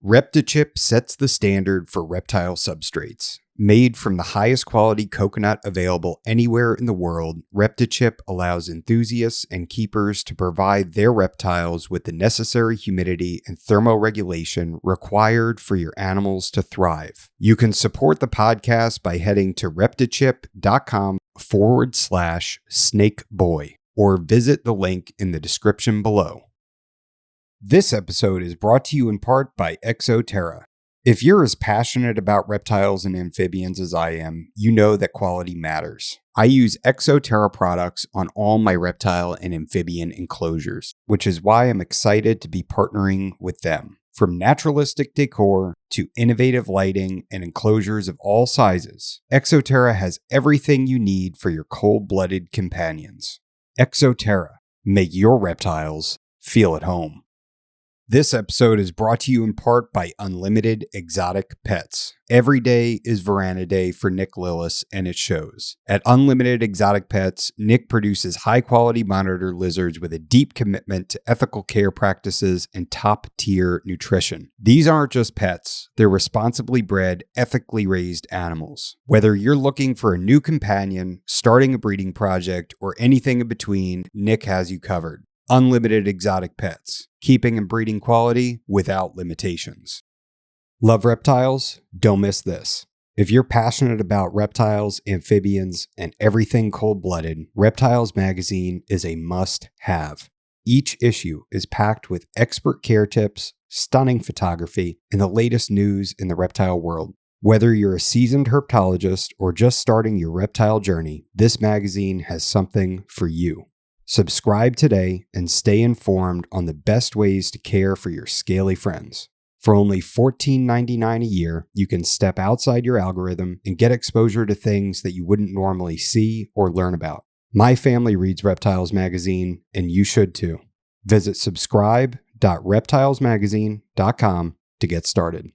Reptichip sets the standard for reptile substrates. Made from the highest quality coconut available anywhere in the world, Reptichip allows enthusiasts and keepers to provide their reptiles with the necessary humidity and thermoregulation required for your animals to thrive. You can support the podcast by heading to reptichip.com/snakeboy or visit the link in the description below. This episode is brought to you in part by Exoterra. If you're as passionate about reptiles and amphibians as I am, you know that quality matters. I use Exoterra products on all my reptile and amphibian enclosures, which is why I'm excited to be partnering with them. From naturalistic decor to innovative lighting and enclosures of all sizes, Exoterra has everything you need for your cold-blooded companions. Exoterra, make your reptiles feel at home. This episode is brought to you in part by Unlimited Exotic Pets. Every day is Veranda Day for Nick Lillis, and it shows. At Unlimited Exotic Pets, Nick produces high-quality monitor lizards with a deep commitment to ethical care practices and top-tier nutrition. These aren't just pets. They're responsibly bred, ethically raised animals. Whether you're looking for a new companion, starting a breeding project, or anything in between, Nick has you covered. Unlimited Exotic Pets, keeping and breeding quality without limitations. Love reptiles? Don't miss this. If you're passionate about reptiles, amphibians, and everything cold-blooded, Reptiles magazine is a must-have. Each issue is packed with expert care tips, stunning photography, and the latest news in the reptile world. Whether you're a seasoned herpetologist or just starting your reptile journey, this magazine has something for you. Subscribe today and stay informed on the best ways to care for your scaly friends. For only $14.99 a year, you can step outside your algorithm and get exposure to things that you wouldn't normally see or learn about. My family reads Reptiles magazine, and you should too. Visit subscribe.reptilesmagazine.com to get started.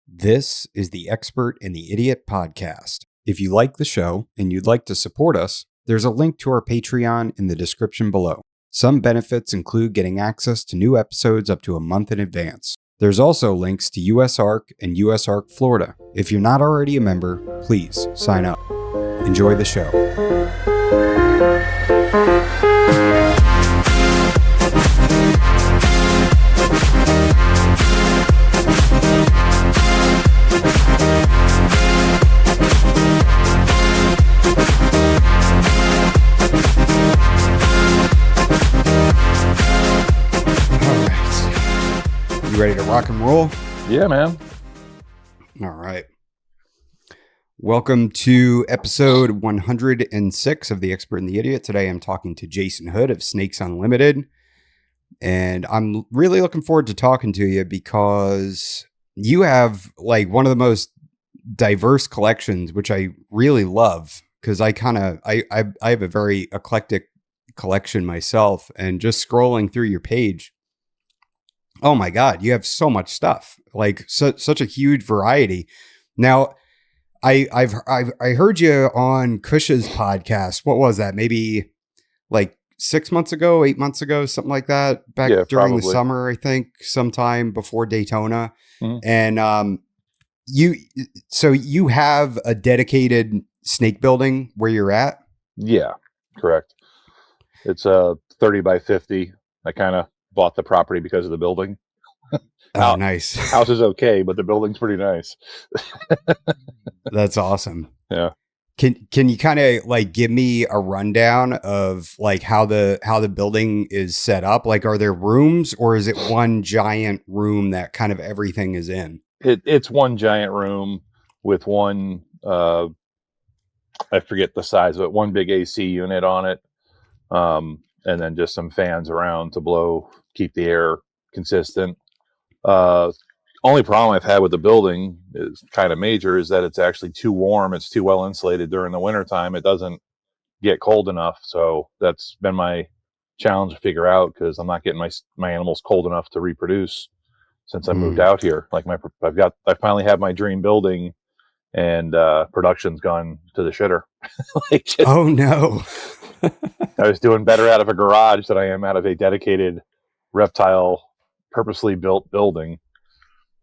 This is the Expert and the Idiot podcast. If you like the show and you'd like to support us, there's a link to our Patreon in the description below. Some benefits include getting access to new episodes up to a month in advance. There's also links to USARK and USARK Florida. If you're not already a member, please sign up. Enjoy the show. You ready to rock and roll? Yeah, man. All right. Welcome to episode 106 of The Expert and the Idiot. Today I'm talking to Jason Hood of Snakes Unlimited. And I'm really looking forward to talking to you because you have like one of the most diverse collections, which I really love because I have a very eclectic collection myself, and just scrolling through your page, oh my God, you have so much stuff, like such a huge variety. Now, I heard you on Cush's podcast. What was that? Maybe like 6 months ago, 8 months ago, something like that. Back during probably. The summer, I think, sometime before Daytona. Mm-hmm. And you have a dedicated snake building where you're at? Yeah, correct. It's a 30 by 50. I kind of bought the property because of the building. Oh, nice. House is okay, but the building's pretty nice. That's awesome. Yeah. Can you kind of like give me a rundown of like how the building is set up? Like, are there rooms, or is it one giant room that kind of everything is in? It's one giant room with one, I forget the size of it, one big AC unit on it. And then just some fans around to keep the air consistent. Only problem I've had with the building is kind of major, is that it's actually too warm. It's too well insulated during the winter time. It doesn't get cold enough. So that's been my challenge to figure out, because I'm not getting my animals cold enough to reproduce since I moved out here. Like I finally have my dream building, and production's gone to the shitter. Oh no. I was doing better out of a garage than I am out of a dedicated reptile purposely built building.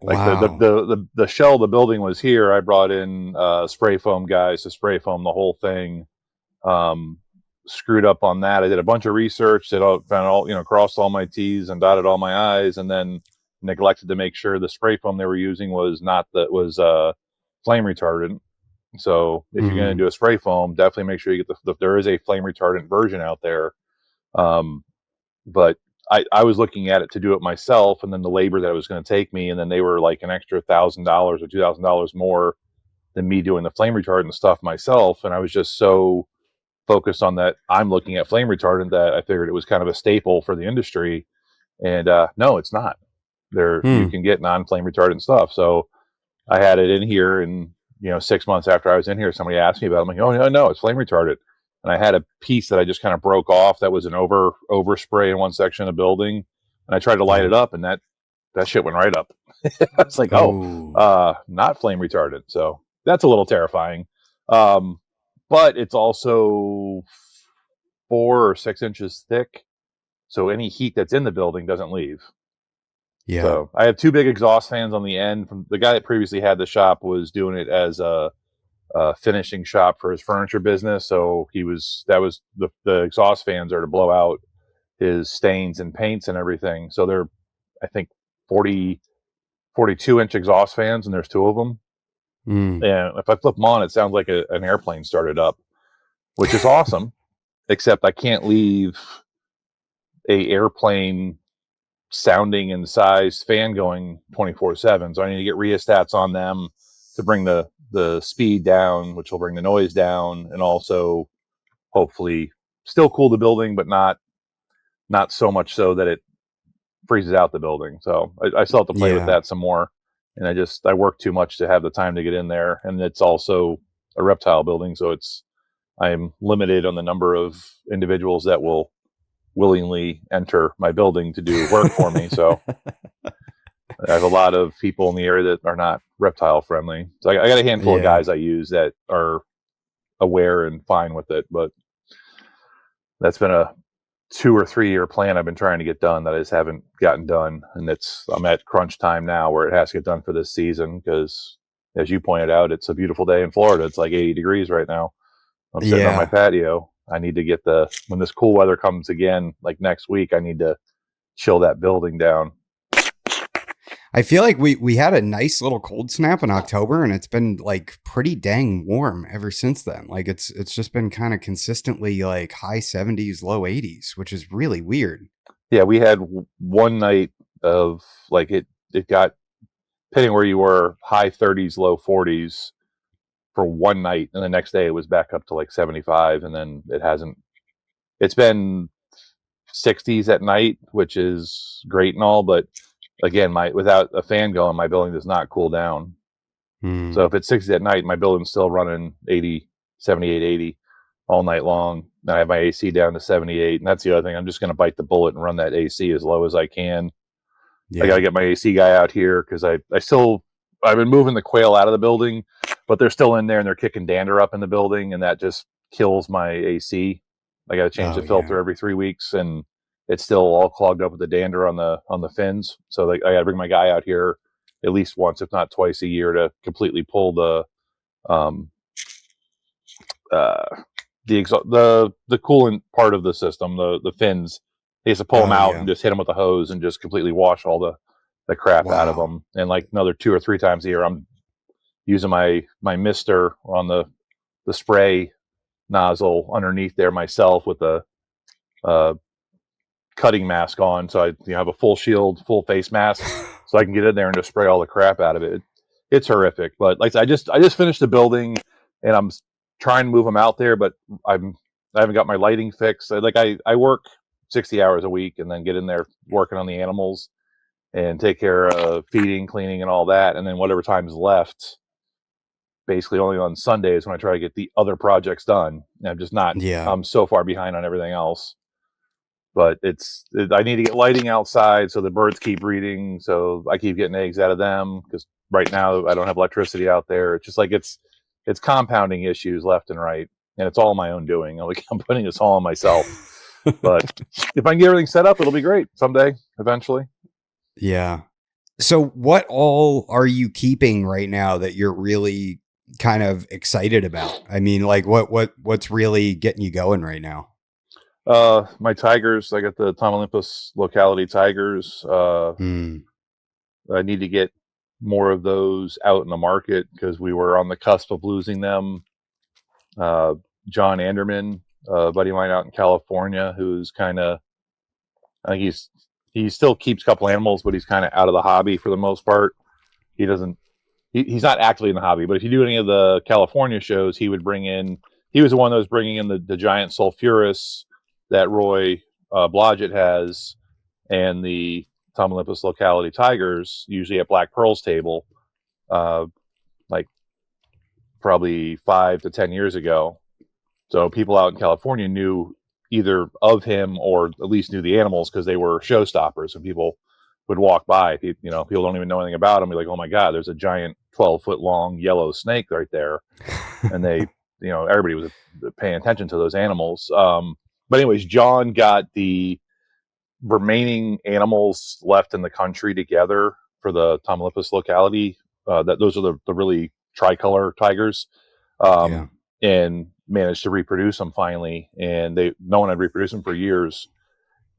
Like Wow. the shell of the building was here. I brought in spray foam guys to spray foam the whole thing. Um, Screwed up on that. I did a bunch of research, found all, crossed all my T's and dotted all my I's, and then neglected to make sure the spray foam they were using was flame retardant. So if you're going to do a spray foam, definitely make sure you get there is a flame retardant version out there. But I was looking at it to do it myself, and then the labor that it was going to take me, and then they were like an extra $1,000 or $2,000 more than me doing the flame retardant stuff myself. And I was just so focused on that I'm looking at flame retardant that I figured it was kind of a staple for the industry. And no, it's not. You can get non-flame retardant stuff. So I had it in here, and 6 months after I was in here, somebody asked me about it. I'm like, oh no, it's flame retardant. And I had a piece that I just kind of broke off that was an overspray in one section of the building, and I tried to light it up, and that shit went right up. It's like, not flame retardant. So that's a little terrifying. But it's also 4 or 6 inches thick, so any heat that's in the building doesn't leave. Yeah. So I have 2 big exhaust fans on the end. From the guy that previously had the shop was doing it as a finishing shop for his furniture business. So that was the exhaust fans are to blow out his stains and paints and everything. So they're, I think, 42-inch exhaust fans, and there's 2 of them. And if I flip them on, it sounds like an airplane started up, which is awesome. Except I can't leave a airplane sounding and size fan going 24/7. So I need to get rheostats on them to bring the speed down, which will bring the noise down, and also hopefully still cool the building, but not so much so that it freezes out the building. So I still have to play with that some more. And I work too much to have the time to get in there. And it's also a reptile building, so I'm limited on the number of individuals that will willingly enter my building to do work for me. So I have a lot of people in the area that are not reptile friendly. So I got a handful of guys I use that are aware and fine with it. But that's been a 2 or 3 year plan I've been trying to get done that I just haven't gotten done. And I'm at crunch time now where it has to get done for this season because, as you pointed out, it's a beautiful day in Florida. It's like 80 degrees right now. I'm sitting on my patio. I need to get when this cool weather comes again, like next week, I need to chill that building down. I feel like we had a nice little cold snap in October, and it's been like pretty dang warm ever since then. Like it's just been kind of consistently like high 70s, low 80s, which is really weird. Yeah, we had one night of like it got, depending where you were, high 30s, low 40s for one night, and the next day it was back up to like 75, and then it's been 60s at night, which is great and all, but again, without a fan going, my building does not cool down. So if it's 60 at night, my building's still running 80, 78, 80 all night long. Then I have my AC down to 78, and that's the other thing. I'm just going to bite the bullet and run that AC as low as I can. I got to get my AC guy out here because I've been moving the quail out of the building, but they're still in there and they're kicking dander up in the building, and that just kills my AC. I got to change the filter every 3 weeks, and it's still all clogged up with the dander on the fins. So I got to bring my guy out here at least once, if not twice a year, to completely pull the coolant part of the system, the fins. He has to pull them out and just hit them with a hose and just completely wash all the crap out of them. And like another 2 or 3 times a year, I'm using my mister on the spray nozzle underneath there myself with a cutting mask on, so I have a full shield, full face mask, so I can get in there and just spray all the crap out of it. It's horrific, but like I just finished the building, and I'm trying to move them out there, but I haven't got my lighting fixed. I work 60 hours a week, and then get in there working on the animals and take care of feeding, cleaning, and all that, and then whatever time's left, basically only on Sundays when I try to get the other projects done. And I'm just not. I'm so far behind on everything else. But I need to get lighting outside so the birds keep breeding, so I keep getting eggs out of them, because right now I don't have electricity out there. It's just like it's compounding issues left and right, and it's all my own doing. I'm putting this all on myself. But if I can get everything set up, it'll be great someday, eventually. Yeah. So what all are you keeping right now that you're really kind of excited about? I mean, like what's really getting you going right now? My tigers, I got the Tom Olympus locality tigers. Hmm. I need to get more of those out in the market because we were on the cusp of losing them. Uh, John Anderman, a buddy of mine out in California, who's kind of, I think he still keeps a couple animals, but he's kind of out of the hobby for the most part. He doesn't, he's not actively in the hobby, but if you do any of the California shows, he would bring in, he was the one that was bringing in the giant sulfurus that Roy Blodgett has, and the Tom Olympus locality tigers, usually at Black Pearl's table, uh, like probably 5 to 10 years ago. So people out in California knew either of him or at least knew the animals because they were showstoppers. And people would walk by, people don't even know anything about them. Be like, oh my God, there's a giant 12-foot long yellow snake right there. And they, everybody was paying attention to those animals. But anyways, John got the remaining animals left in the country together for the Tom Olympus locality. Those are the really tricolor tigers, Yeah. and managed to reproduce them finally. And no one had reproduced them for years.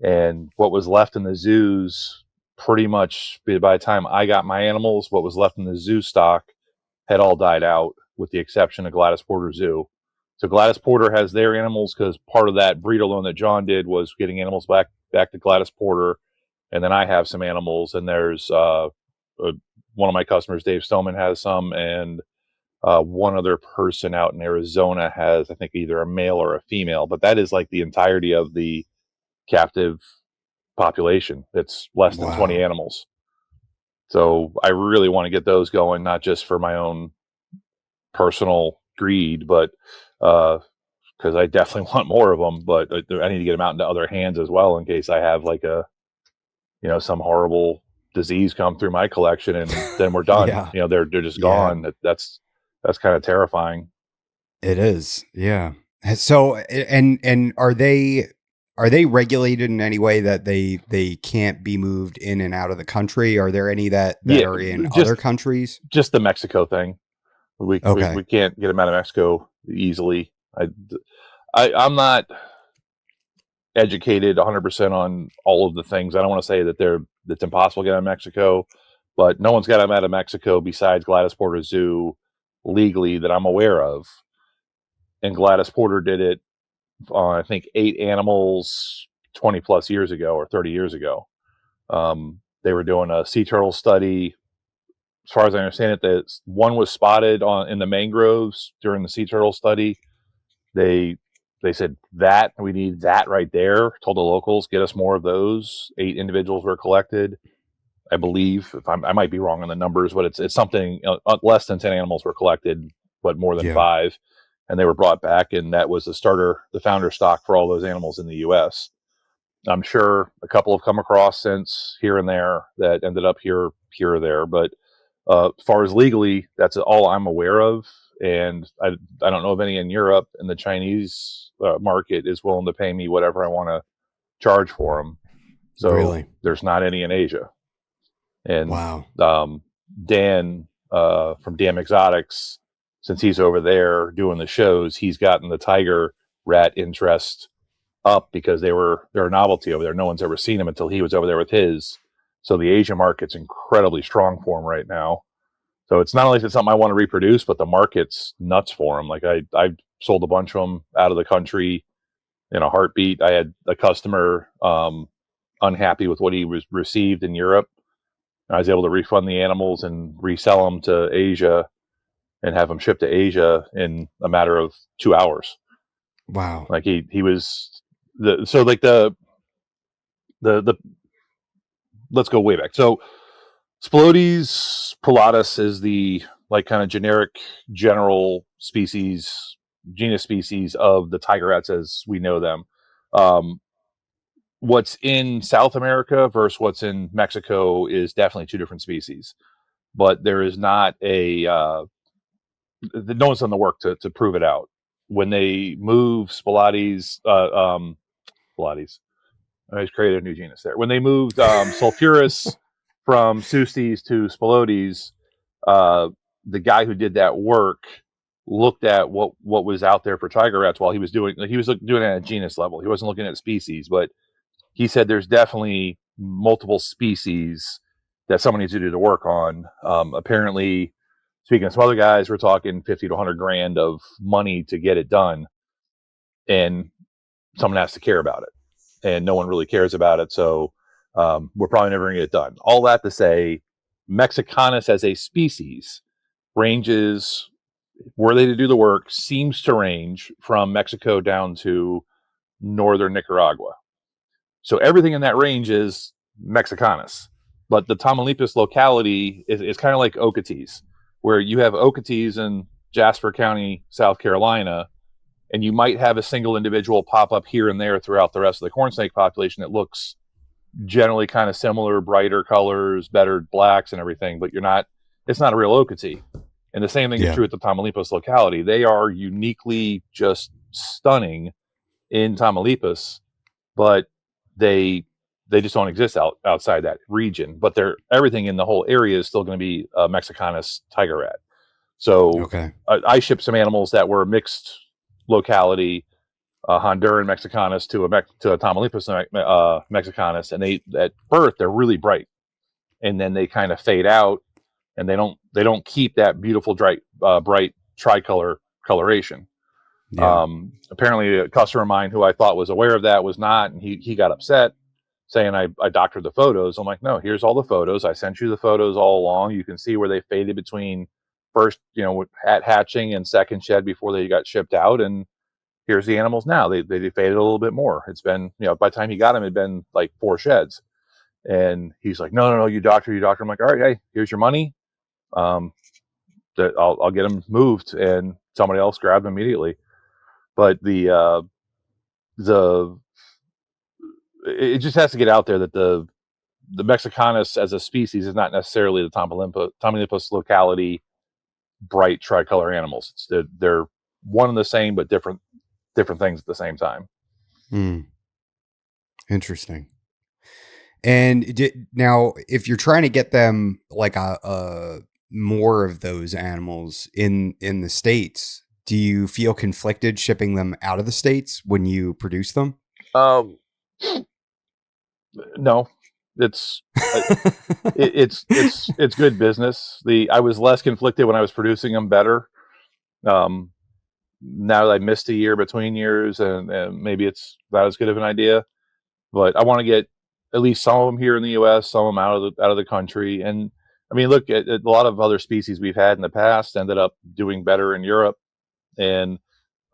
And what was left in the zoos, pretty much by the time I got my animals, what was left in the zoo stock had all died out, with the exception of Gladys Porter Zoo. So Gladys Porter has their animals because part of that breeder loan that John did was getting animals back to Gladys Porter, and then I have some animals, and there's one of my customers, Dave Stoneman, has some, and one other person out in Arizona has, I think, either a male or a female, but that is like the entirety of the captive population. It's less than 20 Wow. animals. So I really want to get those going, not just for my own personal greed, but because I definitely want more of them. But I need to get them out into other hands as well, in case I have like some horrible disease come through my collection, and then we're done. Yeah. They're just Yeah. gone. That's kind of terrifying. It is. Yeah. So and are they regulated in any way that they can't be moved in and out of the country? Are there any that Yeah, are in other just countries? just the Mexico thing. We Okay. can't get them out of Mexico easily. I'm not educated 100% on all of the things. I don't want to say that it's impossible to get out of Mexico, but no one's got them out of Mexico besides Gladys Porter Zoo legally that I'm aware of. And Gladys Porter did it on, I think, 8 animals 20 plus years ago or 30 years ago. They were doing a sea turtle study. As far as I understand it, that one was spotted in the mangroves during the sea turtle study. They said that we need that right there. Told the locals, get us more of those. 8 individuals were collected, I believe. I might be wrong on the numbers, but it's something, less than 10 animals were collected, but more than Yeah. 5, and they were brought back, and that was the founder stock for all those animals in the U.S. I'm sure a couple have come across since here and there that ended up here or there, but as far as legally, that's all I'm aware of. And I don't know of any in Europe, and the Chinese market is willing to pay me whatever I want to charge for them. So Really? there's not any in Asia. And Wow. Dan from DM Exotics, since he's over there doing the shows, he's gotten the tiger rat interest up because they're a novelty over there. No one's ever seen them until he was over there with his. So the Asian market's incredibly strong for him right now. So it's not only is it something I want to reproduce, but the market's nuts for them. Like I sold a bunch of them out of the country in a heartbeat. I had a customer unhappy with what he was received in Europe. I was able to refund the animals and resell them to Asia and have them shipped to Asia in a matter of 2 hours. Wow. Like he was the let's go way back. So Spilotes pilatus is the like kind of general genus species of the tiger rats as we know them. Um, what's in South America versus what's in Mexico is definitely 2 different species, but there is not no one's done the work to prove it out. When they move Pilates, I just created a new genus there. When they moved sulfurus from Sustes to Spilotes, the guy who did that work looked at what was out there for tiger rats while he was doing it at a genus level. He wasn't looking at species, but he said there's definitely multiple species that someone needs to do the work on. Apparently, speaking of some other guys, we're talking 50 to 100 grand of money to get it done, and someone has to care about it, and no one really cares about it. So we're probably never going to get it done. All that to say, Mexicanus as a species ranges, were they to do the work, seems to range from Mexico down to northern Nicaragua. So everything in that range is Mexicanus. But the Tamaulipas locality is kind of like Okeetees, where you have Okeetees in Jasper County, South Carolina, and you might have a single individual pop up here and there throughout the rest of the corn snake population that looks generally kind of similar, brighter colors, better blacks and everything, but it's not a real Okeetee. And the same thing is true with the Tamaulipas locality. They are uniquely just stunning in Tamaulipas, but they just don't exist outside that region. But everything in the whole area is still going to be a Mexicanus tiger rat. So I shipped some animals that were mixed locality, Honduran Mexicanus to a Tamaulipas Mexicanus, and at birth they're really bright, and then they kind of fade out, and they don't keep that beautiful bright tricolor coloration. Yeah. Apparently a customer of mine who I thought was aware of that was not, and he got upset saying I doctored the photos. I'm like, no, here's all the photos. I sent you the photos all along. You can see where they faded between first, at hatching and second shed before they got shipped out. And here's the animals now. They faded a little bit more. It's been, by the time he got them, it'd been like 4 sheds. And he's like, no, you doctor. I'm like, all right, hey, here's your money. I'll get them moved. And somebody else grabbed them immediately. But it just has to get out there that the Mexicanus as a species is not necessarily the Tamaulipas locality bright tricolor animals. They're one and the same, but different things at the same time. Interesting. And now, if you're trying to get them like a more of those animals in the States, do you feel conflicted shipping them out of the States when you produce them? No, it's good business. I was less conflicted when I was producing them better. Now that I missed a year between years, and maybe it's not as good of an idea, but I want to get at least some of them here in the U.S., some of them out of the country. And I mean, look at a lot of other species we've had in the past ended up doing better in Europe. And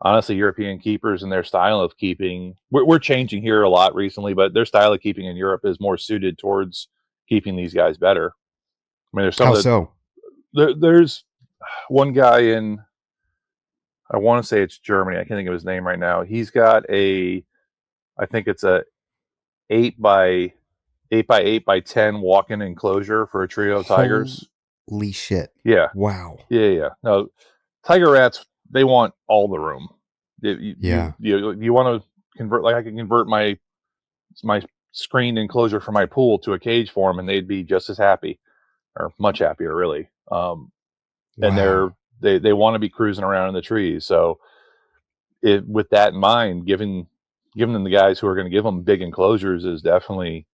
honestly, European keepers and their style of keeping, we're changing here a lot recently, but their style of keeping in Europe is more suited towards keeping these guys better. I mean, there's there's one guy in, I want to say it's Germany. I can't think of his name right now. He's got I think it's a 8 by 8 by 10 walk-in enclosure for a trio of tigers. Holy shit. Yeah. Wow. Yeah. No, tiger rats, they want all the room. You want to convert, like I can convert my screened enclosure for my pool to a cage for them, and they'd be just as happy, or much happier, really. And they want to be cruising around in the trees. So with that in mind, giving them the guys who are going to give them big enclosures is definitely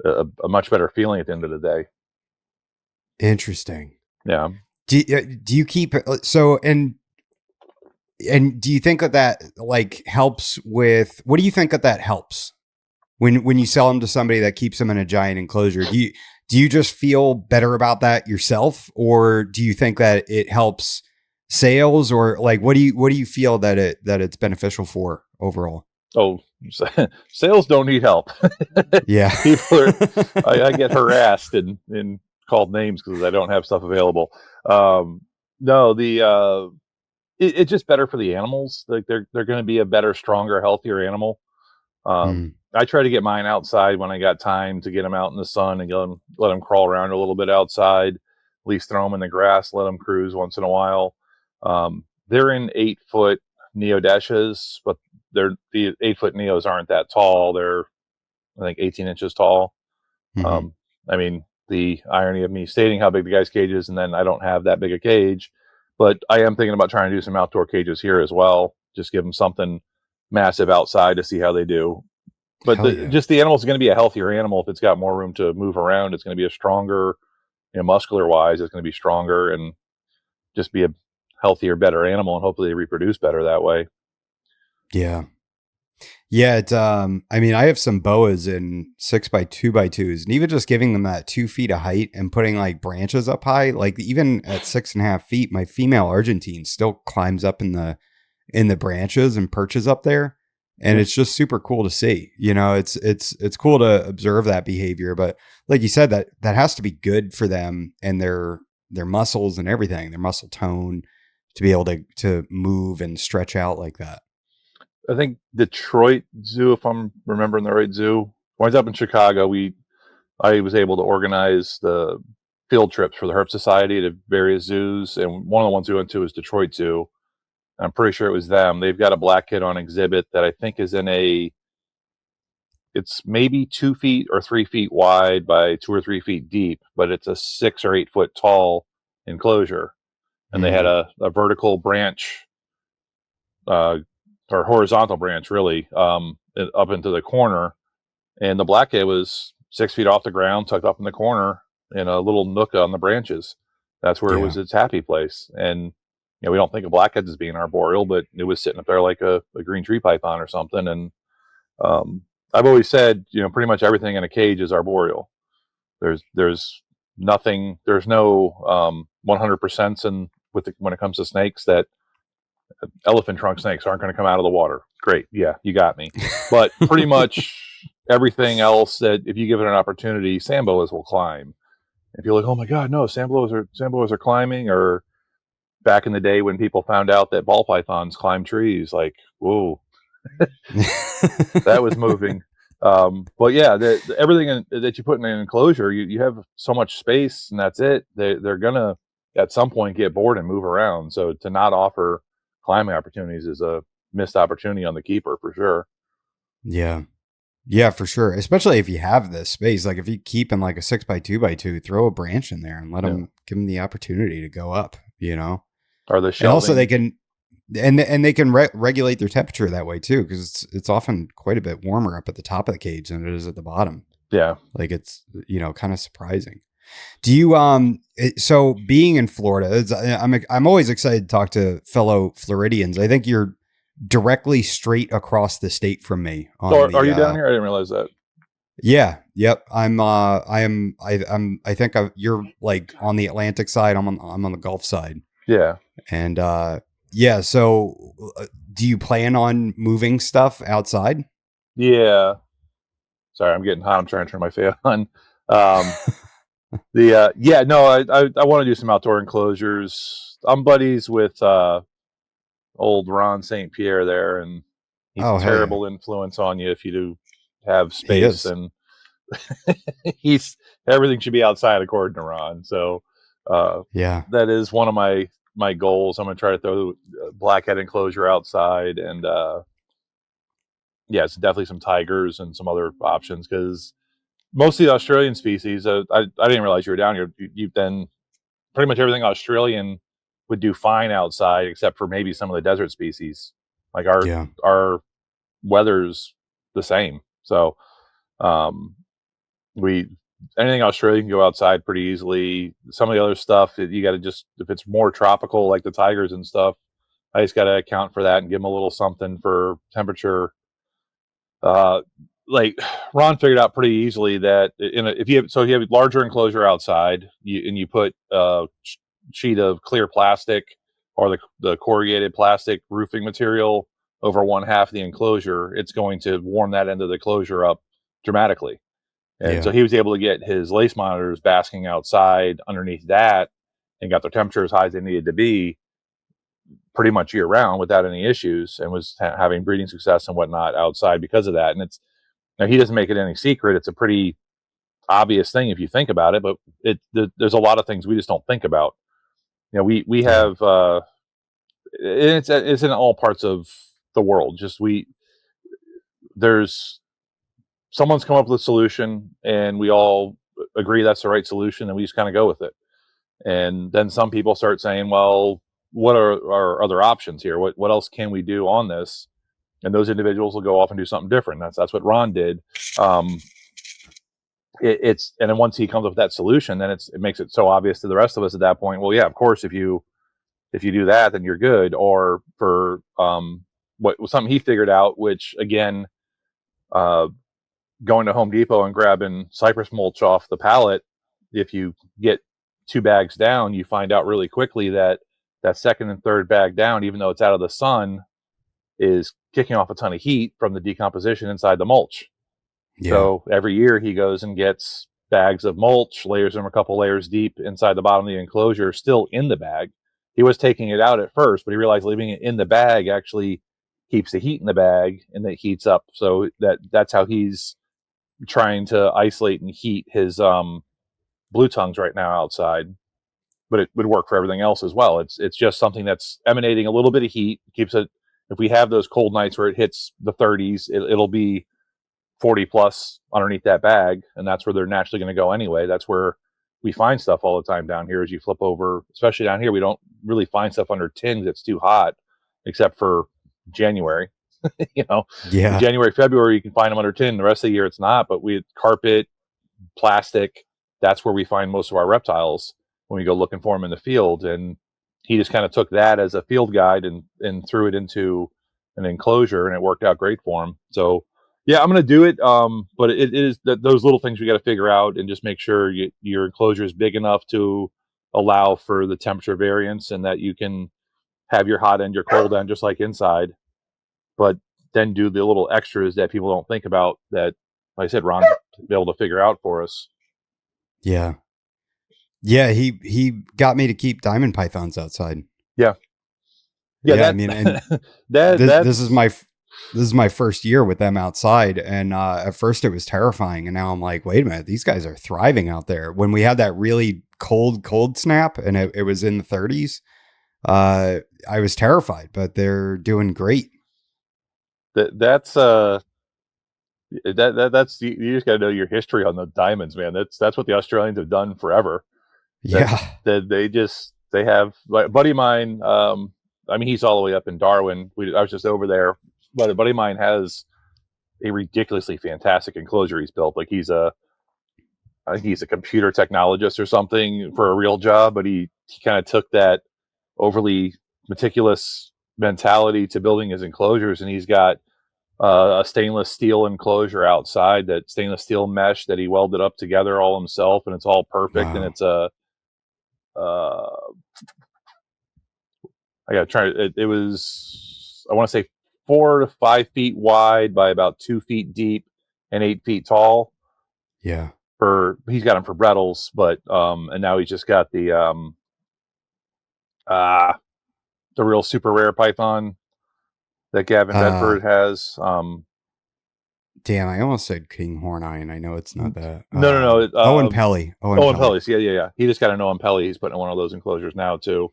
a much better feeling at the end of the day. Interesting. Yeah. Do you keep so and do you think that like helps with, what do you think that helps when you sell them to somebody that keeps them in a giant enclosure? Do you just feel better about that yourself, or do you think that it helps sales, or like what do you feel that it's beneficial for overall? Oh, sales don't need help. Yeah. People I get harassed and called names because I don't have stuff available. No, it's just better for the animals. Like they're going to be a better, stronger, healthier animal. I try to get mine outside when I got time, to get them out in the sun and let them crawl around a little bit outside, at least throw them in the grass, let them cruise once in a while. They're in 8-foot neodeshas, but the 8-foot neos aren't that tall. They're, I think, 18 inches tall. I mean, the irony of me stating how big the guy's cage is, and then I don't have that big a cage. But I am thinking about trying to do some outdoor cages here as well. Just give them something massive outside to see how they do. But Hell yeah. just the animal is going to be a healthier animal if it's got more room to move around. It's going to be a stronger, muscular wise, it's going to be stronger and just be a healthier, better animal, and hopefully they reproduce better that way. Yeah. Yeah, I mean, I have some boas in 6x2x2s, and even just giving them that 2 feet of height and putting like branches up high, like even at 6.5 feet, my female Argentine still climbs up in the branches and perches up there. And it's just super cool to see. It's cool to observe that behavior. But like you said, that has to be good for them and their muscles and everything, their muscle tone, to be able to move and stretch out like that. I think Detroit Zoo, if I'm remembering the right zoo, when I was up in Chicago, I was able to organize the field trips for the Herp Society to various zoos, and one of the ones we went to was Detroit Zoo. I'm pretty sure it was them. They've got a black kid on exhibit that I think is it's maybe 2 feet or 3 feet wide by 2 or 3 feet deep, but it's a 6 or 8 foot tall enclosure. And they had a vertical branch, or horizontal branch really, up into the corner. And the black kid was 6 feet off the ground, tucked up in the corner in a little nook on the branches. That's where it was its happy place. And we don't think of blackheads as being arboreal, but it was sitting up there like a green tree python or something. And I've always said, pretty much everything in a cage is arboreal. There's nothing. There's no 100% when it comes to snakes that elephant trunk snakes aren't going to come out of the water. Great, yeah, you got me. But pretty much everything else that if you give it an opportunity, sand boas will climb. If you're like, oh my god, no, sand boas are climbing, or back in the day when people found out that ball pythons climb trees, like, whoa, that was moving. But yeah, everything that you put in an enclosure, you have so much space, and that's it. They're gonna at some point get bored and move around. So to not offer climbing opportunities is a missed opportunity on the keeper for sure. Yeah, for sure. Especially if you have this space, like if you keep in like a 6x2x2, throw a branch in there and give them the opportunity to go up. Or the shelving. And also they can, and they can regulate their temperature that way too, because it's often quite a bit warmer up at the top of the cage than it is at the bottom. Yeah, like it's kind of surprising. Do you so being in Florida, I'm always excited to talk to fellow Floridians. I think you're directly straight across the state from me. Are you down here? I didn't realize that. Yeah. Yep. I think you're like on the Atlantic side. I'm on the Gulf side. Yeah. And yeah. So do you plan on moving stuff outside? Yeah. Sorry, I'm getting hot. I'm trying to turn my fan on. I want to do some outdoor enclosures. I'm buddies with old Ron St. Pierre there, and he's a terrible influence on you if you do have space, and everything should be outside according to Ron. So that is one of my goals. I'm going to try to throw the blackhead enclosure outside, and it's definitely some tigers and some other options, because most of the Australian species, I didn't realize you were down here. You've been pretty much everything Australian would do fine outside, except for maybe some of the desert species. Like our weather's the same. So anything Australian can go outside pretty easily. Some of the other stuff, you got to if it's more tropical, like the tigers and stuff, I just got to account for that and give them a little something for temperature. Like Ron figured out pretty easily that if you have a larger enclosure outside, and you put a sheet of clear plastic or the corrugated plastic roofing material over one half of the enclosure, it's going to warm that end of the enclosure up dramatically. And so he was able to get his lace monitors basking outside underneath that, and got their temperature as high as they needed to be pretty much year round without any issues, and was having breeding success and whatnot outside because of that. And now he doesn't make it any secret. It's a pretty obvious thing if you think about it, but there's a lot of things we just don't think about. We have it's in all parts of the world. There's someone's come up with a solution, and we all agree that's the right solution, and we just kind of go with it. And then some people start saying, well, what are our other options here? What else can we do on this? And those individuals will go off and do something different. That's what Ron did. And then once he comes up with that solution, then it makes it so obvious to the rest of us at that point. Well, yeah, of course, if you do that, then you're good. Or for what was something he figured out, which again, going to Home Depot and grabbing cypress mulch off the pallet, if you get 2 bags down, you find out really quickly that second and third bag down, even though it's out of the sun, is kicking off a ton of heat from the decomposition inside the mulch. Yeah. So every year he goes and gets bags of mulch, layers them a couple layers deep inside the bottom of the enclosure, still in the bag. He was taking it out at first, but he realized leaving it in the bag actually keeps the heat in the bag, and it heats up. So that's how he's trying to isolate and heat his blue tongues right now outside. But it would work for everything else as well. It's just something that's emanating a little bit of heat, keeps it. If we have those cold nights where it hits the 30s, it'll be 40 plus underneath that bag, and that's where they're naturally going to go anyway. That's where we find stuff all the time down here. As you flip over, especially down here, we don't really find stuff under tins. It's too hot, except for January. Yeah. January, February, you can find them under tin. The rest of the year, it's not. But we carpet, plastic. That's where we find most of our reptiles when we go looking for them in the field. And he just kind of took that as a field guide and threw it into an enclosure, and it worked out great for him. So yeah, I'm going to do it. But it is those little things we got to figure out, and just make sure your enclosure is big enough to allow for the temperature variance, and that you can have your hot end, your cold end, just like inside. But then do the little extras that people don't think about that, like I said, Ron be able to figure out for us. Yeah. Yeah, he got me to keep diamond pythons outside. Yeah. I mean, and this is my first year with them outside, and at first it was terrifying, and now I'm like, wait a minute, these guys are thriving out there. When we had that really cold snap, and it was in the 30s, I was terrified, but they're doing great. That's you just got to know your history on the diamonds, man. That's what the Australians have done forever. They have, like, a buddy of mine. I mean, he's all the way up in Darwin. I was just over there, but a buddy of mine has a ridiculously fantastic enclosure he's built. Like I think he's a computer technologist or something for a real job, but he kind of took that overly meticulous mentality to building his enclosures, and he's got a stainless steel enclosure outside, that stainless steel mesh that he welded up together all himself, and it's all perfect. Wow. And it's I gotta try it was, I want to say 4 to 5 feet wide by about 2 feet deep and 8 feet tall. Yeah. He's got them for Brettles, but and now he's just got the real super rare python that Gavin Bedford has. Damn, I almost said Kinghorn Eye, and I know it's not that. No. Owen Pelly. Owen Pelly. Yeah. He just got an Owen Pelly. He's putting in one of those enclosures now too.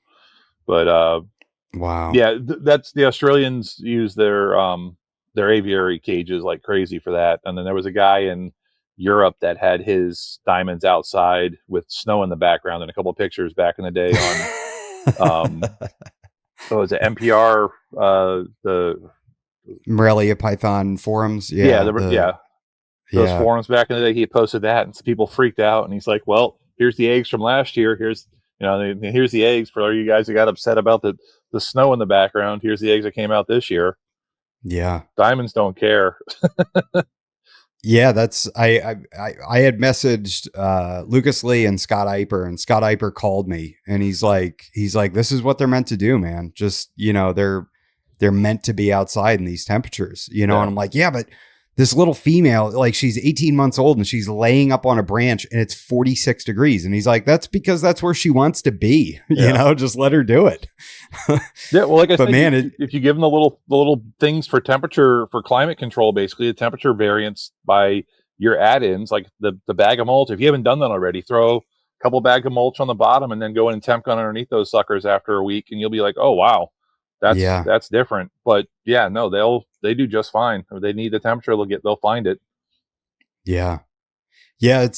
But wow. Yeah, that's the Australians use their aviary cages like crazy for that. And then there was a guy in Europe that had his diamonds outside with snow in the background, and a couple of pictures back in the day on so it was an NPR, the Morelia Python forums. Those forums back in the day. He posted that, and some people freaked out, and he's like, well, here's the eggs from last year. Here's the eggs for all you guys who got upset about the snow in the background. Here's the eggs that came out this year. Yeah. Diamonds don't care. Yeah, that's I had messaged Lucas Lee and Scott Eiper, and Scott Eiper called me, and he's like, this is what they're meant to do, man. Just, they're meant to be outside in these temperatures, And I'm like, yeah, but this little female, like, she's 18 months old and she's laying up on a branch and it's 46 degrees. And he's like, that's because that's where she wants to be, just let her do it. Yeah. Well, like I said, man, if you give them the little things for temperature, for climate control, basically the temperature variance by your add-ins, like the bag of mulch, if you haven't done that already, throw a couple bags of mulch on the bottom and then go in and temp gun underneath those suckers after a week. And you'll be like, oh, wow. That's different. But yeah, no, they do just fine. If they need the temperature, they'll find it. Yeah. Yeah.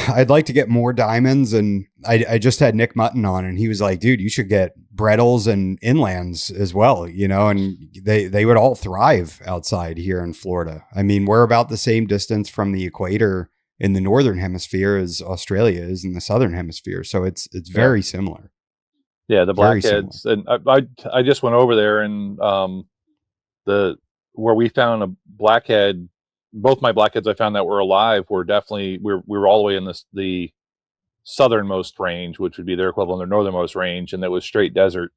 I'd like to get more diamonds, and I just had Nick Mutton on, and he was like, dude, you should get Brettles and inlands as well, and they would all thrive outside here in Florida. I mean, we're about the same distance from the equator in the northern hemisphere as Australia is in the southern hemisphere, so it's Yeah. very similar. Yeah, the Very blackheads, similar. and I just went over there, and the where we found a blackhead, both my blackheads I found that were alive were definitely we were all the way in the southernmost range, which would be their equivalent of their northernmost range, and that was straight desert.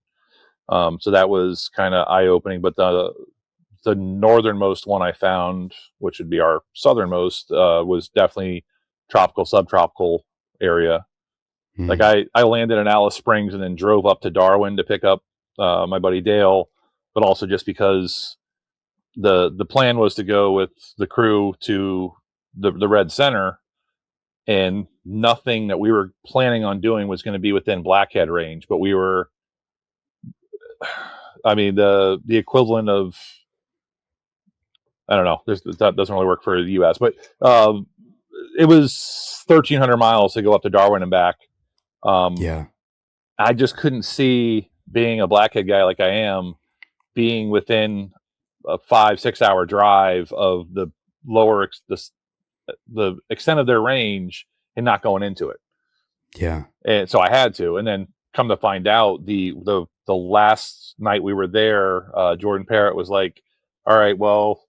So that was kind of eye opening. But the northernmost one I found, which would be our southernmost, was definitely tropical, subtropical area. Like Mm. I landed in Alice Springs and then drove up to Darwin to pick up my buddy Dale, but also just because the plan was to go with the crew to the Red Center, and nothing that we were planning on doing was going to be within blackhead range. But we were, I mean, the equivalent of, I don't know. That doesn't really work for the U.S., but it was 1,300 miles to go up to Darwin and back. Yeah. I just couldn't see, being a blackhead guy like I am, being within a 5-6 hour drive of the lower the extent of their range and not going into it. Yeah. And so I had to. And then come to find out, the last night we were there, Jordan Parrott was like, all right, well,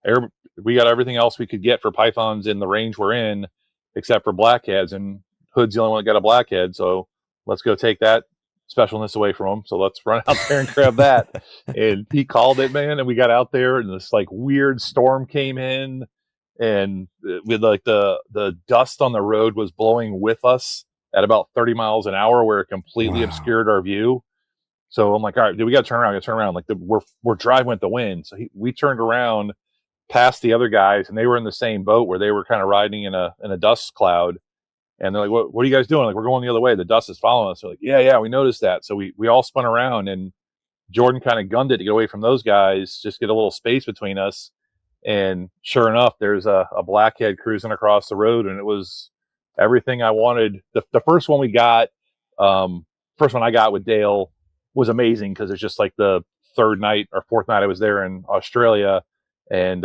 we got everything else we could get for pythons in the range we're in, except for blackheads, and Hood's the only one that got a blackhead, so let's go take that specialness away from him. So let's run out there and grab that. And he called it, man, and we got out there, and this like weird storm came in, and with like the dust on the road was blowing with us at about 30 miles an hour, where it completely Wow. obscured our view. So I'm like, all right, dude, we got to turn around. Got to turn around. Like we're driving with the wind. So we turned around past the other guys, and they were in the same boat where they were kind of riding in a dust cloud. And they're like, what are you guys doing? Like, we're going the other way. The dust is following us. They're like, yeah, we noticed that. So we all spun around, and Jordan kind of gunned it to get away from those guys, just get a little space between us. And sure enough, there's a blackhead cruising across the road, and it was everything I wanted. The first one we got, first one I got with Dale, was amazing because it's just like the third night or fourth night I was there in Australia, and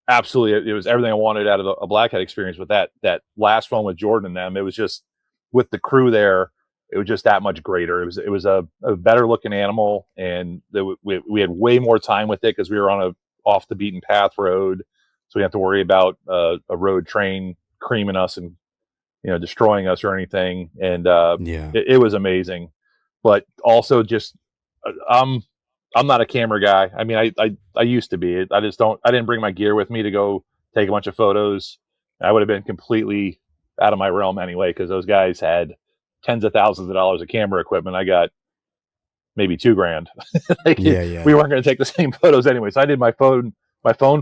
absolutely, it was everything I wanted out of a blackhead experience. With that last one with Jordan and them, it was just, with the crew there, it was just that much greater. It was a better looking animal, and we had way more time with it because we were on a off the beaten path road, so we didn't have to worry about a road train creaming us and destroying us or anything. And Yeah. it was amazing. But also, just I'm not a camera guy. I mean, I used to be. I just don't. I didn't bring my gear with me to go take a bunch of photos. I would have been completely out of my realm anyway, because those guys had tens of thousands of dollars of camera equipment. I got maybe $2,000. Like, Yeah. Yeah. we weren't going to take the same photos anyway. So I did my phone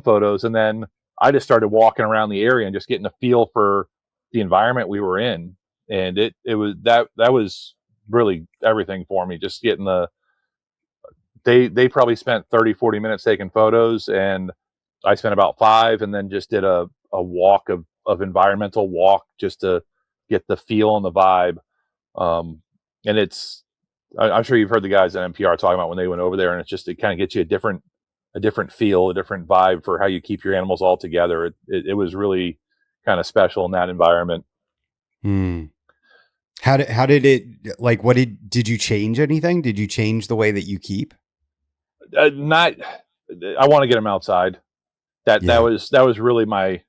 photos, and then I just started walking around the area and just getting a feel for the environment we were in. And it was that was really everything for me. Just getting they probably spent 30-40 minutes taking photos, and I spent about 5, and then just did a walk of environmental walk, just to get the feel and the vibe. And I'm sure you've heard the guys at NPR talking about when they went over there, and it kind of gets you a different feel, a different vibe for how you keep your animals all together. It was really kind of special in that environment. Hmm. How did it, like, did you change anything? Did you change the way that you keep? Not, I want to get them outside. That Yeah. was really my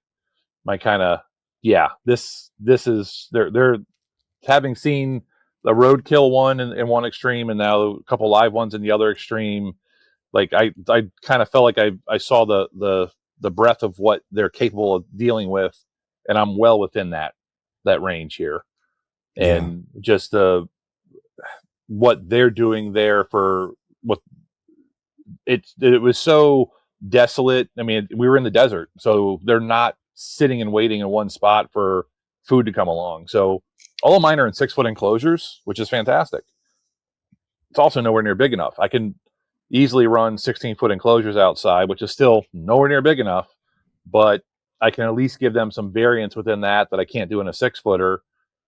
kind of, yeah. This is they're having seen the roadkill one in one extreme, and now a couple live ones in the other extreme. Like I kind of felt like I saw the breadth of what they're capable of dealing with, and I'm well within that range here. Yeah. And just what they're doing there, for what it was so desolate. I mean, we were in the desert, so they're not sitting and waiting in one spot for food to come along. So all of mine are in 6-foot enclosures, which is fantastic. It's also nowhere near big enough. I can easily run 16-foot enclosures outside, which is still nowhere near big enough. But I can at least give them some variance within that I can't do in a 6-footer,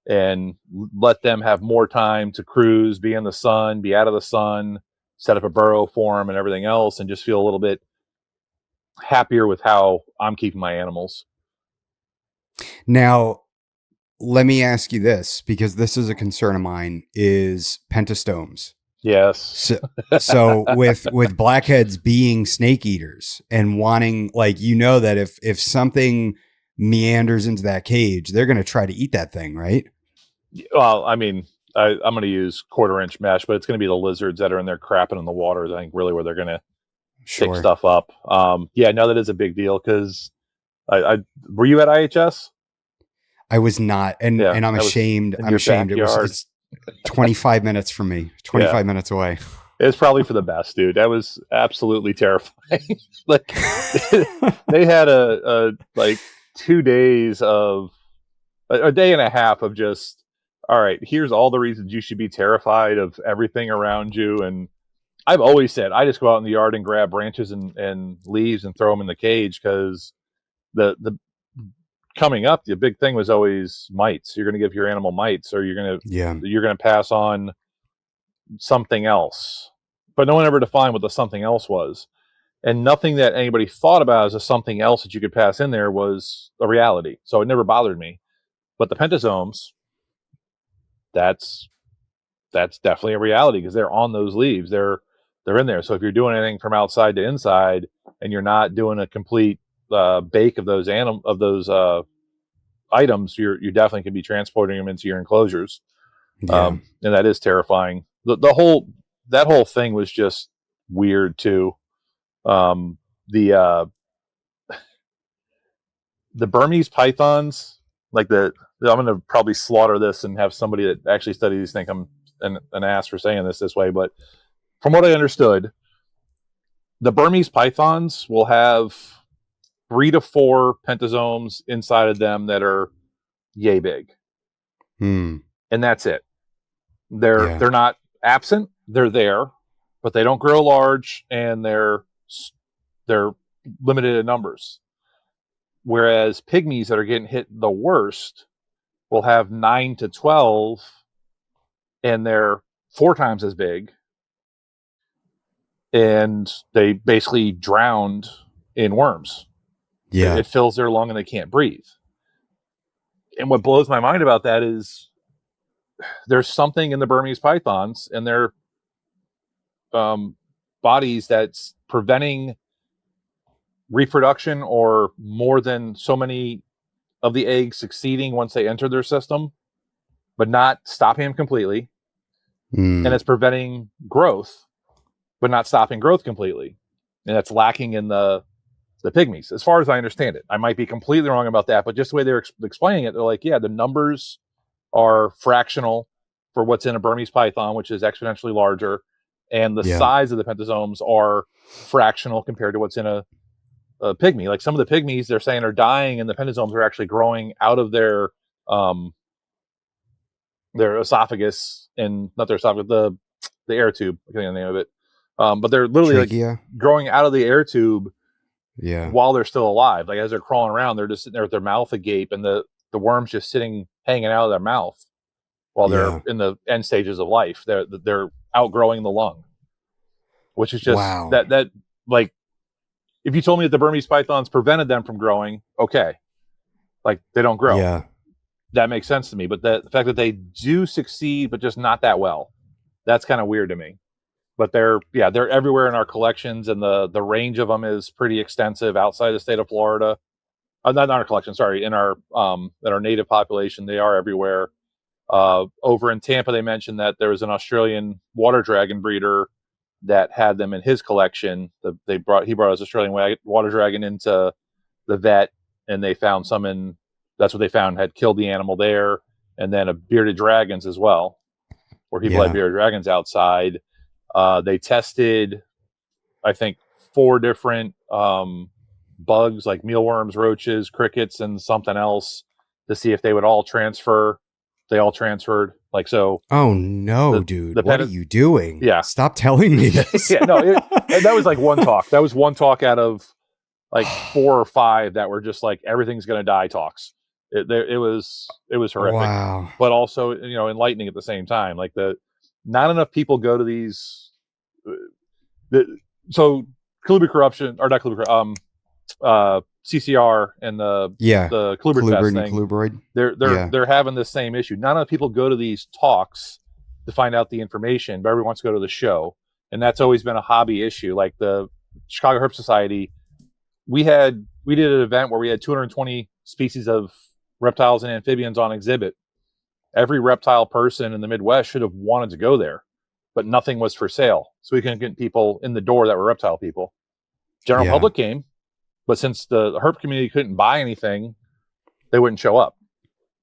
and let them have more time to cruise, be in the sun, be out of the sun, set up a burrow for them and everything else, and just feel a little bit happier with how I'm keeping my animals. Now, let me ask you this, because this is a concern of mine, is pentostomes. Yes. So with blackheads being snake eaters and wanting, like, that if something meanders into that cage, they're going to try to eat that thing, right? Well, I mean, I'm going to use 1/4-inch mesh, but it's going to be the lizards that are in there crapping in the water. I think really where they're going to pick stuff up. Yeah, no, that is a big deal, because I were you at IHS? I was not, and I'm ashamed. I'm ashamed. It's 25 minutes from me, 25 minutes away. It's probably for the best, dude. That was absolutely terrifying. Like, they had a 2 days of a day and a half of just, all right, here's all the reasons you should be terrified of everything around you. And I've always said, I just go out in the yard and grab branches and leaves and throw them in the cage, because the coming up, the big thing was always mites. You're going to give your animal mites, or you're going to pass on something else. But no one ever defined what the something else was. And nothing that anybody thought about as a something else that you could pass in there was a reality. So it never bothered me. But the pentosomes, that's definitely a reality, because they're on those leaves. They're in there. So if you're doing anything from outside to inside, and you're not doing a complete bake of those items, you definitely can be transporting them into your enclosures. And that is terrifying. That whole thing was just weird too. The Burmese pythons, like I'm going to probably slaughter this and have somebody that actually studies think I'm an ass for saying this way, but from what I understood, the Burmese pythons will have 3 to 4 pentosomes inside of them that are yay big. And that's it. They're not absent. They're there, but they don't grow large, and they're limited in numbers. Whereas pygmies that are getting hit the worst will have 9 to 12, and they're 4 times as big, and they basically drowned in worms. It fills their lung and they can't breathe. And what blows my mind about that is there's something in the Burmese pythons and their bodies that's preventing reproduction, or more than so many of the eggs succeeding once they enter their system, but not stopping them completely. And it's preventing growth, but not stopping growth completely. And that's lacking in the pygmies, as far as I understand it. I might be completely wrong about that, but just the way they're explaining it, they're like, yeah, the numbers are fractional for what's in a Burmese python, which is exponentially larger, and the size of the pentosomes are fractional compared to what's in a pygmy. Like, some of the pygmies they're saying are dying, and the pentosomes are actually growing out of their esophagus, and not their esophagus, the air tube. I can't think of the name of it. But they're literally like growing out of the air tube while they're still alive. Like, as they're crawling around, they're just sitting there with their mouth agape, and the worms just hanging out of their mouth while they're in the end stages of life. They're outgrowing the lung, which is just that like, if you told me that the Burmese pythons prevented them from growing, okay, like, they don't grow. That makes sense to me. But the fact that they do succeed, but just not that well, that's kind of weird to me. But they're everywhere in our collections, and the range of them is pretty extensive outside the state of Florida. Not our collection, sorry, in our native population, they are everywhere. Over in Tampa, they mentioned that there was an Australian water dragon breeder that had them in his collection. He brought his Australian water dragon into the vet, and they found some that's what they found had killed the animal there, and then a bearded dragons as well, where people had bearded dragons outside. They tested, I think, 4 different bugs, like mealworms, roaches, crickets, and something else, to see if they would all transfer. They all transferred. Like, so. Oh no, dude! What are you doing? Yeah, stop telling me this. That was like one talk. That was one talk out of like 4 or 5 that were just like everything's going to die talks. It was horrific, Wow. but also enlightening at the same time. Like not enough people go to these. So colubrid corruption or not colubrid, CCR and the colubrid fest thing. Colubroid. They're having the same issue. Not enough people go to these talks to find out the information, but everyone wants to go to the show, and that's always been a hobby issue. Like the Chicago Herp Society, we did an event where we had 220 species of reptiles and amphibians on exhibit. Every reptile person in the Midwest should have wanted to go there, but nothing was for sale, so we couldn't get people in the door that were reptile people. General public came, but since the herp community couldn't buy anything, they wouldn't show up.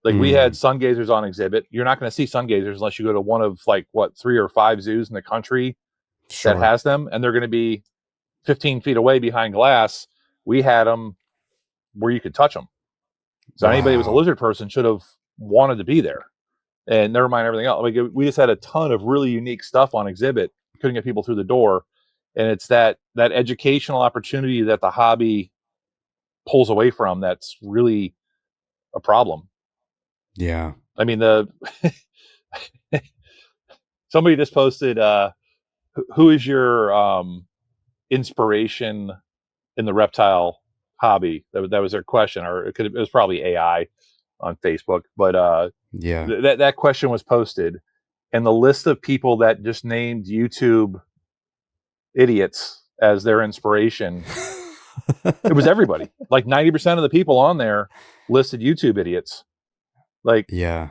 Like we had sun gazers on exhibit. You're not going to see sun gazers unless you go to one of 3 or 5 zoos in the country that has them, and they're going to be 15 feet away behind glass. We had them where you could touch them. So anybody who was a lizard person should have wanted to be there. And never mind everything else. Like we just had a ton of really unique stuff on exhibit. Couldn't get people through the door. And it's that educational opportunity that the hobby pulls away from that's really a problem. Yeah. I mean, somebody just posted, who is your inspiration in the reptile hobby? That was their question, or it was probably AI on Facebook. But that question was posted, and the list of people that just named YouTube idiots as their inspiration, it was everybody. Like 90% of the people on there listed YouTube idiots. Like, where's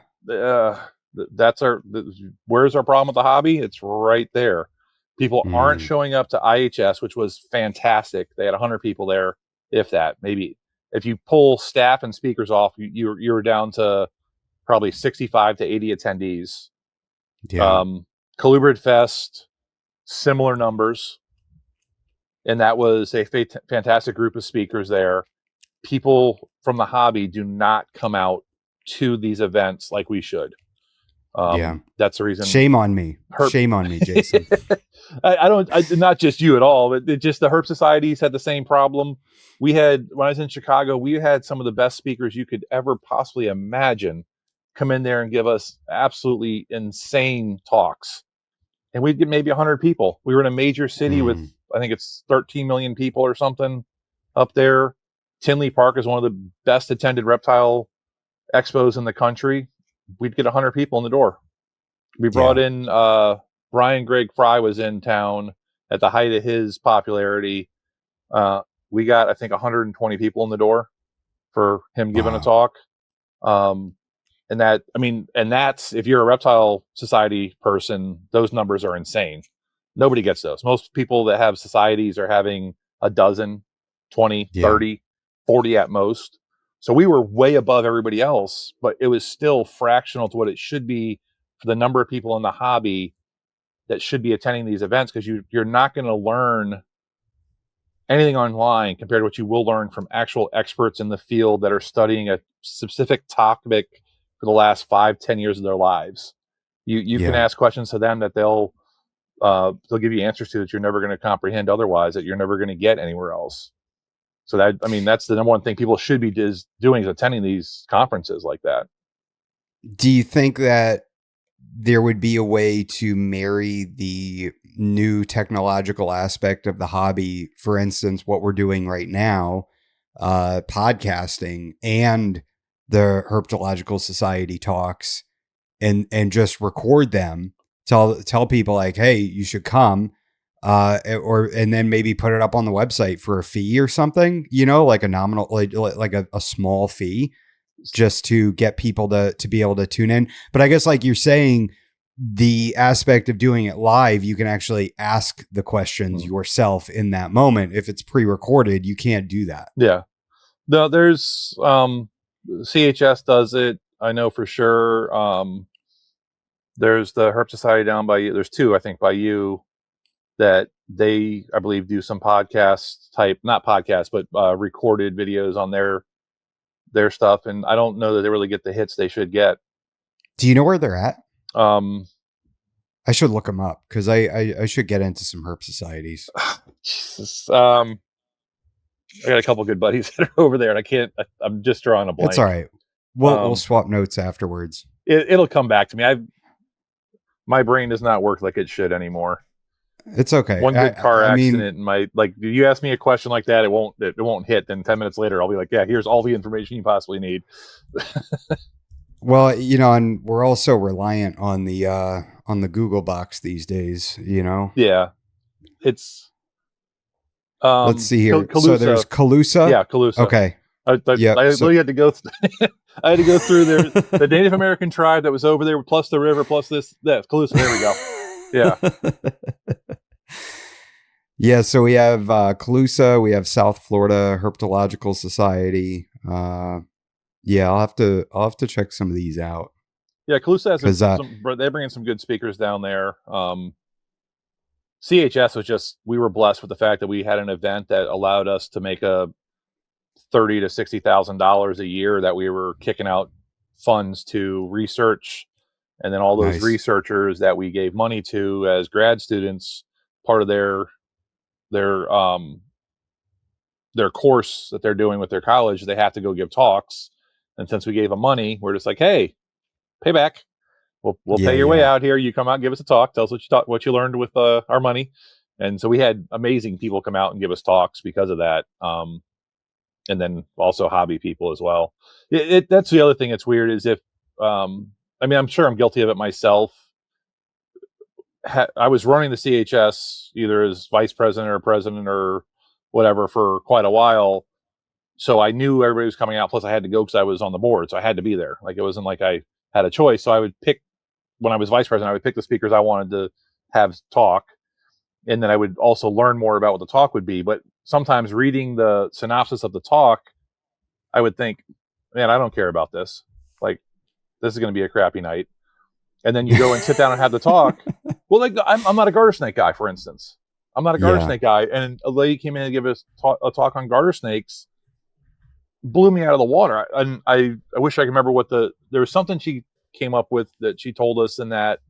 our problem with the hobby? It's right there. People aren't showing up to IHS, which was fantastic. They had 100 people there, if that. Maybe if you pull staff and speakers off, you were down to probably 65 to 80 attendees. Colubrid Fest, similar numbers, and that was a fantastic group of speakers there. People from the hobby do not come out to these events like we should. That's the reason. Shame on me. Shame on me, Jason. Not just you at all, but just the herp societies had the same problem. When I was in Chicago, we had some of the best speakers you could ever possibly imagine come in there and give us absolutely insane talks. And we'd get maybe 100 people. We were in a major city with, I think it's 13 million people or something up there. Tinley Park is one of the best attended reptile expos in the country. We'd get 100 people in the door. We brought in Brian Greg Fry was in town at the height of his popularity. We got, I think, 120 people in the door for him giving a talk. And that's, if you're a reptile society person, those numbers are insane. Nobody gets those. Most people that have societies are having a dozen, 20, 30, 40 at most. So we were way above everybody else, but it was still fractional to what it should be for the number of people in the hobby that should be attending these events, because you're not going to learn anything online compared to what you will learn from actual experts in the field that are studying a specific topic for the last 5-10 years of their lives. You can ask questions to them that they'll give you answers to that you're never going to comprehend otherwise, that you're never going to get anywhere else. So that's the number one thing people should be doing, is attending these conferences like that. Do you think that there would be a way to marry the new technological aspect of the hobby, for instance, what we're doing right now, podcasting, and the Herpetological Society talks, and just record them, tell people like, hey, you should come, and then maybe put it up on the website for a fee or something, like a nominal, like a small fee, just to get people to be able to tune in. But I guess, like you're saying, the aspect of doing it live, you can actually ask the questions yourself in that moment. If it's pre-recorded, you can't do that. Yeah. No, there's CHS does it, I know for sure. There's the Herp Society down by you. There's two, I think, by you, that they, I believe, do some podcast type, not podcasts, but recorded videos on their stuff. And I don't know that they really get the hits they should get. Do you know where they're at? I should look them up, because I should get into some herp societies. Jesus. I got a couple good buddies that are over there, and I'm just drawing a blank. It's all right. We'll swap notes afterwards. It'll come back to me. My brain does not work like it should anymore. It's okay. One good car accident, and you ask me a question like that, it won't hit. Then 10 minutes later, I'll be like, yeah, here's all the information you possibly need. Well, and we're also reliant on the Google box these days, Yeah. It's let's see here. Calusa. So there's Calusa. Yeah, Calusa. Okay. I had to go I had to go through the Native American tribe that was over there, plus the river, plus this Calusa. There we go. Yeah. Yeah, so we have Calusa, we have South Florida Herpetological Society. Yeah, I'll have to check some of these out. Yeah, Calusa has they bring in some good speakers down there. CHS was we were blessed with the fact that we had an event that allowed us to make a $30,000 to $60,000 a year that we were kicking out funds to research, and then all those researchers that we gave money to as grad students, part of their course that they're doing with their college, they have to go give talks. And since we gave them money, we're just like, hey, payback. We'll pay your way out here. You come out and give us a talk. Tell us what you learned with our money. And so we had amazing people come out and give us talks because of that. And then also hobby people as well. That's the other thing that's weird is if, I'm sure I'm guilty of it myself. I was running the CHS either as vice president or president or whatever for quite a while. So I knew everybody was coming out. Plus I had to go because I was on the board. So I had to be there. Like, it wasn't like I had a choice. So I would pick, when I was vice president, I would pick the speakers I wanted to have talk. And then I would also learn more about what the talk would be. But sometimes reading the synopsis of the talk, I would think, man, I don't care about this. Like, this is going to be a crappy night. And then you go and sit down and have the talk. Well, like, I'm not a garter snake guy, for instance. I'm not a garter snake guy. And a lady came in and gave us a talk on garter snakes, blew me out of the water. And I wish I could remember there was something she came up with that she told us, and that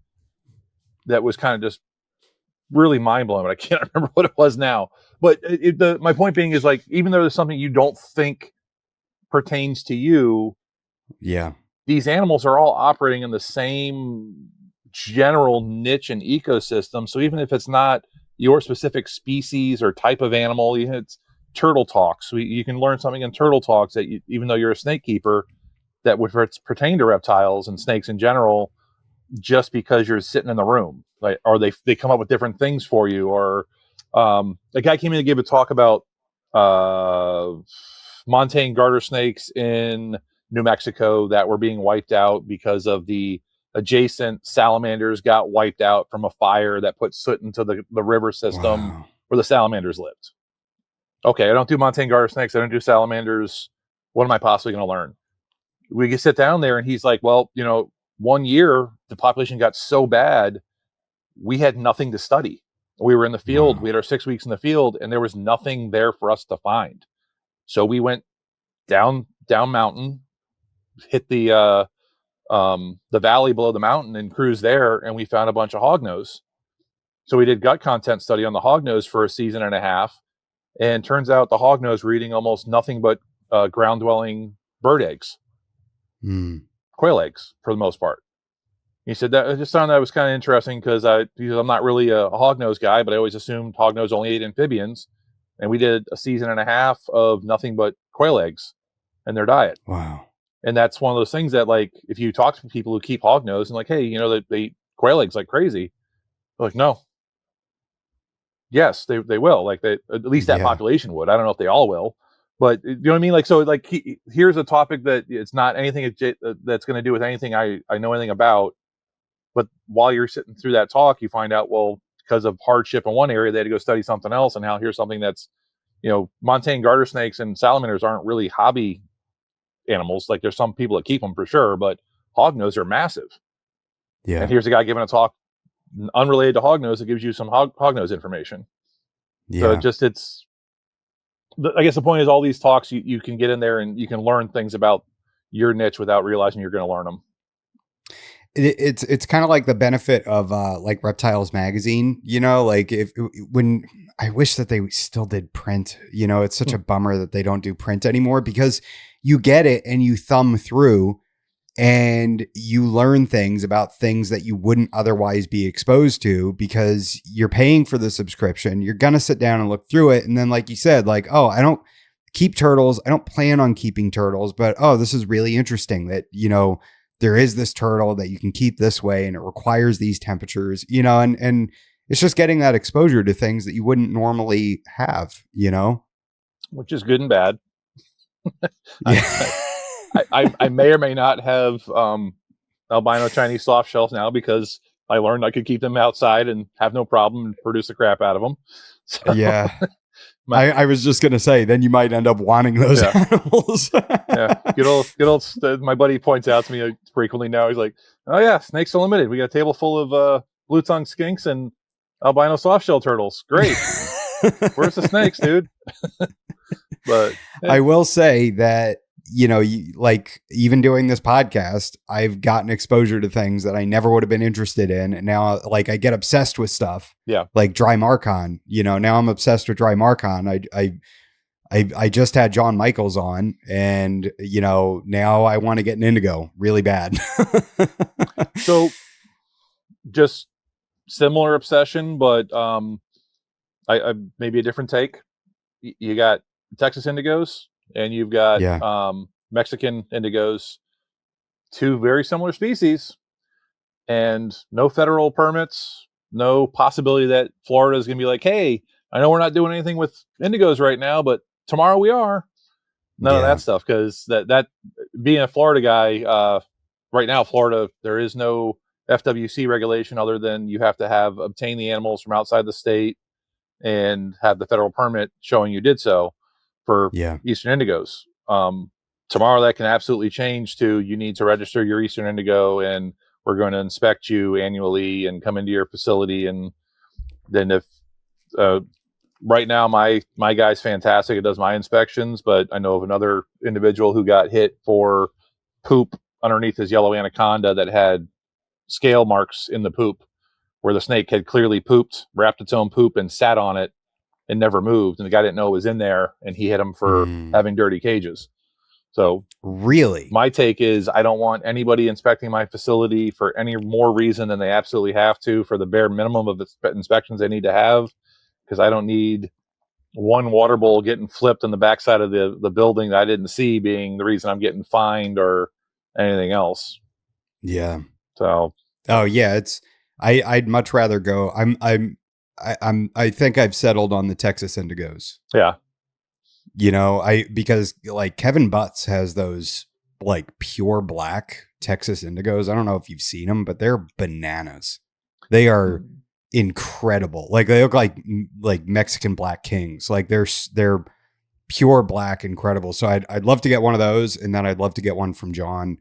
was kind of just really mind blowing. But I can't remember what it was now. But my point being is, like, even though there's something you don't think pertains to you, these animals are all operating in the same general niche and ecosystem. So even if it's not your specific species or type of animal, it's turtle talks. You can learn something in turtle talks that even though you're a snake keeper, that would pertain to reptiles and snakes in general, just because you're sitting in the room, like, or they come up with different things for you. Or a guy came in to give a talk about montane garter snakes in New Mexico that were being wiped out because of the adjacent salamanders got wiped out from a fire that put soot into the river system where the salamanders lived. Okay, I don't do montane garter snakes. I don't do salamanders. What am I possibly going to learn? We can sit down there and he's like, well, 1 year, the population got so bad, we had nothing to study. We were in the field. We had our 6 weeks in the field, and there was nothing there for us to find. So we went down mountain, hit the valley below the mountain and cruised there, and we found a bunch of hognose. So we did gut content study on the hognose for a season and a half, and turns out the hognose were eating almost nothing but ground-dwelling bird eggs, quail eggs for the most part. He said that I just found that was kind of interesting because I'm not really a hognose guy, but I always assumed hognose only ate amphibians, and we did a season and a half of nothing but quail eggs in their diet. Wow. And that's one of those things that, like, if you talk to people who keep hognose and like, hey, they eat quail eggs like crazy, they're like, no. Yes, they will. Like, at least that population would. I don't know if they all will, but you know what I mean? Like, so, like, here's a topic that it's not anything that's going to do with anything I know anything about. But while you're sitting through that talk, you find out, well, because of hardship in one area, they had to go study something else. And now here's something that's, montane garter snakes and salamanders aren't really hobby animals. Like, there's some people that keep them for sure, but hognose are massive. Yeah. And here's a guy giving a talk unrelated to hognose that gives you some hognose information. Yeah. So I guess the point is, all these talks, you can get in there and you can learn things about your niche without realizing you're going to learn them. It's kind of like the benefit of like Reptiles magazine, like when I wish that they still did print. It's such a bummer that they don't do print anymore, because you get it and you thumb through and you learn things about things that you wouldn't otherwise be exposed to, because you're paying for the subscription. You're going to sit down and look through it. And then, like you said, like, oh, I don't keep turtles. I don't plan on keeping turtles, but oh, this is really interesting that, there is this turtle that you can keep this way and it requires these temperatures, and it's just getting that exposure to things that you wouldn't normally have, which is good and bad. Yeah. I may or may not have albino Chinese soft shells now, because I learned I could keep them outside and have no problem and produce the crap out of them. So, yeah. I was just going to say, then you might end up wanting those animals. Yeah. Good old, my buddy points out to me frequently now. He's like, oh yeah, Snakes Unlimited. We got a table full of blue tongue skinks and albino softshell turtles. Great. Where's the snakes, dude? But I will say that, like, even doing this podcast, I've gotten exposure to things that I never would have been interested in. And now, like, I get obsessed with stuff. Yeah. Like dry Marcon, now I'm obsessed with dry Marcon. I just had John Michaels on, and, now I want to get an indigo really bad. So just similar obsession, but I maybe a different take. You got Texas indigos and you've got Mexican indigos, two very similar species, and no federal permits, no possibility that Florida is going to be like, hey, I know we're not doing anything with indigos right now, but tomorrow we are. None of that stuff, because that being a Florida guy, right now, Florida, there is no FWC regulation other than you have to have obtained the animals from outside the state and have the federal permit showing you did so for Eastern indigos. Tomorrow that can absolutely change to, you need to register your Eastern indigo and we're going to inspect you annually and come into your facility. And then if right now my guy's fantastic, it does my inspections, but I know of another individual who got hit for poop underneath his yellow anaconda that had scale marks in the poop, where the snake had clearly pooped, wrapped its own poop and sat on it and never moved. And the guy didn't know it was in there, and he hit him for having dirty cages. So really, my take is, I don't want anybody inspecting my facility for any more reason than they absolutely have to, for the bare minimum of inspections they need to have, because I don't need one water bowl getting flipped on the backside of the building that I didn't see being the reason I'm getting fined or anything else. Yeah. So. Oh yeah, I'd much rather go. I think I've settled on the Texas indigos. Yeah. Because like Kevin Butts has those like pure black Texas indigos. I don't know if you've seen them, but they're bananas. They are incredible. Like they look like Mexican black kings. Like they're pure black, incredible. So I'd love to get one of those, and then I'd love to get one from John.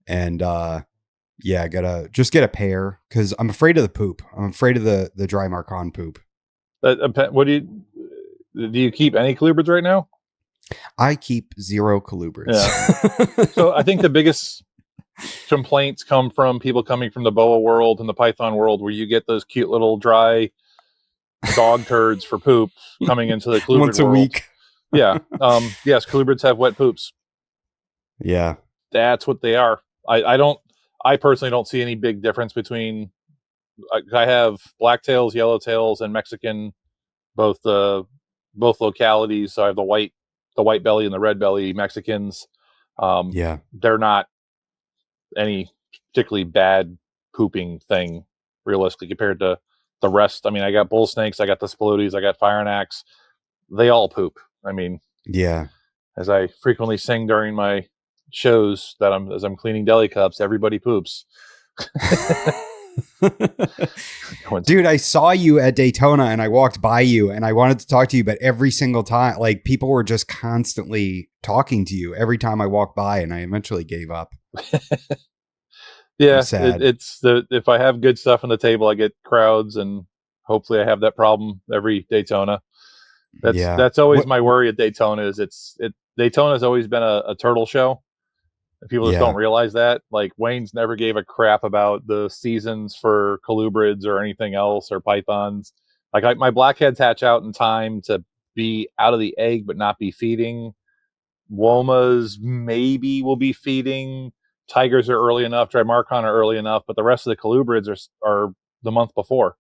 And I gotta just get a pair, because I'm afraid of the poop. I'm afraid of the dry Marcon poop. What do you keep any colubrids right now? I keep 0 colubrids. Yeah. So I think the biggest complaints come from people coming from the boa world and the python world, where you get those cute little dry dog turds for poop coming into the colubrid once a world. week. Yeah. Yes, colubrids have wet poops. Yeah. That's what they are. I personally don't see any big difference between. I have blacktails, yellowtails, and Mexican, both localities. So I have the white belly and the red belly Mexicans. They're not any particularly bad pooping thing, realistically, compared to the rest. I mean, I got bull snakes, I got the Spilotes, I got fire knacks. They all poop. I mean, as I frequently sing during my shows as I'm cleaning deli cups, everybody poops. Dude, I saw you at Daytona and I walked by you and I wanted to talk to you, but every single time, like, people were just constantly talking to you every time I walked by, and I eventually gave up. Yeah, it's if I have good stuff on the table, I get crowds, and hopefully I have that problem every Daytona. That's always my worry at Daytona. Is Daytona has always been a turtle show. People just don't realize that. Like, Wayne's never gave a crap about the seasons for colubrids or anything else, or pythons. Like my blackheads hatch out in time to be out of the egg, but not be feeding. Womas maybe will be feeding. Tigers are early enough. Drymarchon are early enough, but the rest of the colubrids are the month before.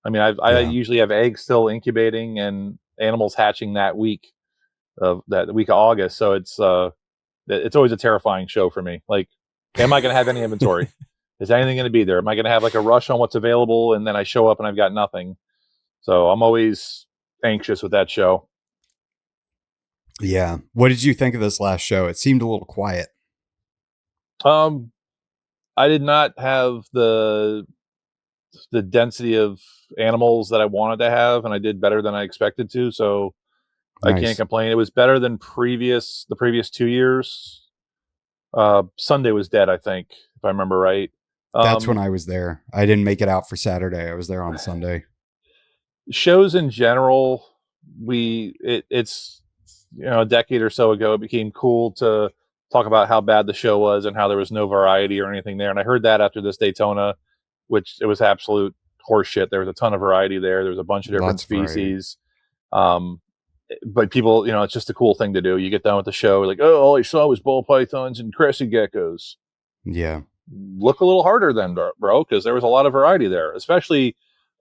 I mean, I Yeah. usually have eggs still incubating and animals hatching that week of August. So it's always a terrifying show for me. Like, am I going to have any inventory? Is anything going to be there? Am I going to have like a rush on what's available, and then I show up and I've got nothing? So I'm always anxious with that show. Yeah. What did you think of this last show? It seemed a little quiet. I did not have the density of animals that I wanted to have, and I did better than I expected to. So I can't Nice. complain. It was better than the previous 2 years. Sunday was dead, I think, if I remember right. That's when I was there. I didn't make it out for Saturday. I was there on Sunday. Shows in general, it's a decade or so ago, it became cool to talk about how bad the show was and how there was no variety or anything there. And I heard that after this Daytona, which it was absolute horseshit. There was a ton of variety there. There was a bunch of different Lots of variety. species. But people, it's just a cool thing to do. You get done with the show, like, oh, all I saw was ball pythons and crested geckos. Yeah. Look a little harder then, bro, because there was a lot of variety there. Especially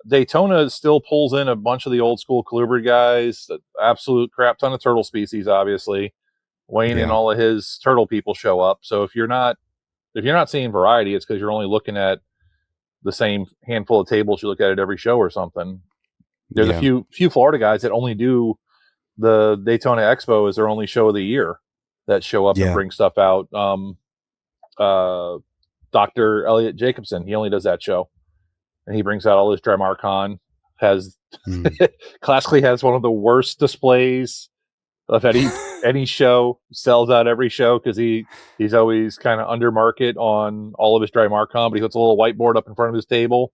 Daytona still pulls in a bunch of the old school colubrid guys, the absolute crap ton of turtle species, obviously. Wayne and Yeah. all of his turtle people show up. So if you're not seeing variety, it's because you're only looking at the same handful of tables you look at every show or something. There's a few Florida guys that only do the Daytona Expo as their only show of the year that show up and bring stuff out. Dr. Elliot Jacobson, he only does that show, and he brings out all his Drymarchon. Classically has one of the worst displays of any show. Sells out every show because he's always kind of under market on all of his Drymarchon, but he puts a little whiteboard up in front of his table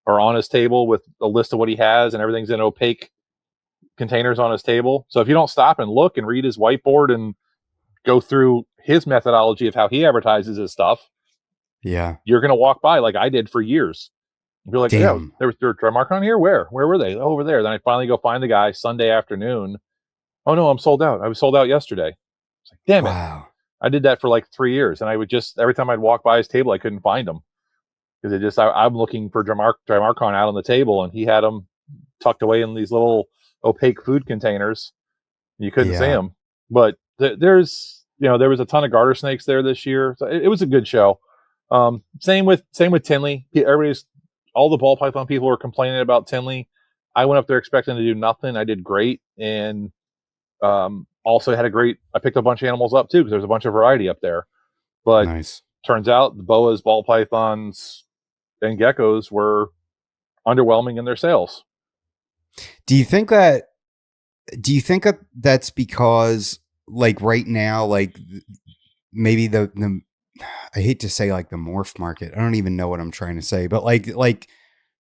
or on his table with a list of what he has, and everything's in opaque containers on his table. So if you don't stop and look and read his whiteboard and go through his methodology of how he advertises his stuff, you're going to walk by like I did for years. You'll be like, yeah, there was Drymarchon here? Where were they? Oh, over there. Then I finally go find the guy Sunday afternoon. Oh no, I'm sold out. I was sold out yesterday. It's like, damn it. I did that for like 3 years, and I would just, every time I'd walk by his table, I couldn't find him because I'm looking for Drymarchon out on the table, and he had them tucked away in these little opaque food containers. You couldn't see them. But there was a ton of garter snakes there this year. So it was a good show. Same with Tinley. All the ball python people were complaining about Tinley. I went up there expecting to do nothing. I did great, and also had I picked a bunch of animals up too because there's a bunch of variety up there. But turns out the boas, ball pythons, and geckos were underwhelming in their sales. Do you think that's because, like, right now, like, maybe the I hate to say like the morph market. I don't even know what I'm trying to say, but like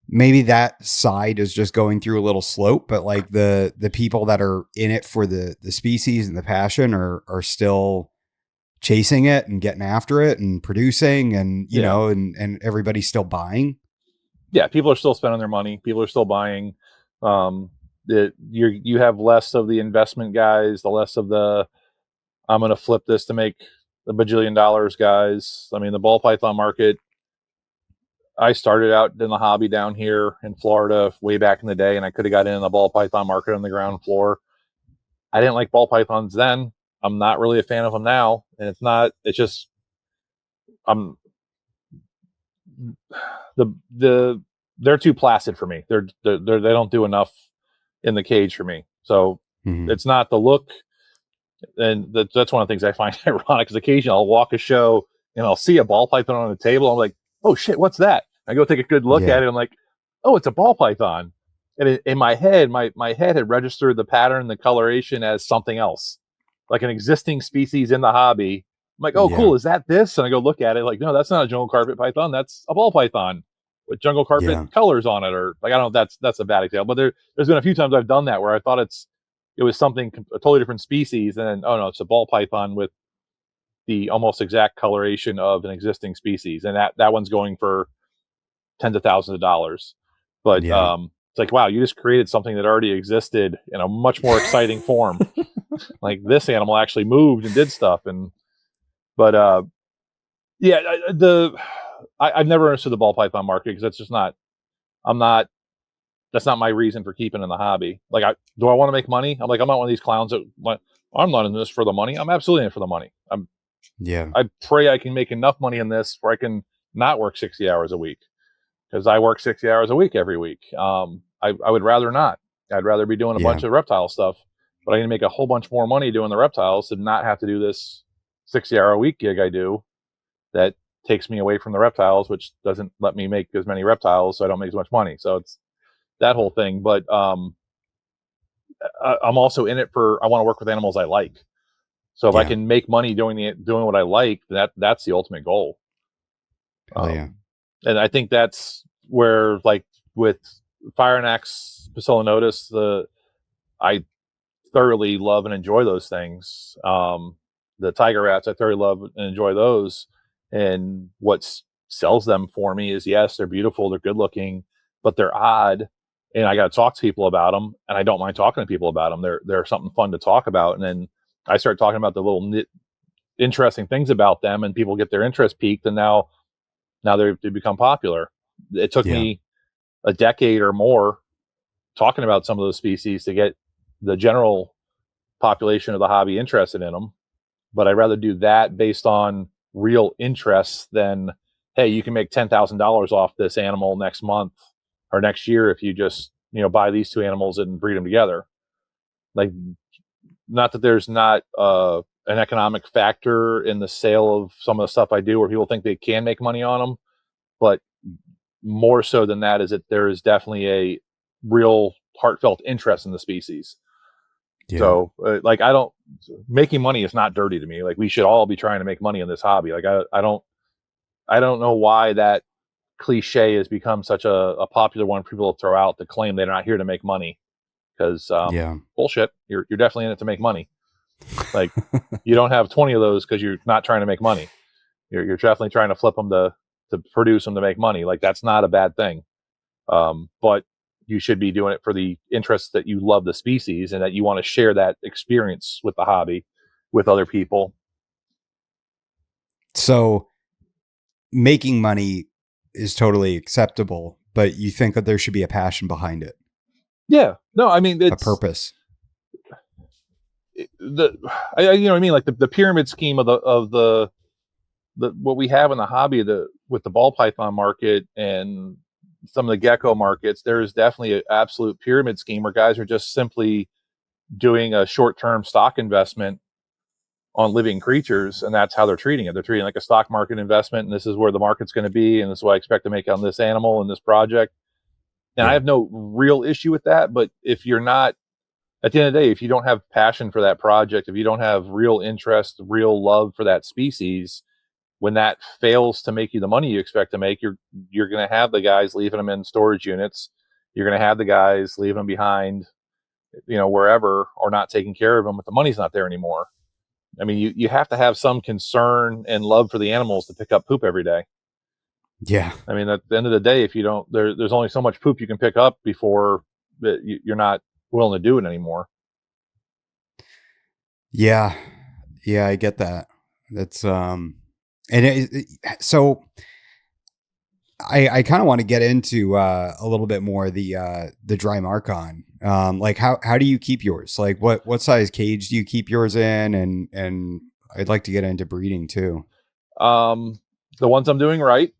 maybe that side is just going through a little slope, but like the people that are in it for the species and the passion are still chasing it and getting after it and producing and, you know, and everybody's still buying. Yeah. People are still spending their money. People are still buying. You have less of the investment guys, the less of the, I'm going to flip this to make the bajillion dollars guys. I mean, the ball python market, I started out in the hobby down here in Florida way back in the day, and I could have got in the ball python market on the ground floor. I didn't like ball pythons then. I'm not really a fan of them now. And they're too placid for me. They don't do enough in the cage for me. So it's not the look. And that's one of the things I find ironic because occasionally I'll walk a show and I'll see a ball python on the table. I'm like, oh shit, what's that? I go take a good look at it. I'm like, oh, it's a ball python. And in my head, my head had registered the pattern, the coloration as something else, like an existing species in the hobby. I'm like, oh, cool. Is that this? And I go look at it like, no, that's not a jungle carpet python. That's a ball python with jungle carpet colors on it. Or like, I don't know, that's a bad example, but there's been a few times I've done that where I thought it was something, a totally different species. And then, oh no, it's a ball python with the almost exact coloration of an existing species. And that one's going for tens of thousands of dollars. But It's like, wow, you just created something that already existed in a much more exciting form. Like this animal actually moved and did stuff. But yeah, I've never understood the ball python market because that's just not. I'm not. That's not my reason for keeping in the hobby. Like, do I want to make money? I'm like, I'm not one of these clowns that. I'm not in this for the money. I'm absolutely in it for the money. Yeah. I pray I can make enough money in this where I can not work 60 hours a week, because I work 60 hours a week every week. I would rather not. I'd rather be doing a bunch of reptile stuff, but I can make a whole bunch more money doing the reptiles to not have to do this 60-hour a week gig I do that takes me away from the reptiles, which doesn't let me make as many reptiles, so I don't make as much money. So it's that whole thing. But I'm also in it for, I want to work with animals I like. So if I can make money doing what I like, that's the ultimate goal. And I think that's where, like with Fire and Axe, Pacillinotus, I thoroughly love and enjoy those things. The tiger rats, I thoroughly love and enjoy those. And what sells them for me is, yes, they're beautiful, they're good looking, but they're odd. And I got to talk to people about them, and I don't mind talking to people about them. They're something fun to talk about. And then I start talking about the little interesting things about them, and people get their interest piqued, and now they become popular. It took me a decade or more talking about some of those species to get the general population of the hobby interested in them. But I'd rather do that based on real interests than, hey, you can make $10,000 off this animal next month or next year if you just, buy these two animals and breed them together. Like, not that there's not an economic factor in the sale of some of the stuff I do where people think they can make money on them, but more so than that is that there is definitely a real heartfelt interest in the species. So making money is not dirty to me. Like, we should all be trying to make money in this hobby. Like, I don't know why that cliche has become such a popular one for people to throw out to claim they're not here to make money. Because bullshit, you're definitely in it to make money. Like, you don't have 20 of those because you're not trying to make money. You're definitely trying to flip them to produce them to make money. Like, that's not a bad thing. But you should be doing it for the interest that you love the species and that you want to share that experience with the hobby with other people. So making money is totally acceptable, but you think that there should be a passion behind it. Yeah. No, I mean, it's a purpose. Like the pyramid scheme of the what we have in the hobby, with the ball python market and some of the gecko markets, there is definitely an absolute pyramid scheme where guys are just simply doing a short-term stock investment on living creatures, and that's how they're treating it. They're treating it like a stock market investment, and this is where the market's going to be, and this is what I expect to make on this animal and this project. And I have no real issue with that, but if you're not, at the end of the day, if you don't have passion for that project, if you don't have real interest, real love for that species, when that fails to make you the money you expect to make, you're going to have the guys leaving them in storage units. You're going to have the guys leaving them behind, wherever, or not taking care of them, but the money's not there anymore. I mean, you have to have some concern and love for the animals to pick up poop every day. Yeah. I mean, at the end of the day, if you don't, there's only so much poop you can pick up before you're not willing to do it anymore. Yeah. Yeah, I get that. That's, so I kind of want to get into a little bit more the dry markon. Like how do you keep yours? Like what size cage do you keep yours in? And I'd like to get into breeding too. The ones I'm doing right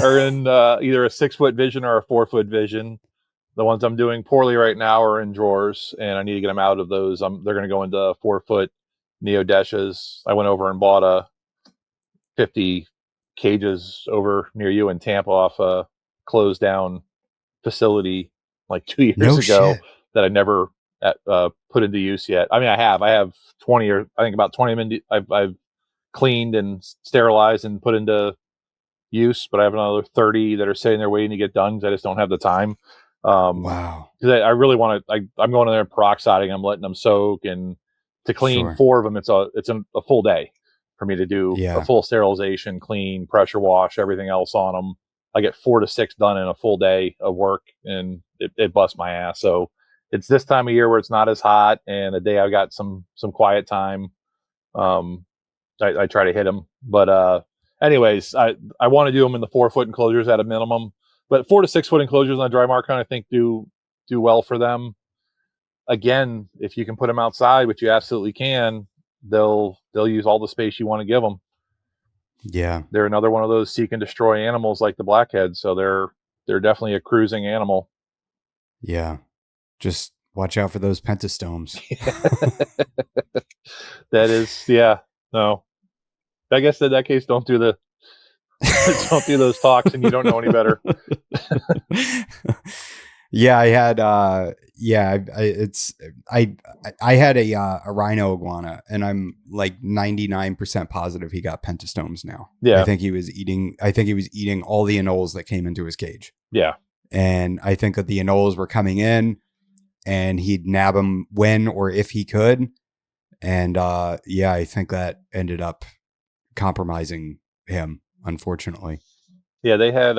are in either a 6-foot vision or a 4-foot vision. The ones I'm doing poorly right now are in drawers, and I need to get them out of those. They're going to go into 4-foot neodeshas. I went over and bought 50 cages over near you in Tampa off a closed down facility like 2 years ago that I never put into use yet. I mean, I have 20, or I think about 20 of them I've cleaned and sterilized and put into use, but I have another 30 that are sitting there waiting to get done because I just don't have the time. Wow. Because I really want to. I'm going in there peroxiding. I'm letting them soak, and to clean 4 of them, it's a full day for me to do a full sterilization, clean, pressure wash, everything else on them. I get 4 to 6 done in a full day of work, and it busts my ass. So it's this time of year where it's not as hot, and a day I've got some quiet time. I try to hit them, but anyways, I want to do them in the 4-foot enclosures at a minimum, but 4 to 6 foot enclosures on a dry market, I think do well for them. Again, if you can put them outside, which you absolutely can, they'll use all the space you want to give them. Yeah. They're another one of those seek and destroy animals like the blackheads. So they're definitely a cruising animal. Yeah. Just watch out for those pentastomes. That is, yeah. No. I guess in that case, don't do those talks, and you don't know any better. Yeah, I had I had a rhino iguana, and I'm like 99% positive he got pentastomes now. Yeah. I think he was eating all the anoles that came into his cage. Yeah. And I think that the anoles were coming in, and he'd nab them when or if he could. And I think that ended up compromising him, unfortunately. Yeah, they had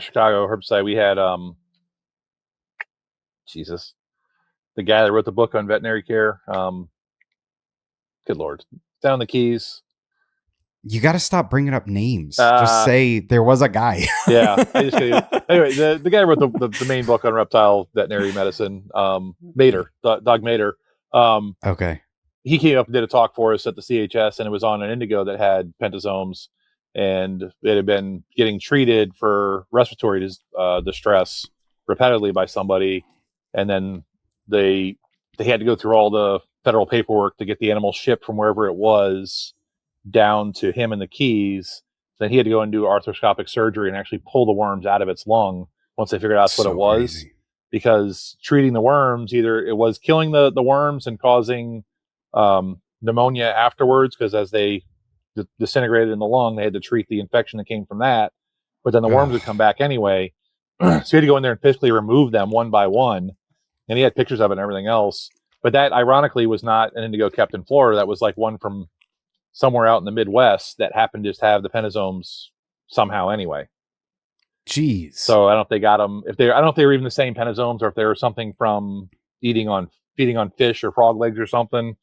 Chicago herbicide. We had Jesus, the guy that wrote the book on veterinary care. Good Lord, down the Keys. You got to stop bringing up names. Just say there was a guy. Yeah, I just anyway. The guy wrote the main book on reptile veterinary medicine. Mater, Doug Mater. Okay. He came up and did a talk for us at the CHS, and it was on an indigo that had pentasomes, and it had been getting treated for respiratory distress repetitively by somebody, and then they had to go through all the federal paperwork to get the animal shipped from wherever it was down to him in the Keys. Then he had to go and do arthroscopic surgery and actually pull the worms out of its lung once they figured out that's what it was. Crazy. Because treating the worms, either it was killing the worms and causing pneumonia afterwards, because as they disintegrated in the lung, they had to treat the infection that came from that. But then the worms would come back anyway. So he had to go in there and physically remove them one by one. And he had pictures of it and everything else. But that, ironically, was not an indigo kept in Florida. That was like one from somewhere out in the Midwest that happened to just have the pentasomes somehow anyway. Jeez. So I don't know if they got them. I don't know if they were even the same pentasomes, or if they were something from feeding on fish or frog legs or something.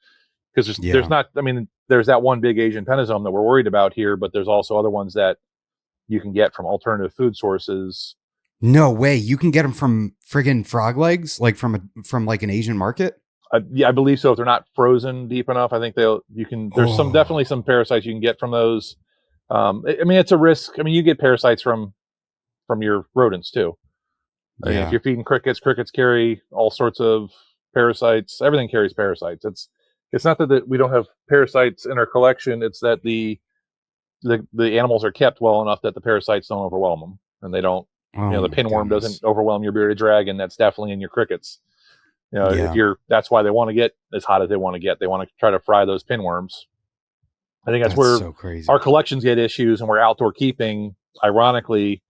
Because there's not. I mean, there's that one big Asian pentasome that we're worried about here, but there's also other ones that you can get from alternative food sources. No way, you can get them from friggin' frog legs, like from like an Asian market. Yeah, I believe so. If they're not frozen deep enough, I think you can. There's definitely some parasites you can get from those. I mean, it's a risk. I mean, you get parasites from your rodents too. I mean, if you're feeding crickets carry all sorts of parasites. Everything carries parasites. It's not that we don't have parasites in our collection. It's that the animals are kept well enough that the parasites don't overwhelm them, and they don't. The pinworm doesn't overwhelm your bearded dragon. That's definitely in your crickets. That's why they want to get as hot as they want to get. They want to try to fry those pinworms. I think that's where so crazy. Our collections get issues, and we're outdoor keeping. Ironically,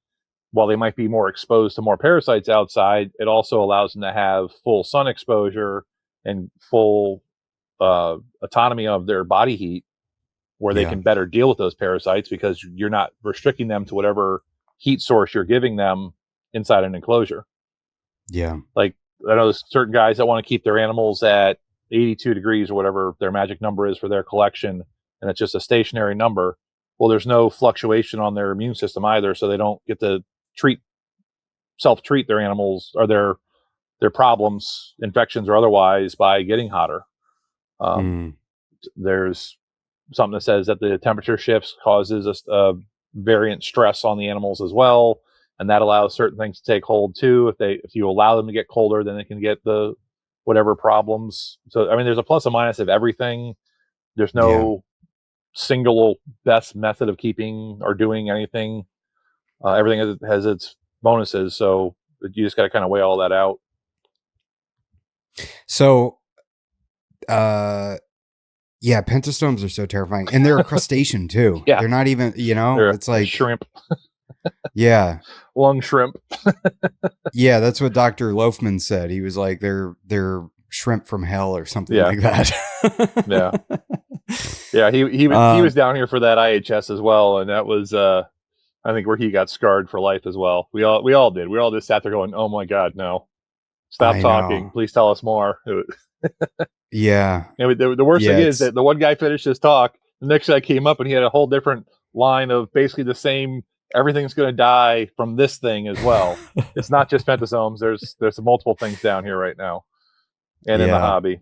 while they might be more exposed to more parasites outside, it also allows them to have full sun exposure and full autonomy of their body heat, where they can better deal with those parasites, because you're not restricting them to whatever heat source you're giving them inside an enclosure. Yeah. Like, I know there's certain guys that want to keep their animals at 82 degrees or whatever their magic number is for their collection, and it's just a stationary number. Well, there's no fluctuation on their immune system either, so they don't get to self-treat their animals or their problems, infections or otherwise, by getting hotter. There's something that says that the temperature shifts causes a variant stress on the animals as well, and that allows certain things to take hold too. If you allow them to get colder, then they can get the whatever problems. So I mean, there's a plus and minus of everything. There's no single best method of keeping or doing anything. Everything has its bonuses, so you just got to kind of weigh all that out. So pentastomes are so terrifying, and they're a crustacean too. They're not even, it's like shrimp. Lung shrimp. Yeah, that's what Dr. Loafman said. He was like, they're shrimp from hell or something like that. Yeah. He was down here for that IHS as well, and that was I think where he got scarred for life as well. We all did. We all just sat there going, "Oh my God, no! Stop I talking. know. Please tell us more." Yeah. The worst thing Yeah. is that the one guy finished his talk. The next guy came up and he had a whole different line of basically the same. Everything's going to die from this thing as well. It's not just pentasomes. There's multiple things down here right now, and in the Yeah. hobby.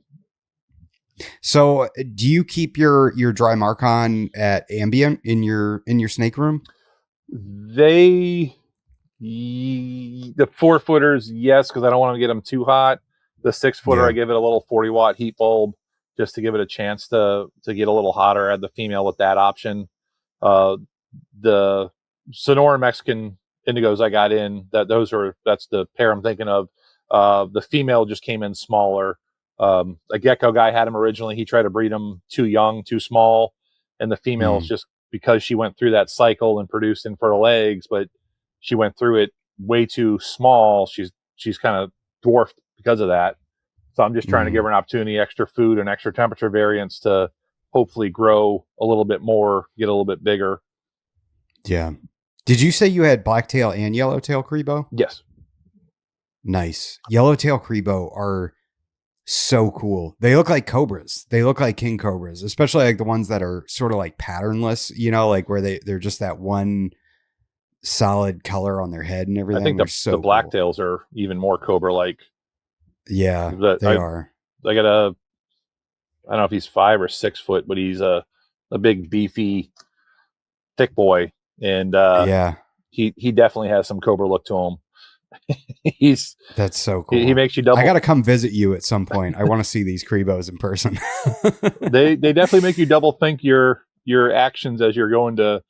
So, do you keep your dry Marcon at ambient in your snake room? The 4-footers, yes, because I don't want to get them too hot. The 6-footer, Yeah. I give it a little 40-watt heat bulb just to give it a chance to get a little hotter. I had the female with that option. The Sonoran Mexican indigos I got in, that's the pair I'm thinking of. The female just came in smaller. A gecko guy had him originally. He tried to breed them too young, too small, and the female's just because she went through that cycle and produced infertile eggs, but she went through it way too small. She's kind of dwarfed because of that. So I'm just trying to give her an opportunity, extra food and extra temperature variance to hopefully grow a little bit more, get a little bit bigger. Yeah. Did you say you had blacktail and yellowtail Crebo? Yes. Nice. Yellowtail Crebo are so cool. They look like cobras. They look like king cobras, especially like the ones that are sort of like patternless, like where they're just that one solid color on their head and everything. I think the blacktails are even more cobra-like. Yeah, they are. I got I don't know if he's 5 or 6 foot, but he's a big, beefy, thick boy. And he definitely has some cobra look to him. That's so cool. He makes you double. I got to come visit you at some point. I want to see these Crebos in person. They definitely make you double think your actions as you're going to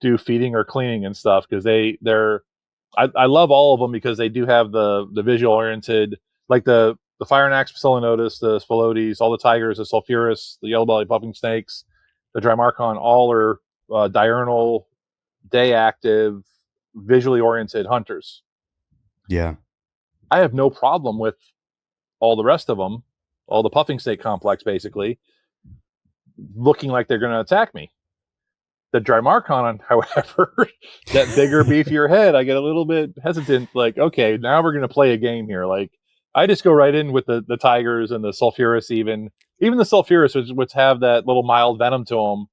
do feeding or cleaning and stuff, because I love all of them because they do have the visual oriented, like the fire and axe Psilonotus, the Sphelotes, all the tigers, the Sulphurus, the yellow belly puffing snakes, the Drymarchon, all are diurnal, day active, visually oriented hunters. Yeah. I have no problem with all the rest of them, all the puffing snake complex, basically, looking like they're going to attack me. The Drymarchon, however, that bigger, beefier head, I get a little bit hesitant. Like, okay, now we're going to play a game here. Like, I just go right in with the tigers and the Sulphurus, even the Sulphurus, which have that little mild venom to them.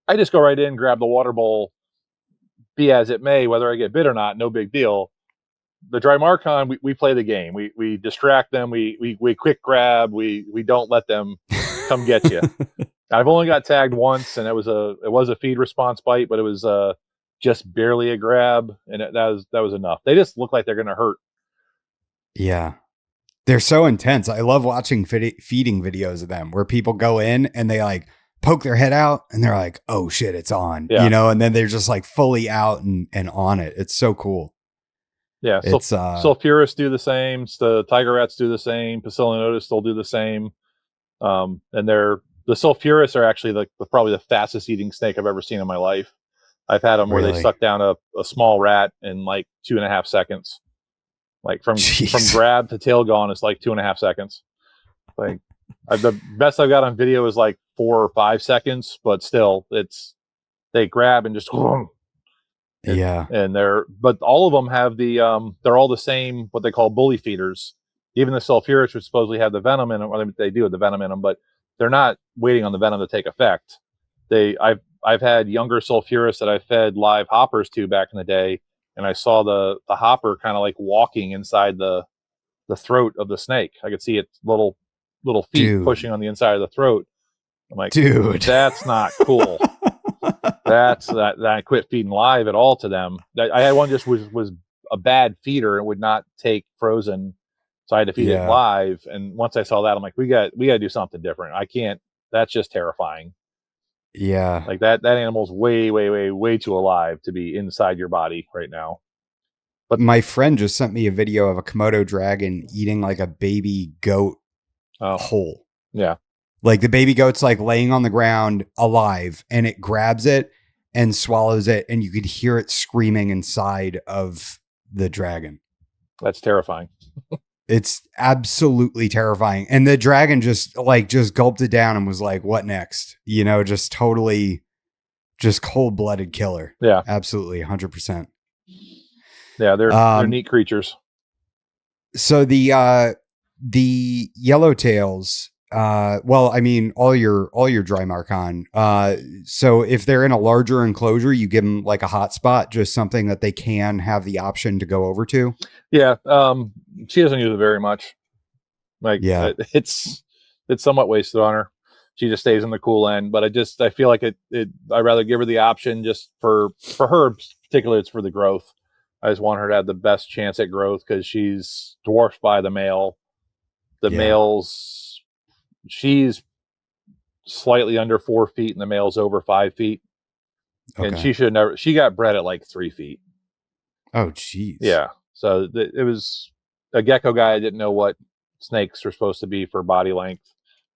I just go right in, grab the water bowl, be as it may, whether I get bit or not, no big deal. The Drymarchon, we play the game. We distract them. We quick grab. We don't let them come get you. I've only got tagged once, and it was a feed response bite, but it was just barely a grab, and that was enough. They just look like they're going to hurt. Yeah, they're so intense. I love watching feeding videos of them where people go in and they like poke their head out, and they're like, "Oh shit, it's on," and then they're just like fully out and on it. It's so cool. Yeah, Sulphurus do the same. The tiger rats do the same. Psilonotus still do the same. And the Sulphurus are actually probably the fastest eating snake I've ever seen in my life. I've had them where they suck down a small rat in like 2.5 seconds. Like from grab to tail gone is like 2.5 seconds. Like the best I've got on video is like 4 or 5 seconds, but still, they grab and just. And but all of them have they're all the same, what they call bully feeders. Even the Sulphurus, which supposedly have the venom in them, or they do have the venom in them, but they're not waiting on the venom to take effect. I've had younger Sulphurus that I fed live hoppers to back in the day, and I saw the hopper kind of like walking inside the throat of the snake. I could see its little feet pushing on the inside of the throat. I'm like, dude, that's not cool. That I quit feeding live at all to them. I had one just was a bad feeder and would not take frozen, so I had to feed it live. And once I saw that, I'm like, we got to do something different. I can't. That's just terrifying. Yeah, like that animal's way too alive to be inside your body right now. But my friend just sent me a video of a Komodo dragon eating like a baby goat whole. Yeah. Like the baby goat's like laying on the ground alive, and it grabs it and swallows it, and you could hear it screaming inside of the dragon. That's terrifying. It's absolutely terrifying. And the dragon just gulped it down and was like, what next? Just totally Just cold-blooded killer. Yeah. Absolutely, 100%. Yeah, they're neat creatures. So the yellowtails, well, I mean, all your Drymarchon. So if they're in a larger enclosure, you give them like a hotspot, just something that they can have the option to go over to. Yeah, she doesn't use it very much. Like, Yeah. it's somewhat wasted on her. She just stays in the cool end. But I feel like I'd rather give her the option just for her particularly. It's for the growth. I just want her to have the best chance at growth because she's dwarfed by the male. The male's, she's slightly under 4 feet and the male's over 5 feet. Okay. And she got bred at like 3 feet. Oh, geez. Yeah. So it was a gecko guy. I didn't know what snakes were supposed to be for body length.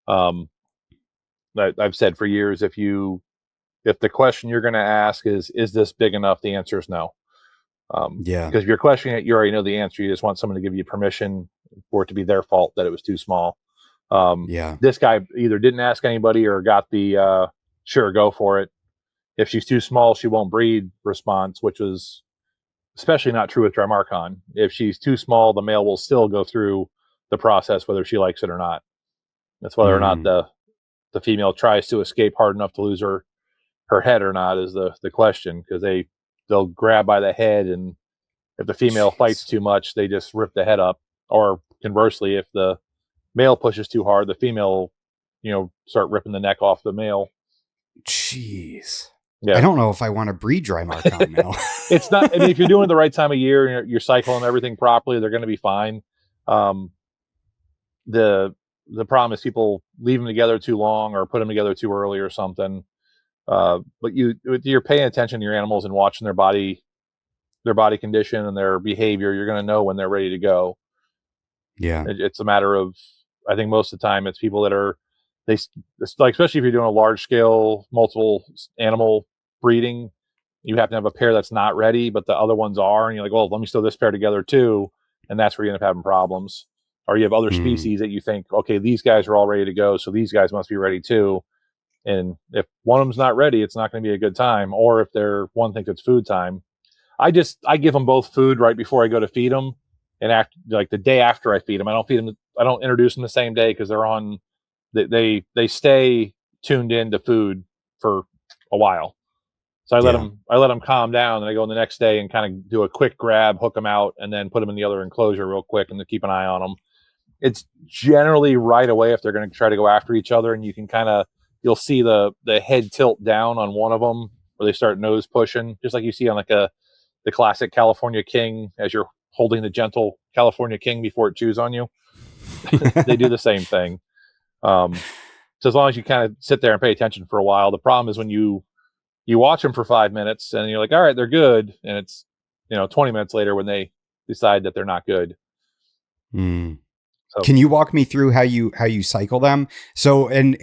I've said for years, if the question you're going to ask is this big enough? The answer is no. Because if you're questioning it, you already know the answer. You just want someone to give you permission for it to be their fault that it was too small. This guy either didn't ask anybody or got the sure, go for it. If she's too small, she won't breed response, which was especially not true with Drymarchon. If she's too small, the male will still go through the process whether she likes it or not. That's whether or not the female tries to escape hard enough to lose her head or not is the question, because they'll grab by the head, and if the female fights too much, they just rip the head up. Or conversely, if the male pushes too hard, the female, start ripping the neck off the male. Jeez. Yeah. I don't know if I want to breed Drymarchon now. It's not. I mean, if you're doing it the right time of year and you're cycling everything properly, they're going to be fine. The problem is people leave them together too long or put them together too early or something. But you're paying attention to your animals and watching their body condition and their behavior. You're going to know when they're ready to go. Yeah. It's a matter of, I think most of the time it's people that are, it's like, especially if you're doing a large scale, multiple animal breeding, you have to have a pair that's not ready, but the other ones are. And you're like, well, let me sew this pair together too. And that's where you end up having problems. Or you have other species that you think, okay, these guys are all ready to go, so these guys must be ready too. And if one of them's not ready, it's not going to be a good time. Or if one thinks it's food time, I give them both food right before I go to feed them, and like the day after I feed them. I don't introduce them the same day because they're on. They stay tuned in to food for a while. So I let them calm down, and I go in the next day and kind of do a quick grab, hook them out, and then put them in the other enclosure real quick, and to keep an eye on them. It's generally right away if they're going to try to go after each other, and you can you'll see the head tilt down on one of them, where they start nose pushing, just like you see on like the classic California King as you're holding the gentle California King before it chews on you. They do the same thing. So as long as you kind of sit there and pay attention for a while. The problem is when you watch them for 5 minutes and you're like, all right, they're good, and it's 20 minutes later when they decide that they're not good. So, can you walk me through how you cycle them? So, and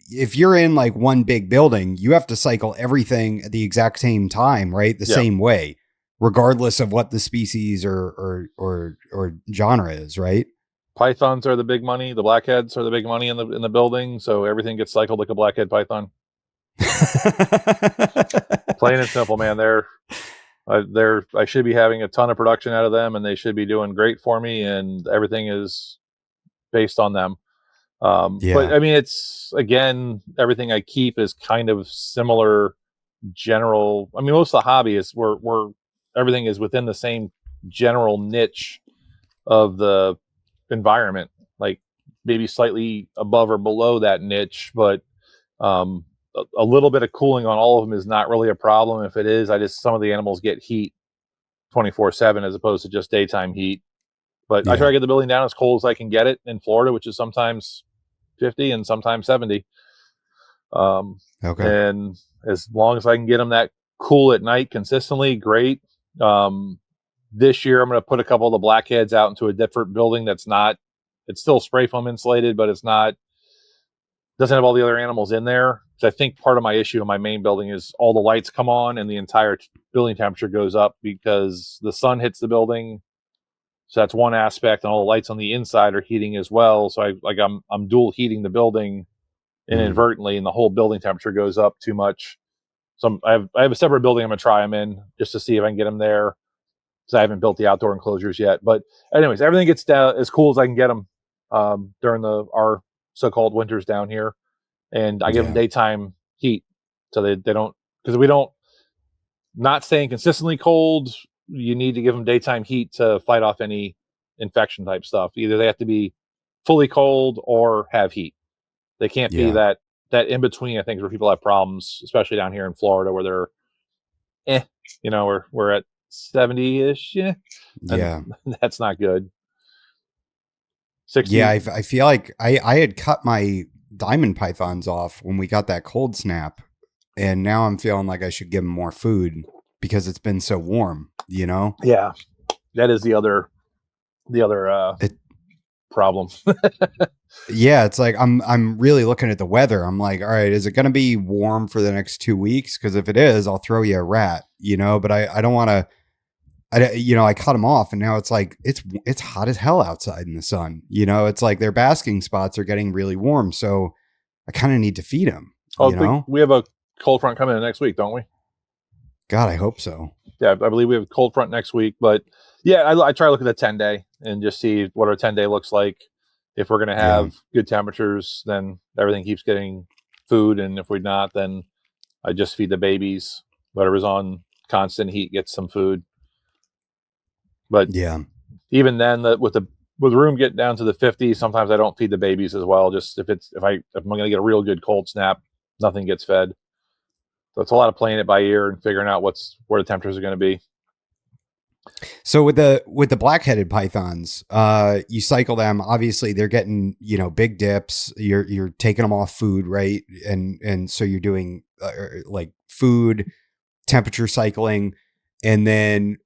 if you're in like one big building, you have to cycle everything at the exact same time, right? The same way, regardless of what the species or genre is, right? Pythons are the big money. The blackheads are the big money in the building, so everything gets cycled like a blackhead python. Plain and simple, man. I should be having a ton of production out of them, and they should be doing great for me, and everything is based on them. But I mean, it's, again, everything I keep is kind of similar general. I mean, most of the hobby is where everything is within the same general niche of the environment, like maybe slightly above or below that niche, but a little bit of cooling on all of them is not really a problem. If it is, some of the animals get heat 24/7 as opposed to just daytime heat. But I try to get the building down as cold as I can get it in Florida, which is sometimes 50 and sometimes 70. And as long as I can get them that cool at night consistently, great. This year, I'm going to put a couple of the blackheads out into a different building it's still spray foam insulated, but doesn't have all the other animals in there. So I think part of my issue in my main building is all the lights come on and the entire building temperature goes up because the sun hits the building. So that's one aspect, and all the lights on the inside are heating as well. So I'm dual heating the building inadvertently, and the whole building temperature goes up too much. I have a separate building I'm gonna try them in just to see if I can get them there, because I haven't built the outdoor enclosures yet. But anyways, everything gets down as cool as I can get them during our so-called winters down here, and I give them Yeah. daytime heat so they don't, because we don't, not staying consistently cold. You need to give them daytime heat to fight off any infection type stuff. Either they have to be fully cold or have heat. They can't be Yeah. that in between. I think where people have problems, especially down here in Florida, where they're we're at 70-ish, and Yeah. that's not good. Yeah. 60. I feel like I had cut my diamond pythons off when we got that cold snap. And now I'm feeling like I should give them more food because it's been so warm, you know? Yeah, that is the other It, problem. yeah, it's like I'm really looking at the weather. I'm like, all right, is it going to be warm for the next 2 weeks? Because if it is, I'll throw you a rat, you know. But I don't want to. I cut them off, and now it's like it's hot as hell outside in the sun. You know, it's like their basking spots are getting really warm, so I kind of need to feed them. Oh, You know, we have a cold front coming in next week, don't we? God, I hope so. Yeah, I believe we have a cold front next week. But yeah, I try to look at the 10-day and just see what our 10-day looks like. If we're going to Yeah, have good temperatures, then everything keeps getting food, and if we're not, then I just feed the babies. Whatever's on constant heat gets some food. But yeah. even then, with the room getting down to the 50s, sometimes I don't feed the babies as well. Just if I'm going to get a real good cold snap, nothing gets fed. So it's a lot of playing it by ear and figuring out where the temperatures are going to be. So with the black-headed pythons, you cycle them. Obviously, they're getting big dips. You're taking them off food, right? And so you're doing like food temperature cycling, and then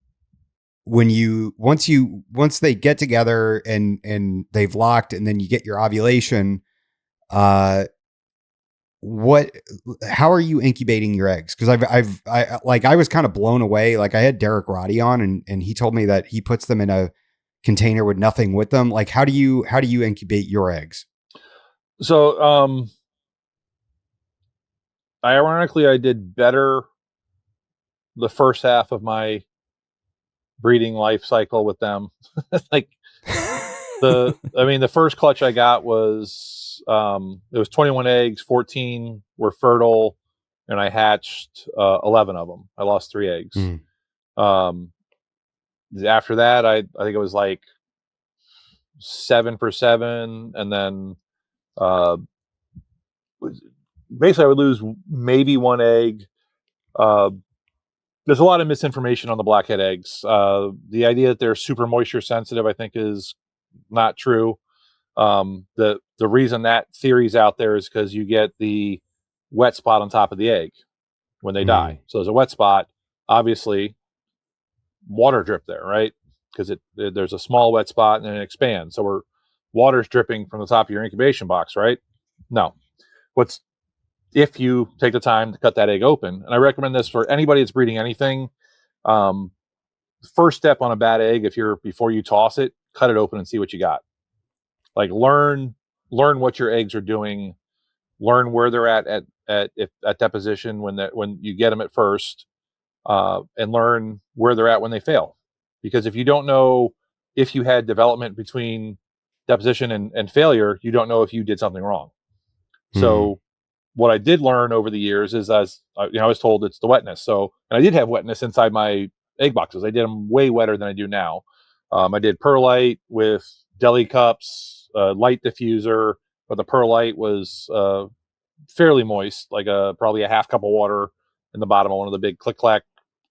once they get together and they've locked, and then you get your ovulation. What How are you incubating your eggs? Because I was kind of blown away. Like, I had Derek Roddy on, and he told me that he puts them in a container with nothing with them. Like, how do you incubate your eggs? So ironically, I did better the first half of my breeding life cycle with them. Like the first clutch I got was it was 21 eggs, 14 were fertile, and I hatched 11 of them. I lost 3 eggs. Mm. After that, I think it was like 7 for 7, and then basically I would lose maybe 1 egg. There's a lot of misinformation on the blackhead eggs. The idea that they're super moisture sensitive, I think, is not true. The reason that theory's out there is because you get the wet spot on top of the egg when they die. So there's a wet spot, obviously water drip there, right? Because there's a small wet spot and then it expands. So water's dripping from the top of your incubation box, right? No. If you take the time to cut that egg open, and I recommend this for anybody that's breeding anything. First step on a bad egg, before you toss it, cut it open and see what you got. Like, learn what your eggs are doing, learn where they're at deposition when you get them at first, and learn where they're at when they fail. Because if you don't know if you had development between deposition and failure, you don't know if you did something wrong. So what I did learn over the years is, I was told it's the wetness. So, and I did have wetness inside my egg boxes. I did them way wetter than I do now. I did perlite with deli cups, light diffuser, but the perlite was fairly moist, like probably a half cup of water in the bottom of one of the big click clack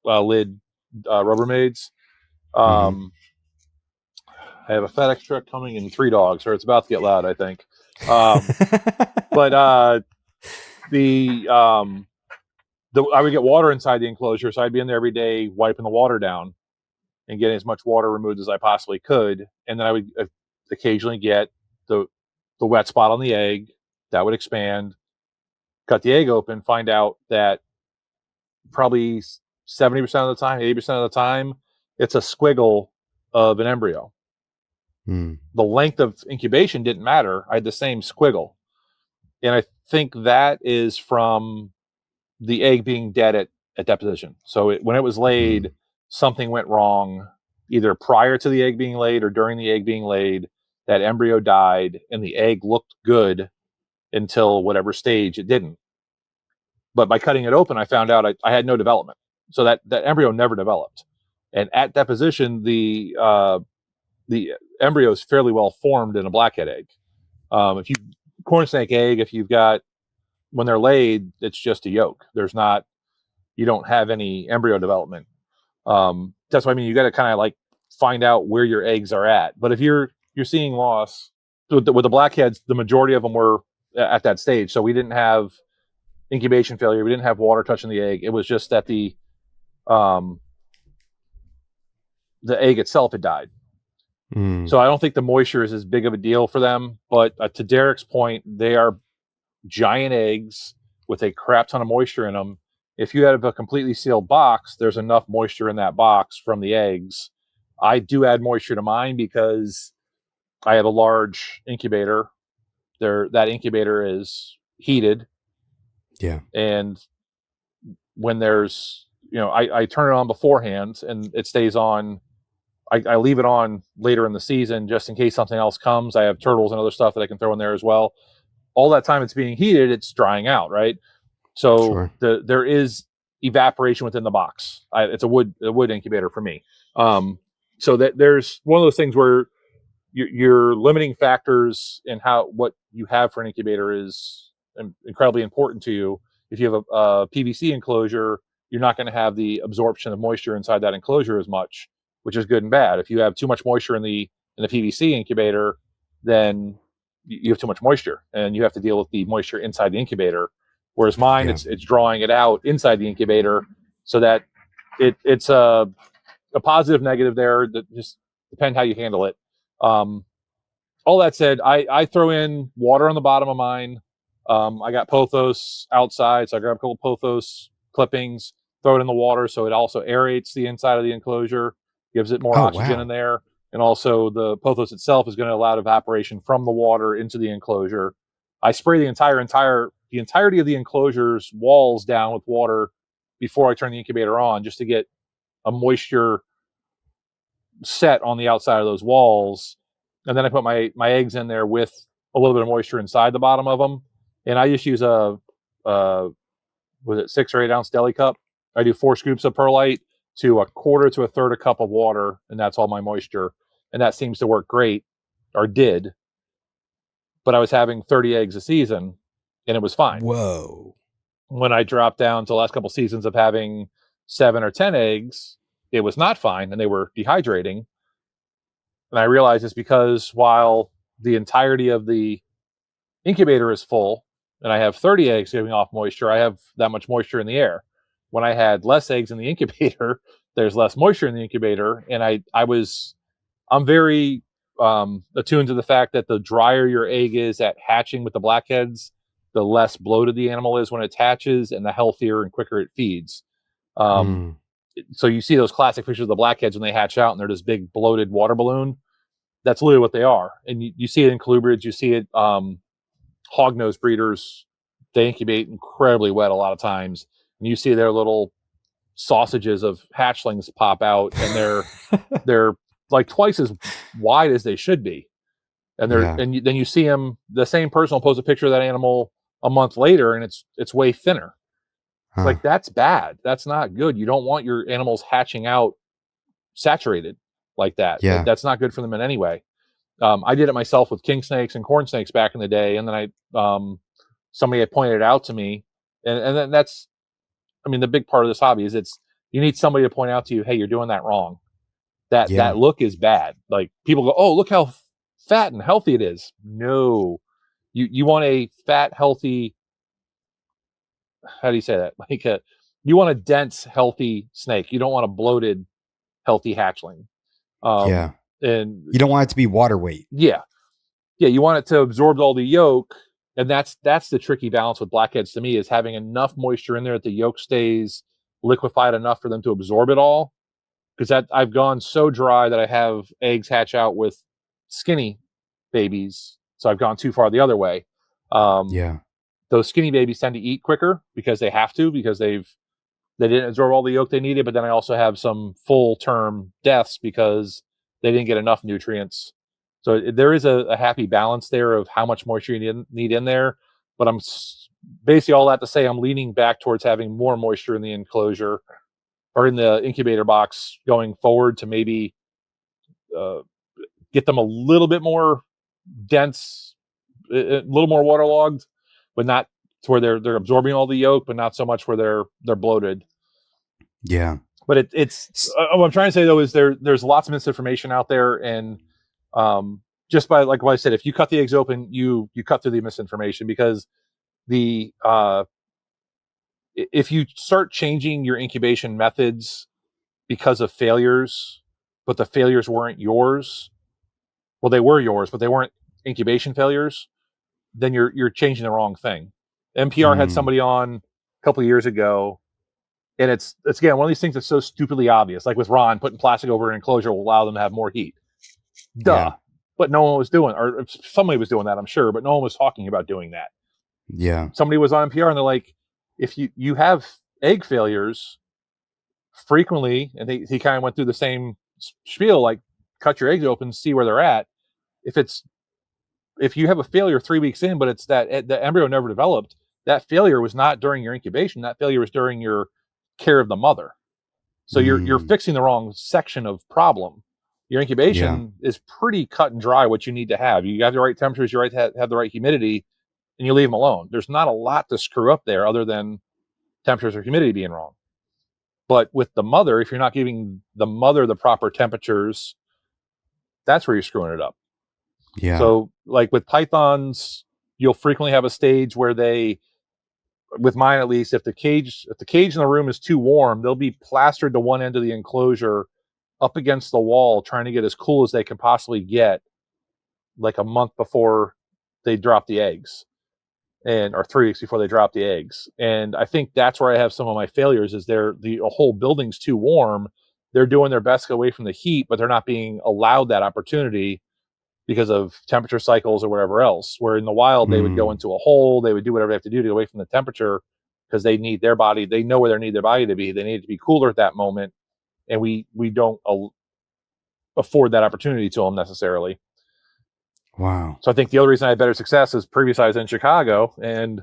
lid Rubbermaids. I have a FedEx truck coming and 3 dogs, or it's about to get loud, I think. But I would get water inside the enclosure, so I'd be in there every day wiping the water down and getting as much water removed as I possibly could. And then I would occasionally get the wet spot on the egg that would expand, cut the egg open, find out that probably 70% of the time, 80% of the time, it's a squiggle of an embryo. The length of incubation didn't matter. I had the same squiggle. And I think that is from the egg being dead at deposition. So when it was laid, something went wrong, either prior to the egg being laid or during the egg being laid. That embryo died, and the egg looked good until whatever stage it didn't. But by cutting it open, I found out I had no development. So that embryo never developed. And at deposition, the embryo is fairly well formed in a blackhead egg. If you corn snake egg, if you've got, when they're laid, it's just a yolk. You don't have any embryo development. That's what I mean. You got to kind of like find out where your eggs are at. But if you're seeing loss with the blackheads, the majority of them were at that stage. So we didn't have incubation failure. We didn't have water touching the egg. It was just that the egg itself had died. So I don't think the moisture is as big of a deal for them. But to Derek's point, they are giant eggs with a crap ton of moisture in them. If you have a completely sealed box, there's enough moisture in that box from the eggs. I do add moisture to mine because I have a large incubator. That incubator is heated. Yeah. And when there's, I turn it on beforehand and it stays on. I leave it on later in the season just in case something else comes. I have turtles and other stuff that I can throw in there as well. All that time it's being heated, it's drying out, right? So there is evaporation within the box. It's a wood incubator for me. So that there's one of those things where your limiting factors in what you have for an incubator is incredibly important to you. If you have a PVC enclosure, you're not going to have the absorption of moisture inside that enclosure as much, which is good and bad. If you have too much moisture in the PVC incubator, then you have too much moisture and you have to deal with the moisture inside the incubator. Whereas mine, it's drawing it out inside the incubator, so that it's a positive, negative there. That just depend how you handle it. All that said, I throw in water on the bottom of mine. I got pothos outside, so I grab a couple pothos clippings, throw it in the water, so it also aerates the inside of the enclosure, gives it more oxygen in there, and also the pothos itself is going to allow evaporation from the water into the enclosure. I spray the entirety of the enclosure's walls down with water before I turn the incubator on, just to get a moisture set on the outside of those walls. And then I put my eggs in there with a little bit of moisture inside the bottom of them. And I just use was it 6 or 8 ounce deli cup? I do 4 scoops of perlite to a quarter to a third a cup of water, and that's all my moisture. And that seems to work great, or did. But I was having 30 eggs a season, and it was fine. Whoa. When I dropped down to the last couple seasons of having 7 or 10 eggs, it was not fine, and they were dehydrating. And I realized it's because while the entirety of the incubator is full, and I have 30 eggs giving off moisture, I have that much moisture in the air. When I had less eggs in the incubator, there's less moisture in the incubator. And I'm very attuned to the fact that the drier your egg is at hatching with the blackheads, the less bloated the animal is when it hatches, and the healthier and quicker it feeds. So you see those classic pictures of the blackheads when they hatch out and they're this big bloated water balloon. That's literally what they are. And you see it in colubrids, you see it hognose breeders. They incubate incredibly wet a lot of times. And you see their little sausages of hatchlings pop out, and they're like twice as wide as they should be. And then you see them. The same person will post a picture of that animal a month later, and it's way thinner. It's like, that's bad. That's not good. You don't want your animals hatching out saturated like that. Yeah. That's not good for them in any way. I did it myself with king snakes and corn snakes back in the day, and then somebody had pointed it out to me, and then that's, I mean, the big part of this hobby is you need somebody to point out to you, hey, you're doing that wrong. That look is bad. Like, people go, oh, look how fat and healthy it is. No, you want a fat, healthy. How do you say that? Like you want a dense, healthy snake. You don't want a bloated, healthy hatchling. And you don't want it to be water weight. Yeah. You want it to absorb all the yolk, and that's the tricky balance with blackheads to me, is having enough moisture in there that the yolk stays liquefied enough for them to absorb it all. Because I've gone so dry that I have eggs hatch out with skinny babies, so I've gone too far the other way. those skinny babies tend to eat quicker because they have to, because they didn't absorb all the yolk they needed. But then I also have some full term deaths because they didn't get enough nutrients. So there is a happy balance there of how much moisture you need in there. But I'm basically, all that to say, I'm leaning back towards having more moisture in the enclosure or in the incubator box going forward to maybe get them a little bit more dense, a little more waterlogged, but not to where they're absorbing all the yolk, but not so much where they're bloated. Yeah. But it's what I'm trying to say though is there's lots of misinformation out there, and just by like what I said, if you cut the eggs open, you cut through the misinformation, because the if you start changing your incubation methods because of failures, but the failures weren't yours, well, they were yours, but they weren't incubation failures, then you're changing the wrong thing. NPR had somebody on a couple of years ago, and it's again one of these things that's so stupidly obvious. Like with Ron, putting plastic over an enclosure will allow them to have more heat. Duh. Yeah. But no one was doing, or somebody was doing that, I'm sure, but no one was talking about doing that. Yeah. Somebody was on NPR and they're like, if you have egg failures frequently, and he kind of went through the same spiel, like cut your eggs open, see where they're at. If you have a failure 3 weeks in, but it's that the embryo never developed, that failure was not during your incubation. That failure was during your care of the mother. So you're fixing the wrong section of problem. Your incubation is pretty cut and dry what you need to have. You have the right temperatures, you have the right humidity, and you leave them alone. There's not a lot to screw up there other than temperatures or humidity being wrong. But with the mother, if you're not giving the mother the proper temperatures, that's where you're screwing it up. Yeah. So like with pythons, you'll frequently have a stage where they, with mine at least, if the cage in the room is too warm, they'll be plastered to one end of the enclosure up against the wall, trying to get as cool as they can possibly get, like a month before they drop the eggs, or 3 weeks before they drop the eggs. And I think that's where I have some of my failures, is the whole building's too warm. They're doing their best to get away from the heat, but they're not being allowed that opportunity because of temperature cycles or whatever else. Where in the wild, they would go into a hole, they would do whatever they have to do to get away from the temperature, because they need their body, they know where they need their body to be. They need it to be cooler at that moment. And we don't afford that opportunity to them necessarily. Wow. So I think the other reason I had better success is previous I was in Chicago, and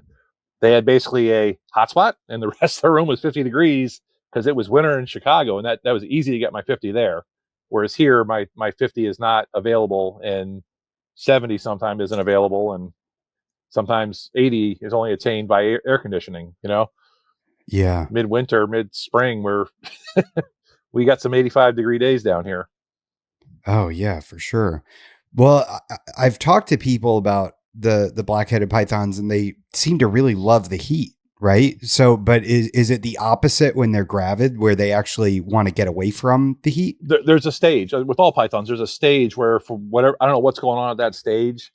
they had basically a hotspot, and the rest of the room was 50 degrees because it was winter in Chicago, and that was easy to get my 50 there. Whereas here, my 50 is not available, and 70 sometimes isn't available, and sometimes 80 is only attained by air conditioning. Yeah. Midwinter, mid-spring, where we got some 85-degree days down here. Oh yeah, for sure. Well, I've talked to people about the black-headed pythons, and they seem to really love the heat, right? So, but is it the opposite when they're gravid, where they actually want to get away from the heat? There's a stage with all pythons. There's a stage where, for whatever, I don't know what's going on at that stage,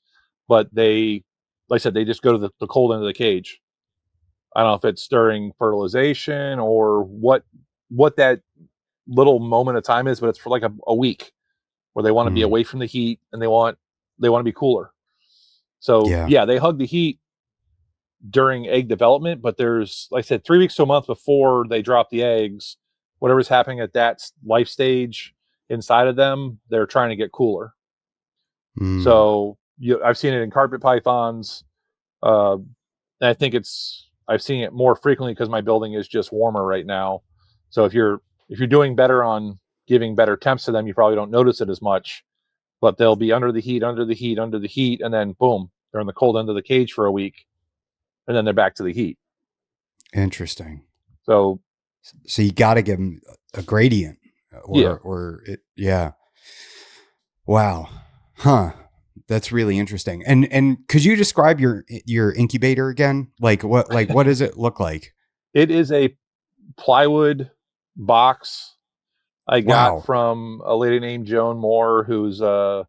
but they, like I said, they just go to the cold end of the cage. I don't know if it's during fertilization or what that little moment of time is, but it's for like a week, where they want to be away from the heat, and they want to be cooler. So yeah, they hug the heat during egg development, but there's, like I said, 3 weeks to a month before they drop the eggs, whatever's happening at that life stage inside of them, they're trying to get cooler. So I've seen it in carpet pythons. And I think I've seen it more frequently because my building is just warmer right now. So if you're doing better on giving better temps to them, you probably don't notice it as much, but they'll be under the heat, and then boom, they're in the cold end of the cage for a week, and then they're back to the heat. Interesting. So you got to give them a gradient, yeah. Wow. Huh. That's really interesting. And could you describe your incubator again? Like what does it look like? It is a plywood box I got from a lady named Joan Moore, who's a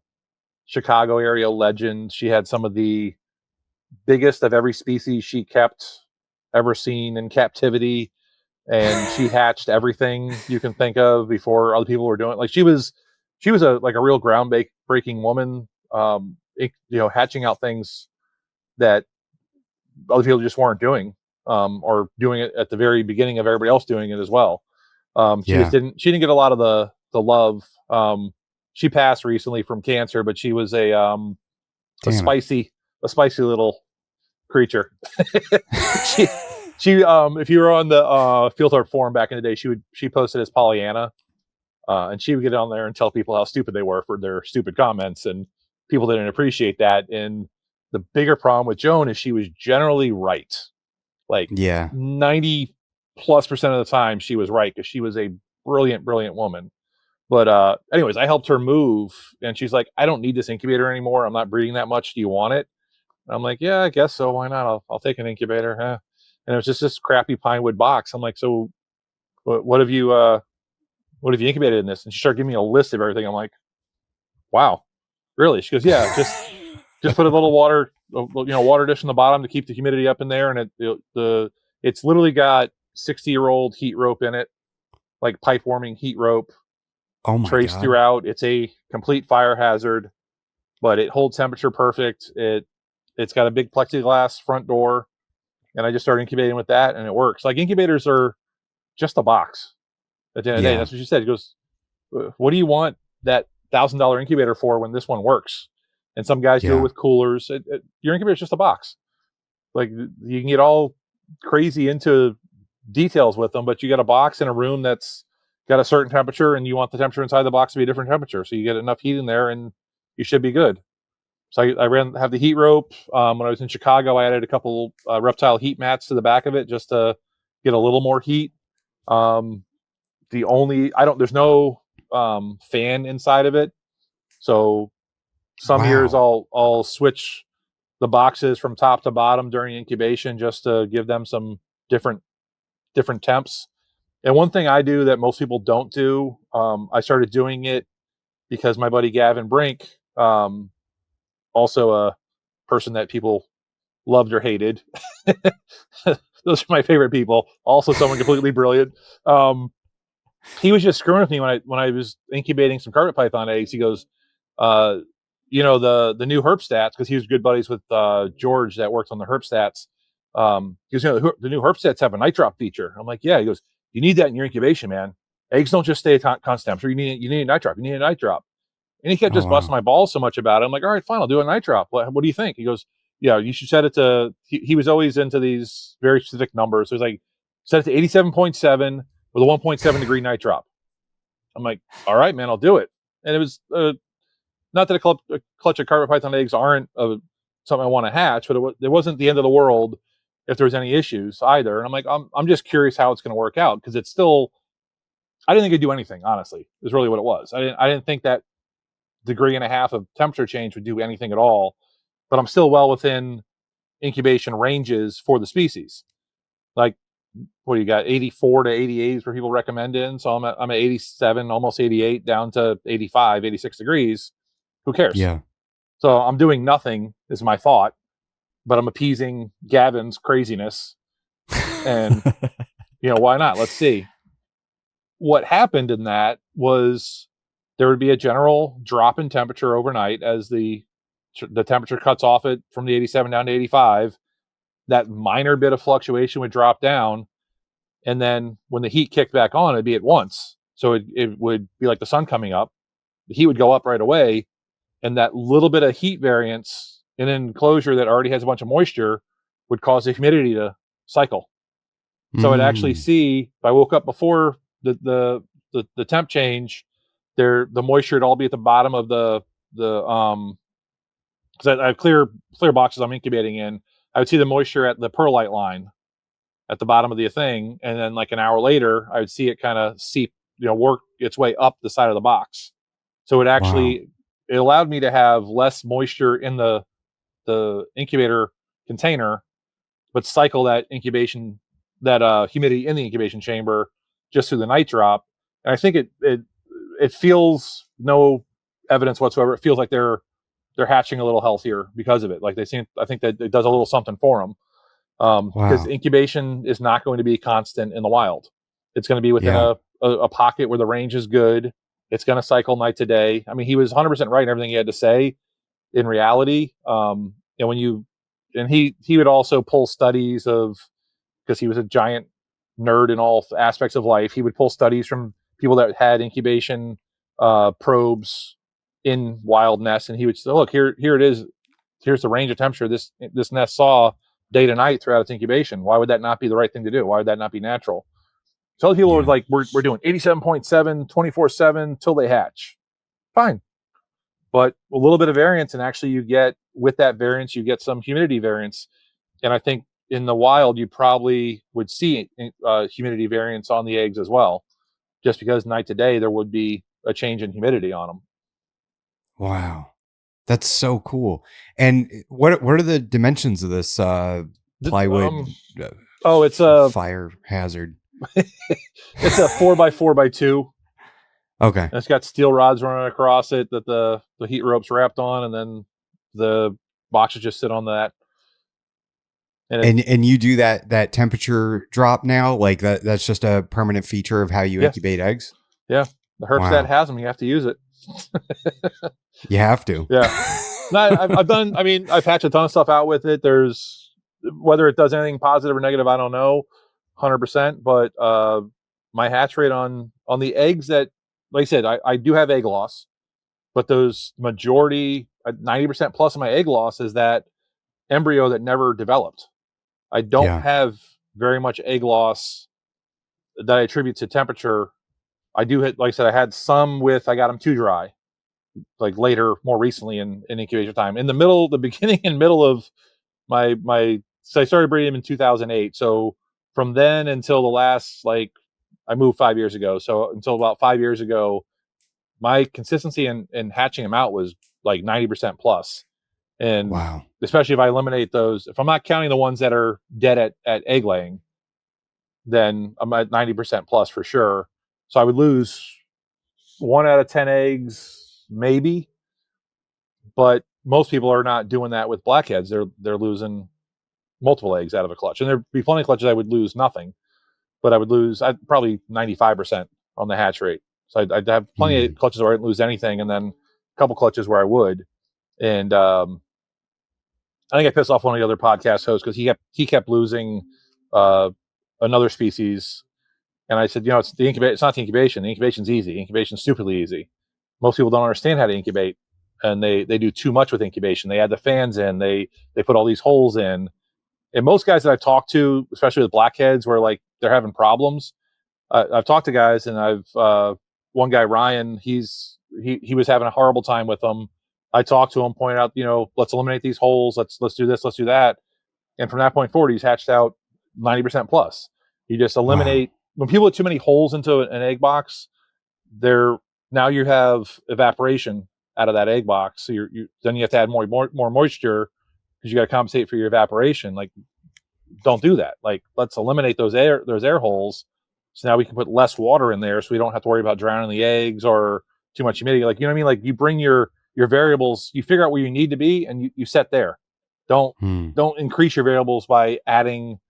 Chicago area legend. She had some of the biggest of every species she kept ever seen in captivity, and she hatched everything you can think of before other people were doing it. Like she was a real groundbreaking woman, hatching out things that other people just weren't doing, or doing it at the very beginning of everybody else doing it as well. She just didn't get a lot of the love. She passed recently from cancer, but she was a spicy little creature. she if you were on the Fieldthorpe forum back in the day, she posted as Pollyanna, and she would get on there and tell people how stupid they were for their stupid comments, and people didn't appreciate that. And the bigger problem with Joan is she was generally right, like 90+% of the time she was right, because she was a brilliant woman. But anyways, I helped her move, and she's like, I don't need this incubator anymore. I'm not breeding that much. Do you want it? And I'm like, yeah, I guess so. Why not? I'll take an incubator. Huh? And it was just this crappy pine wood box. I'm like, so what have you incubated in this? And she started giving me a list of everything. I'm like, wow, really? She goes, yeah, just put a little water dish in the bottom to keep the humidity up in there, and it's literally got 60-year-old heat rope in it, like pipe warming heat rope. Oh my traced God. throughout. It's a complete fire hazard, but it holds temperature perfect. It's got a big plexiglass front door, and I just started incubating with that, and it works. Like, incubators are just a box at the end of the day. That's what she said. She goes, what do you want that $1,000 incubator for when this one works? And some guys do it with coolers. Your incubator is just a box. Like, you can get all crazy into details with them, but you got a box in a room that's got a certain temperature, and you want the temperature inside the box to be a different temperature, so you get enough heat in there, and you should be good. So I have the heat rope. When I was in Chicago, I added a couple Reptile heat mats to the back of it just to get a little more heat. There's no fan inside of it, so some years I'll switch the boxes from top to bottom during incubation just to give them some different temps. And one thing I do that most people don't do, I started doing it because my buddy Gavin Brink, also a person that people loved or hated. Those are my favorite people. Also someone completely brilliant. He was just screwing with me when I was incubating some carpet python eggs. He goes, the new herp stats, because he was good buddies with George that worked on the herp stats. He goes, the new herp stats have a night drop feature. I'm like, yeah. He goes, you need that in your incubation, man. Eggs don't just stay at constant temperature. You need a night drop. You need a night drop. And he kept busting my balls so much about it. I'm like, all right, fine, I'll do a night drop. What do you think? He goes, yeah, you should set it to, he was always into these very specific numbers. So he's like, set it to 87.7 with a 1.7 degree night drop. I'm like, all right, man, I'll do it. And it was, not that a clutch of carpet python eggs aren't something I want to hatch, but it wasn't the end of the world if there was any issues either. And I'm like, I'm just curious how it's going to work out, because it's still, I didn't think it'd do anything, honestly, is really what it was. I didn't think that 1.5 degrees of temperature change would do anything at all, but I'm still well within incubation ranges for the species. Like, what do you got? 84 to 88 is where people recommend in. So I'm at 87, almost 88, down to 85, 86 degrees. Who cares? Yeah. So I'm doing nothing is my thought, but I'm appeasing Gavin's craziness. And, why not? Let's see. What happened in that was there would be a general drop in temperature overnight as the temperature cuts off it from the 87 down to 85. That minor bit of fluctuation would drop down. And then when the heat kicked back on, it'd be at once. So it would be like the sun coming up. The heat would go up right away. And that little bit of heat variance in an enclosure that already has a bunch of moisture would cause the humidity to cycle. So I'd actually see, if I woke up before the temp change, the moisture would all be at the bottom of the because I have clear boxes I'm incubating in. I would see the moisture at the perlite line at the bottom of the thing, and then like an hour later, I would see it kind of seep, work its way up the side of the box. So it actually it allowed me to have less moisture in the incubator container, but cycle that humidity in the incubation chamber just through the night drop. And I think it feels, no evidence whatsoever, it feels like they're hatching a little healthier because of it. Like I think that it does a little something for them. Because incubation is not going to be constant in the wild. It's going to be within a pocket where the range is good. It's going to cycle night to day. I mean, he was 100% right in everything he had to say in reality. And when you he would also pull studies of, because he was a giant nerd in all aspects of life. He would pull studies from people that had incubation probes in wild nests, and he would say, look, here it is. Here's the range of temperature this nest saw day to night throughout its incubation. Why would that not be the right thing to do? Why would that not be natural? So other people were like, we're doing 87.7, 24/7 till they hatch. Fine. But a little bit of variance, and actually you get, with that variance, you get some humidity variance. And I think in the wild, you probably would see humidity variance on the eggs as well, just because night to day, there would be a change in humidity on them. Wow. That's so cool. And what are the dimensions of this plywood it's a fire hazard? It's a 4x4x2. Okay. And it's got steel rods running across it that the heat rope's wrapped on, and then the boxes just sit on that. And you do that temperature drop now? Like that's just a permanent feature of how you incubate eggs? Yeah. The Herpstat has them. You have to use it. You have to. Yeah. No, I've hatched a ton of stuff out with it. There's, whether it does anything positive or negative, I don't know 100%, but my hatch rate on the eggs that, like I said, I do have egg loss, but those majority, 90% plus of my egg loss is that embryo that never developed. I don't have very much egg loss that I attribute to temperature. I do hit, like I said, I had some I got them too dry, like later, more recently in incubation time. In the beginning and middle of so I started breeding them in 2008. So from then until the last, I moved 5 years ago. So until about 5 years ago, my consistency in hatching them out was like 90% plus. And especially if I eliminate those, if I'm not counting the ones that are dead at egg laying, then I'm at 90% plus for sure. So I would lose 1 out of 10 eggs, maybe. But most people are not doing that with blackheads. They're losing multiple eggs out of a clutch. And there'd be plenty of clutches I would lose nothing, but I would lose probably 95% on the hatch rate. So I'd have plenty of clutches where I didn't lose anything, and then a couple clutches where I would. And I think I pissed off one of the other podcast hosts because he kept losing another species. And I said, it's not the incubation. The incubation's easy. Incubation's stupidly easy. Most people don't understand how to incubate, and they do too much with incubation. They add the fans in, they put all these holes in. And most guys that I've talked to, especially with blackheads, where like they're having problems, I've talked to guys, and I've one guy, Ryan, he was having a horrible time with them. I talked to him, pointed out, let's eliminate these holes. Let's do this. Let's do that. And from that point forward, he's hatched out 90% plus. You just eliminate when people put too many holes into an egg box. Now you have evaporation out of that egg box. So then you have to add more moisture because you got to compensate for your evaporation. Like, don't do that. Like, let's eliminate those air holes. So now we can put less water in there, so we don't have to worry about drowning the eggs or too much humidity. Like, you know what I mean? Like, you bring your variables, you figure out where you need to be, and you set there. Don't increase your variables by adding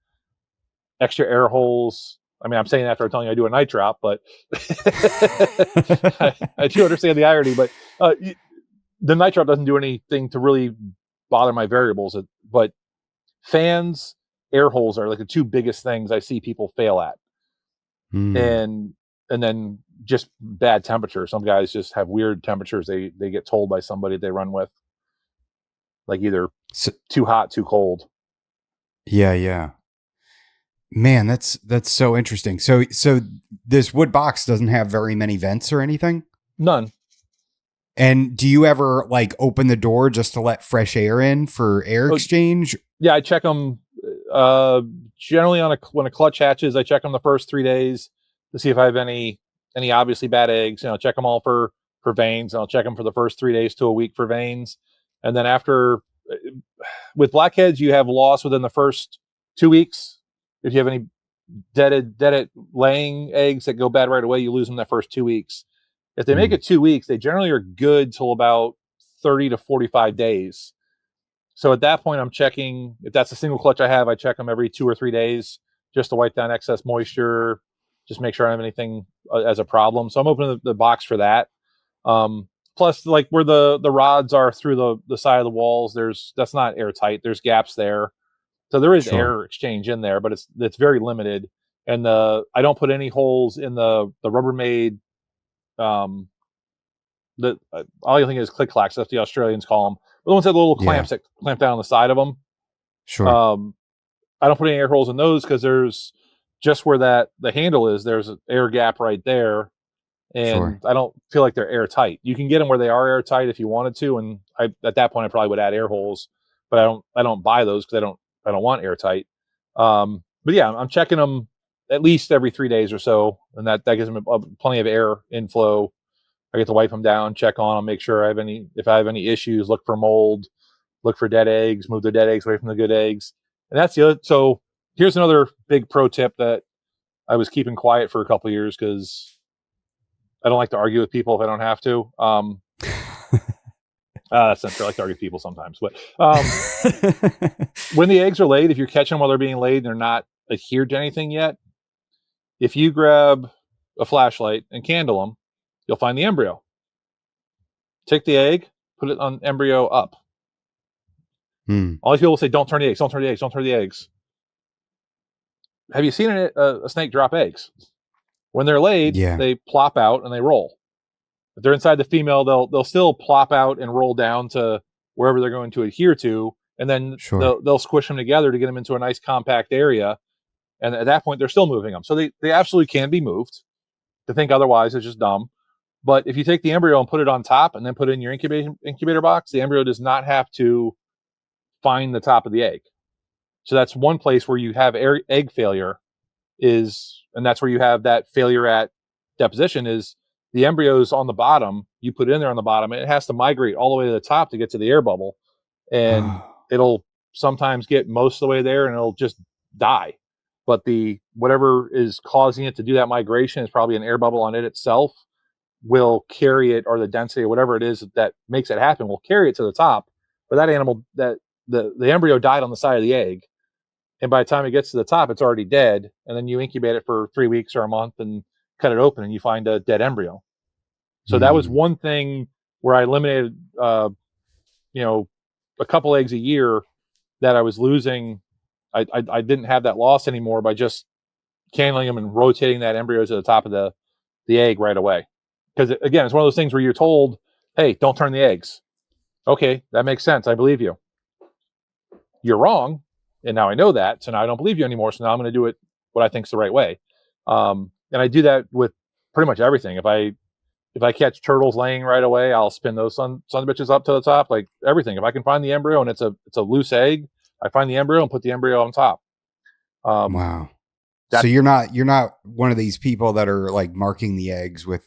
extra air holes. I mean, I'm saying that after telling you I do a night drop, but I do understand the irony. But the night drop doesn't do anything to really bother my variables. But fans, air holes are like the two biggest things I see people fail at. And then just bad temperature. Some guys just have weird temperatures. They get told by somebody they run with, like either too hot, too cold. Yeah. Man, that's so interesting. So this wood box doesn't have very many vents or anything? None. And do you ever like open the door just to let fresh air in for air exchange? Yeah, I check them generally when a clutch hatches. I check them the first 3 days to see if I have any obviously bad eggs. Check them all for veins. And I'll check them for the first 3 days to a week for veins. And then after, with blackheads, you have loss within the first 2 weeks. If you have any dead laying eggs that go bad right away, you lose them that first 2 weeks. If they make it 2 weeks, they generally are good till about 30 to 45 days. So at that point, I'm checking, if that's a single clutch I have, I check them every 2 or 3 days just to wipe down excess moisture, just make sure I don't have anything as a problem. So I'm opening the box for that. plus like where the rods are through the side of the walls, that's not airtight. There's gaps there. So there is Sure. air exchange in there, but it's very limited. And I don't put any holes in the Rubbermaid. All you think is click clacks. That's the Australians call them. But the ones that have the little Yeah. clamps that clamp down on the side of them. Sure. I don't put any air holes in those because there's just where the handle is. There's an air gap right there, and Sure. I don't feel like they're airtight. You can get them where they are airtight if you wanted to, and at that point I probably would add air holes, but I don't buy those because I don't want airtight. But yeah, I'm checking them at least every 3 days or so, and that gives them plenty of air inflow. I get to wipe them down, check on them, make sure if I have any issues, look for mold, look for dead eggs, move the dead eggs away from the good eggs. And that's the other. So here's another big pro tip that I was keeping quiet for a couple of years because I don't like to argue with people if I don't have to. That's not true. I like to argue with people sometimes, but when the eggs are laid, if you're catching them while they're being laid and they're not adhered to anything yet, if you grab a flashlight and candle them, you'll find the embryo. Take the egg, put it on embryo up. All these people will say, "Don't turn the eggs, don't turn the eggs, don't turn the eggs." Have you seen a snake drop eggs? When they're laid, they plop out and they roll. If they're inside the female, they'll still plop out and roll down to wherever they're going to adhere to, and then they'll squish them together to get them into a nice compact area. And at that point, they're still moving them. So they absolutely can be moved. To think otherwise is just dumb. But if you take the embryo and put it on top and then put it in your incubator box, the embryo does not have to find the top of the egg. So that's one place where you have egg failure and that's where you have that failure at deposition is the embryo's on the bottom. You put it in there on the bottom, and it has to migrate all the way to the top to get to the air bubble. And it'll sometimes get most of the way there and it'll just die. But whatever is causing it to do that migration is probably an air bubble on it itself will carry it, or the density or whatever it is that makes it happen will carry it to the top. But that animal, that the embryo died on the side of the egg. And by the time it gets to the top, it's already dead. And then you incubate it for 3 weeks or a month and cut it open and you find a dead embryo. So that was one thing where I eliminated, a couple eggs a year that I was losing. I didn't have that loss anymore by just candling them and rotating that embryo to the top of the egg right away. Because again, it's one of those things where you're told, "Hey, don't turn the eggs." Okay, that makes sense. I believe you. You're wrong. And now I know that. So now I don't believe you anymore. So now I'm going to do it what I think is the right way. And I do that with pretty much everything. If I catch turtles laying right away, I'll spin those son of bitches up to the top, like everything. If I can find the embryo and it's a loose egg, I find the embryo and put the embryo on top. Wow. So you're not one of these people that are like marking the eggs with,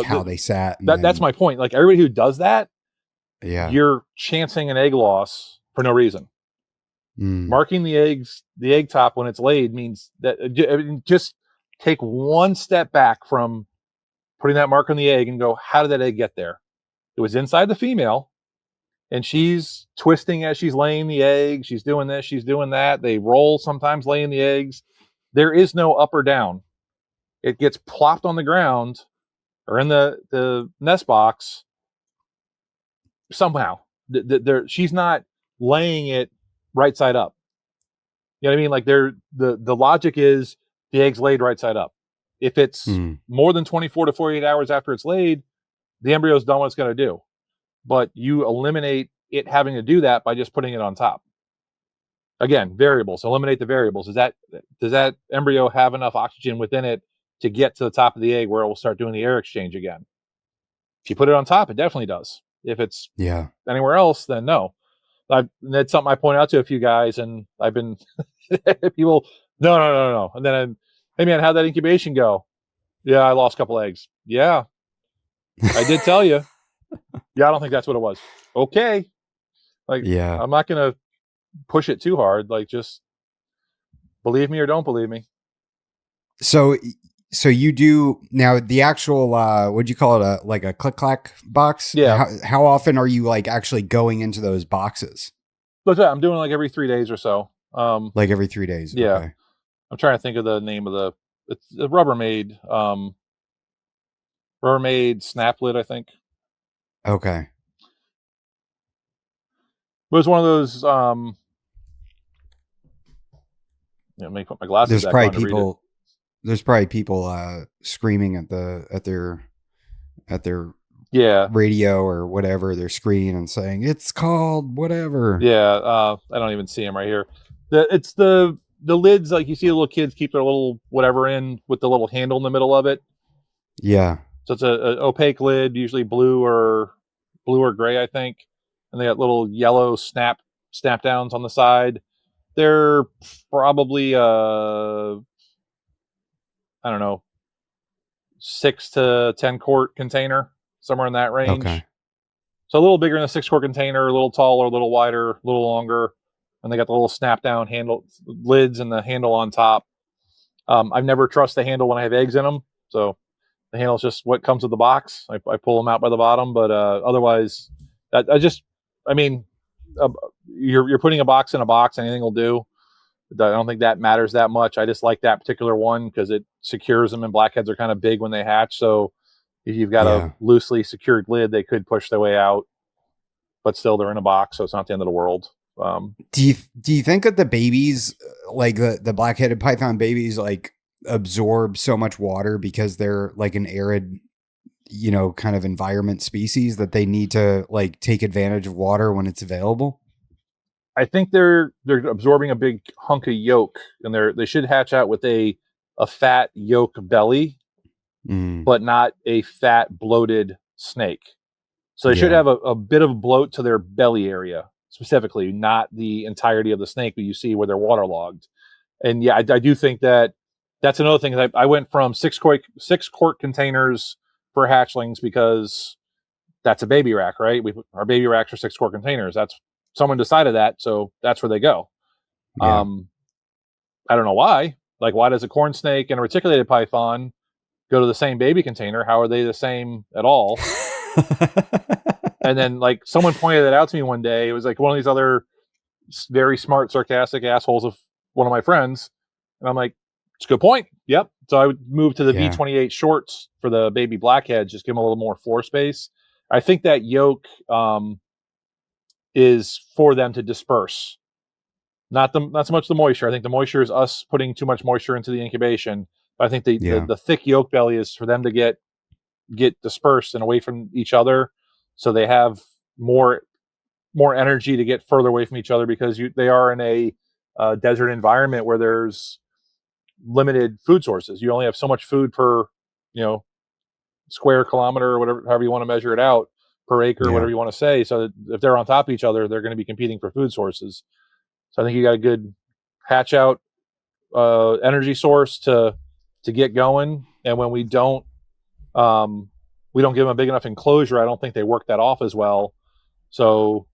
how they sat. That's my point. Like everybody who does that, you're chancing an egg loss for no reason. Marking the egg top when it's laid means that just take one step back from putting that mark on the egg and go, how did that egg get there? It was inside the female and she's twisting as she's laying the egg. She's doing this, she's doing that. They roll sometimes laying the eggs. There is no up or down. It gets plopped on the ground or in the nest box somehow. She's not laying it right side up. You know what I mean? Like the logic is the egg's laid right side up. If it's more than 24 to 48 hours after it's laid, the embryo's done what it's going to do. But you eliminate it having to do that by just putting it on top. Again, variables. Eliminate the variables. Does that embryo have enough oxygen within it to get to the top of the egg where it will start doing the air exchange again? If you put it on top, it definitely does. If it's anywhere else, then no. That's something I point out to a few guys, and I've been people, no. And then, hey man, how'd that incubation go? Yeah, I lost a couple eggs. Yeah, I did tell you. Yeah, I don't think that's what it was. Okay. Like, I'm not going to push it too hard. Like, just believe me or don't believe me. So you do now the actual, what'd you call it? Like a click clack box? Yeah. How often are you like actually going into those boxes? Look, I'm doing like every 3 days or so. Like every 3 days. Yeah. Okay. I'm trying to think of the name of it's a Rubbermaid. Mermaid snap lid, I think. Okay. It was one of those. Let me put my glasses There's back probably on to read it. people. There's probably people screaming at their Yeah, radio or whatever their screen and saying it's called whatever. yeah. I don't even see them right here. It's the lids, like you see the little kids keep their little whatever in with the little handle in the middle of it. Yeah. So it's a opaque lid, usually blue or gray, I think, and they got little yellow snap downs on the side. They're probably I don't know, 6 to 10 quart container, somewhere in that range. Okay. So a little bigger than a 6 quart container, a little taller, a little wider, a little longer, and they got the little snap down handle lids and the handle on top. I've never trusted the handle when I have eggs in them, so the handle is just what comes with the box. I pull them out by the bottom, but otherwise, I mean, uh, you're putting a box in a box, anything will do. I don't think that matters that much. I just like that particular one because it secures them, and blackheads are kind of big when they hatch. So if you've got a Yeah. loosely secured lid, they could push their way out, but still they're in a box, so it's not the end of the world. Do you think that the babies, like the black-headed python babies, like absorb so much water because they're like an arid, kind of environment species that they need to like take advantage of water when it's available? I think they're absorbing a big hunk of yolk, and they should hatch out with a fat yolk belly, Mm, but not a fat bloated snake. So they should yeah. have a bit of bloat to their belly area specifically, not the entirety of the snake that you see where they're waterlogged. And yeah, I do think that's another thing. I went from 6 quart containers for hatchlings because that's a baby rack, right? Our baby racks are 6 quart containers. That's someone decided that, so that's where they go. Yeah. I don't know why. Like, why does a corn snake and a reticulated python go to the same baby container? How are they the same at all? And then, like, someone pointed it out to me one day. It was like one of these other very smart, sarcastic assholes of one of my friends. And I'm like, it's a good point. Yep. So I would move to the Yeah. V28 shorts for the baby blackheads, just give them a little more floor space. I think that yolk is for them to disperse. Not so much the moisture. I think the moisture is us putting too much moisture into the incubation. But I think Yeah. the thick yolk belly is for them to get dispersed and away from each other, so they have more energy to get further away from each other because they are in a desert environment where there's limited food sources. You only have so much food per square kilometer or whatever, however you want to measure it out, per acre, Yeah. whatever you want to say. So if they're on top of each other, they're going to be competing for food sources. So I think you got a good hatch out energy source to get going. And when we don't give them a big enough enclosure, I don't think they work that off as well. So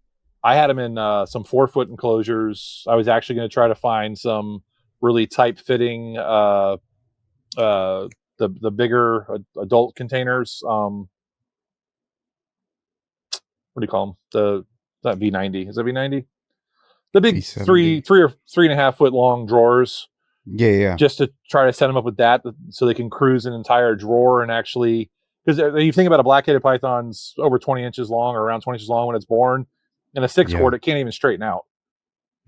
I had them in some 4-foot enclosures. I was actually going to try to find some really tight fitting the bigger adult containers. What do you call them? That V90. Is that V90? The big V70. 3.5 foot long drawers. Yeah. Yeah. Just to try to set them up with that so they can cruise an entire drawer and actually, because you think about a black-headed python's over 20 inches long or around 20 inches long when it's born, and a 6 quart, Yeah. it can't even straighten out.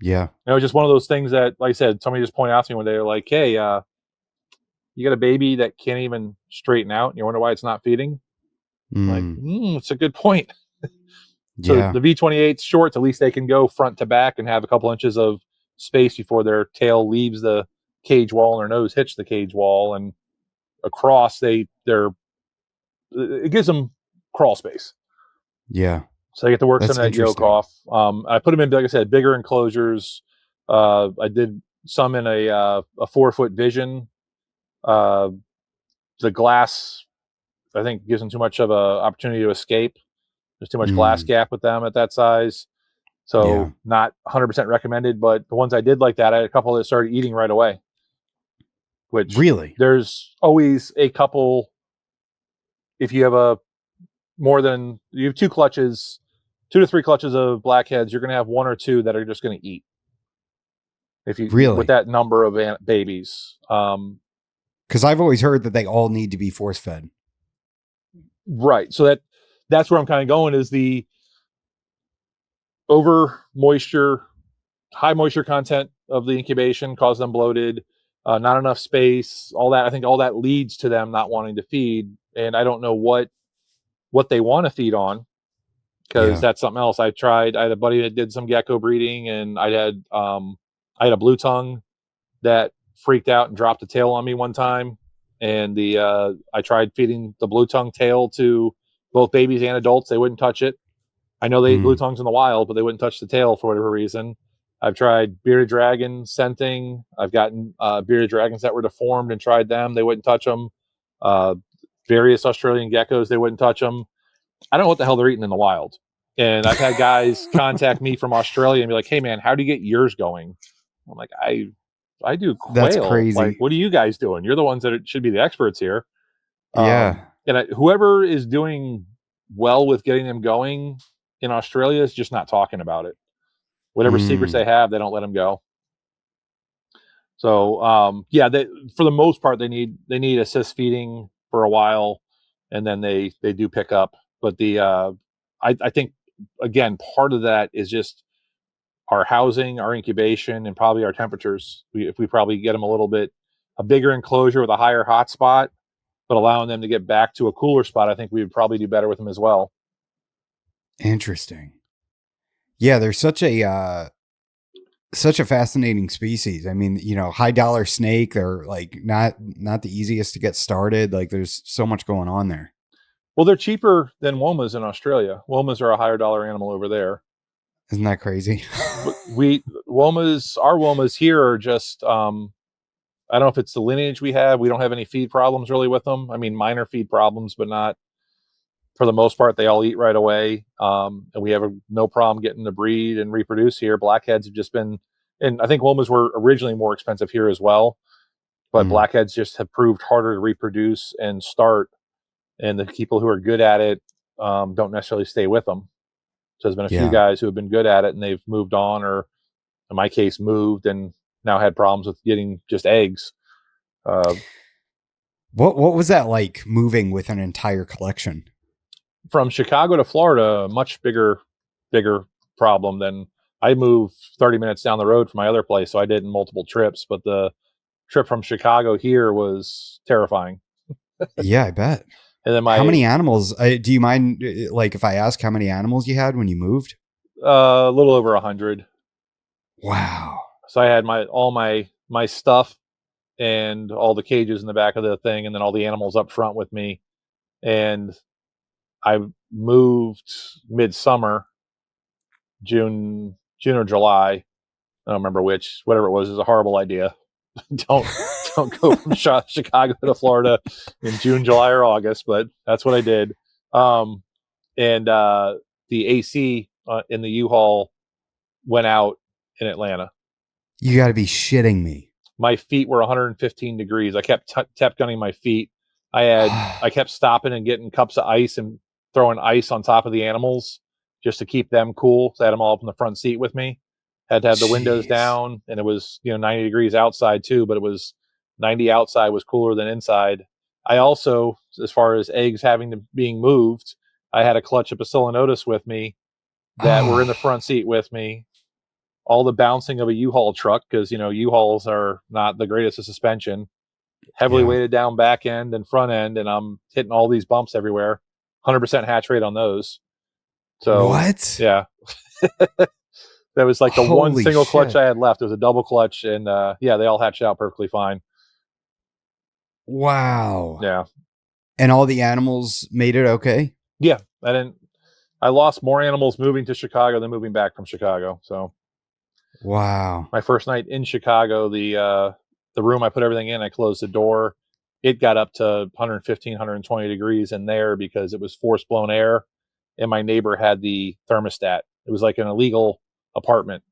Yeah. Just one of those things that, like I said, somebody just pointed out to me one day. They're like, hey, you got a baby that can't even straighten out, and you wonder why it's not feeding? Like, it's a good point. So Yeah. the V28 shorts, at least they can go front to back and have a couple inches of space before their tail leaves the cage wall and their nose hits the cage wall, and across it gives them crawl space. Yeah. So they get to work That's some of that yolk interesting. off. I put them in, like I said, bigger enclosures. I did some in a 4-foot vision. The glass, I think, gives them too much of a opportunity to escape. There's too much glass gap with them at that size. Yeah. So not 100% recommended, but the ones I did like that, I had a couple that started eating right away, which Really? there's always a couple. If you have you have 2 to 3 clutches of blackheads, you're going to have 1 or 2 that are just going to eat. If you with Really? that number of babies, Because I've always heard that they all need to be force fed. Right. So that's where I'm kind of going, is the over moisture, high moisture content of the incubation cause them bloated, not enough space, all that. I think all that leads to them not wanting to feed. And I don't know what they want to feed on, because Yeah. that's something else. I had a buddy that did some gecko breeding, and I had a blue tongue that freaked out and dropped a tail on me one time. And I tried feeding the blue tongue tail to both babies and adults. They wouldn't touch it. I know they eat blue tongues in the wild, but they wouldn't touch the tail for whatever reason. I've tried bearded dragon scenting. I've gotten bearded dragons that were deformed and tried them. They wouldn't touch them. Various Australian geckos, they wouldn't touch them. I don't know what the hell they're eating in the wild. And I've had guys contact me from Australia and be like, "Hey man, how do you get yours going?" I'm like, I do That's quail. crazy. Like, what are you guys doing? You're the ones that should be the experts here. Yeah. And whoever is doing well with getting them going in Australia is just not talking about it. Whatever secrets they have, they don't let them go. So for the most part, they need assist feeding for a while, and then they do pick up. But I think, again, part of that is just our housing, our incubation, and probably our temperatures. If we probably get them a bigger enclosure with a higher hot spot, but allowing them to get back to a cooler spot, I think we would probably do better with them as well. Interesting. Yeah, there's such a fascinating species. I mean, high dollar snake, they're like not the easiest to get started. Like there's so much going on there. Well, they're cheaper than womas in Australia. Womas are a higher dollar animal over there. Isn't that crazy? But our womas here are just, I don't know if it's the lineage we have. We don't have any feed problems really with them. I mean, minor feed problems, but not, for the most part, they all eat right away. And we have no problem getting to breed and reproduce here. Blackheads have just been, and I think womas were originally more expensive here as well, but blackheads just have proved harder to reproduce and start. And the people who are good at it don't necessarily stay with them. So there's been a few guys who have been good at it and they've moved on, or in my case, moved and now had problems with getting just eggs. What was that like, moving with an entire collection? From Chicago to Florida, a much bigger problem than I moved 30 minutes down the road from my other place. So I did in multiple trips, but the trip from Chicago here was terrifying. Yeah, I bet. And then how many animals, do you mind, like, if I ask how many animals you had when you moved? A little over 100. Wow. So I had all my stuff and all the cages in the back of the thing, and then all the animals up front with me. And I moved midsummer, June or July. I don't remember which. Whatever it was a horrible idea. don't go from Chicago to Florida in June, July, or August, but that's what I did. And the AC in the U-Haul went out in Atlanta. You got to be shitting me. My feet were 115 degrees. I kept gunning my feet. I kept stopping and getting cups of ice and throwing ice on top of the animals just to keep them cool. So I had them all up in the front seat with me. Had to have the windows down, and it was 90 degrees outside too, but it was 90 outside was cooler than inside. I also, as far as eggs being moved, I had a clutch of Bacillinotus with me that were in the front seat with me. All the bouncing of a U-Haul truck, because U-Hauls are not the greatest of suspension. Heavily weighted down back end and front end, and I'm hitting all these bumps everywhere. 100% hatch rate on those. So what? Yeah. That was like the one single clutch I had left. It was a double clutch, and they all hatched out perfectly fine. Wow. Yeah. And all the animals made it okay? Yeah. I lost more animals moving to Chicago than moving back from Chicago. So wow. My first night in Chicago, the room I put everything in, I closed the door. It got up to 115, 120 degrees in there because it was force blown air, and my neighbor had the thermostat. It was like an illegal apartment.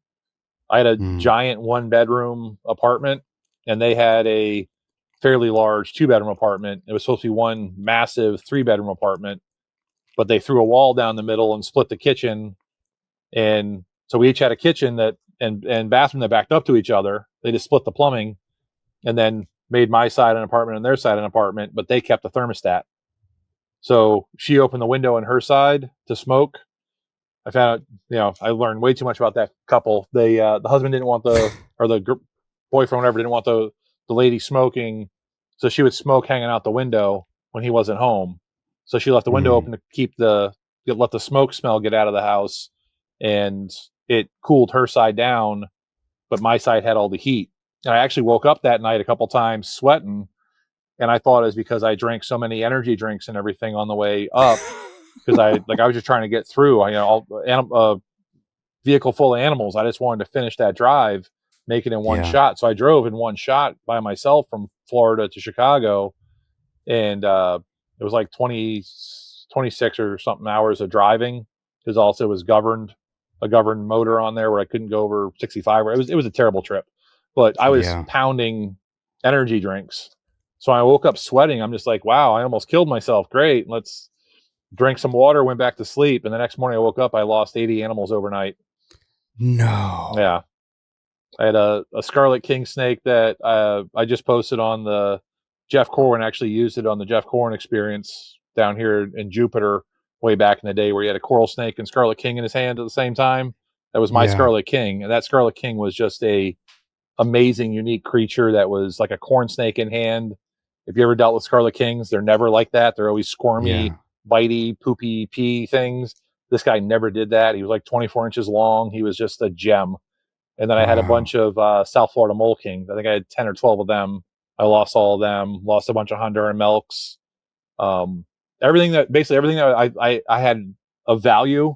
I had a giant 1-bedroom apartment, and they had a fairly large 2-bedroom apartment. It was supposed to be one massive 3-bedroom apartment, but they threw a wall down the middle and split the kitchen. And so we each had a kitchen and bathroom that backed up to each other. They just split the plumbing and then made my side an apartment and their side an apartment, but they kept the thermostat. So she opened the window on her side to smoke. I found out, I learned way too much about that couple. They, the husband didn't want the boyfriend, whatever, didn't want the lady smoking. So she would smoke hanging out the window when he wasn't home. So she left the window open to let the smoke smell get out of the house, and it cooled her side down, but my side had all the heat. And I actually woke up that night a couple times sweating, and I thought it was because I drank so many energy drinks and everything on the way up, because I was just trying to get through. Vehicle full of animals. I just wanted to finish that drive, make it in one shot. So I drove in one shot by myself from Florida to Chicago, and it was like 26 or something hours of driving, because also it was a governed motor on there where I couldn't go over 65. It was a terrible trip, but I was pounding energy drinks. So I woke up sweating. I'm just like, wow, I almost killed myself. Great. Let's drink some water, went back to sleep. And the next morning I woke up, I lost 80 animals overnight. No. Yeah. I had a Scarlet King snake that I just posted on the Jeff Corwin, actually used it on the Jeff Corwin experience down here in Jupiter way back in the day, where he had a coral snake and Scarlet King in his hand at the same time. That was my Scarlet King. And that Scarlet King was just a amazing, unique creature that was like a corn snake in hand. If you ever dealt with Scarlet Kings, they're never like that. They're always squirmy, bitey, poopy pee things. This guy never did that. He was like 24 inches long. He was just a gem. And then I had a bunch of South Florida Mole Kings. I think I had 10 or 12 of them. I lost all of them, lost a bunch of Honduran Milks. Everything that I had of value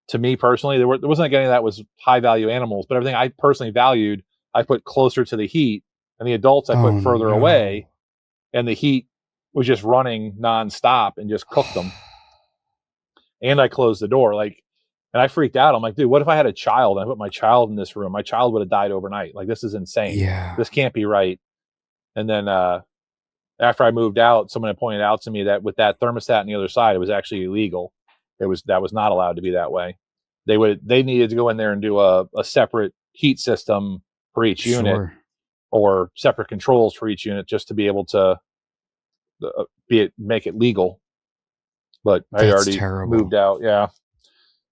to me personally, there wasn't like any of that was high value animals, but everything I personally valued, I put closer to the heat, and the adults I put further away, and the heat was just running nonstop and just cooked them. And I closed the door, and I freaked out. I'm like, dude, what if I had a child and I put my child in this room? My child would have died overnight. Like, this is insane. Yeah. This can't be right. And then after I moved out, someone had pointed out to me that with that thermostat on the other side, it was actually illegal. That was not allowed to be that way. They needed to go in there and do a separate heat system for each unit, or separate controls for each unit, just to be able to make it legal. But I already moved out. Yeah.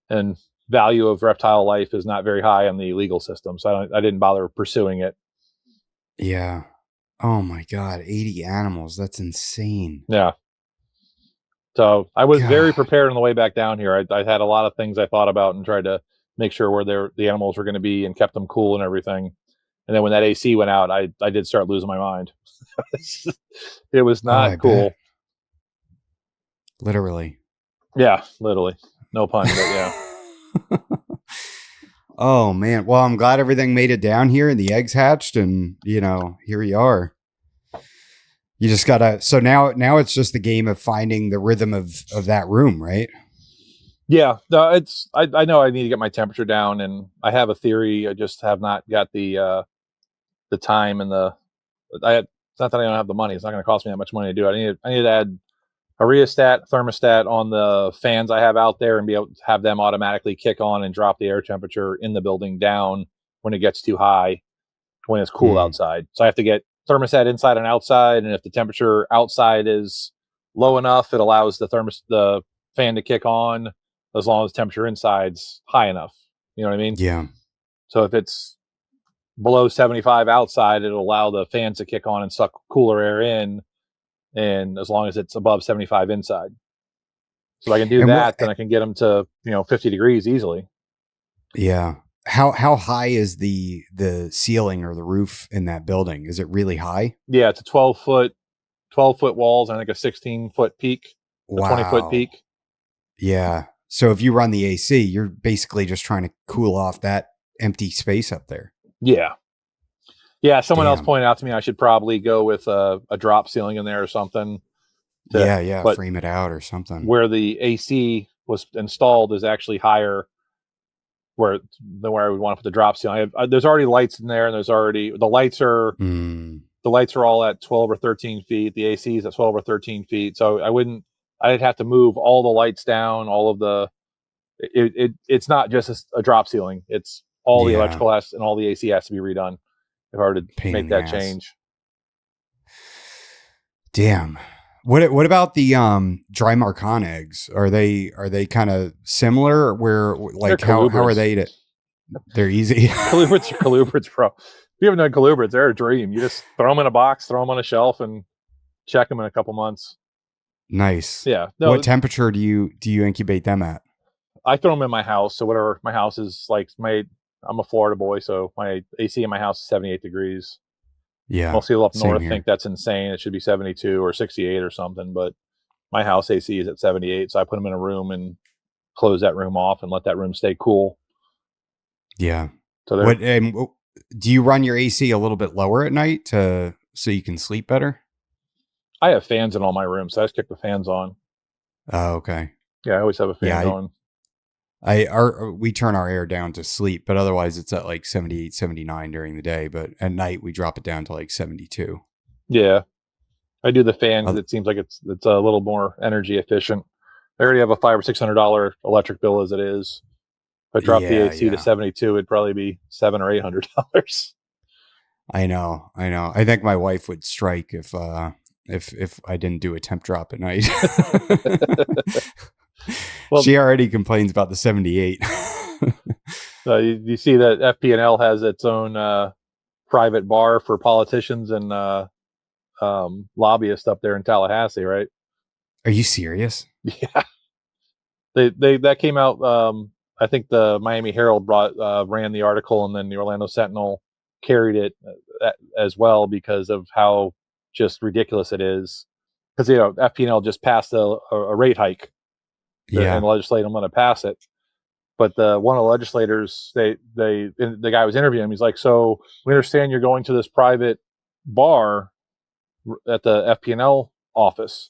And value of reptile life is not very high on the legal system, so I didn't bother pursuing it. Yeah. Oh my God, 80 animals. That's insane. Yeah. So I was very prepared on the way back down here. I had a lot of things I thought about and tried to make sure where the animals were going to be and kept them cool and everything. And then when that AC went out, I did start losing my mind. It was not cool. Bet. Literally. Yeah, literally. No pun, but yeah. Oh man. Well, I'm glad everything made it down here and the eggs hatched, and here you are. You just gotta, so now it's just the game of finding the rhythm of that room, right? Yeah. No, I know I need to get my temperature down, and I have a theory. I just have not got the time and it's not that I don't have the money. It's not going to cost me that much money to do it. I need to add a thermostat on the fans I have out there, and be able to have them automatically kick on and drop the air temperature in the building down when it gets too high, when it's cool outside. So I have to get thermostat inside and outside. And if the temperature outside is low enough, it allows the fan to kick on, as long as the temperature inside's high enough. You know what I mean? Yeah. So if it's below 75 outside, it'll allow the fans to kick on and suck cooler air in. And as long as it's above 75 inside. So if I can do that, then I can get them to, 50 degrees easily. Yeah. How high is the ceiling or the roof in that building? Is it really high? Yeah, it's a 12 foot walls, and I think a 16-foot peak, a 20-foot peak. Yeah. So if you run the AC, you're basically just trying to cool off that empty space up there. Yeah. Yeah, someone else pointed out to me I should probably go with a drop ceiling in there or something. But frame it out or something. Where the AC was installed is actually higher than where I would want to put the drop ceiling. There's already lights in there, and the lights are all at 12 or 13 feet. The AC is at 12 or 13 feet. So I'd have to move all the lights down, all of it's not just a drop ceiling. It's all the electrical and all the AC has to be redone if I were to make that change. Damn. What about the dry Marcon eggs? Are they kind of similar? Where They're like how are colubrids. they to? They're easy. Colubrids are colubrids, bro. If you haven't done colubrids, they're a dream. You just throw them in a box, throw them on a shelf, and check them in a couple months. Nice. Yeah, What no, temperature do you incubate them at? I throw them in my house. So whatever my house is like, I'm a Florida boy, so my AC in my house is 78 degrees. Yeah, Most people up same north here. think that's insane. It should be 72 or 68 or something, but my house AC is at 78, so I put them in a room and close that room off and let that room stay cool. Yeah. So they're What do you run your AC a little bit lower at night to so you can sleep better? I have fans in all my rooms, so I just kick the fans on. Oh, okay. Yeah, I always have a Yeah, fan going. we turn our air down to sleep, but otherwise it's at like 78, 79 during the day, but at night we drop it down to like 72. Yeah, I do the fan because Oth- it seems like it's a little more energy efficient. I already have a $500 or $600 electric bill as it is. If I drop the Yeah, AC to yeah. 72, it'd probably be $700 or $800. I know. I know. I think my wife would strike if I didn't do a temp drop at night. Well, She already complains about the 78. you see that FP&L has its own private bar for politicians and lobbyists up there in Tallahassee, right? Are you serious? Yeah, they that came out. I think the Miami Herald ran the article, and then the Orlando Sentinel carried it as well because of how just ridiculous it is. Because FP&L just passed a rate hike, and Yeah. the legislature going to pass it. But one of the legislators, the guy was interviewing him. He's like, "So we understand you're going to this private bar at the FP&L office."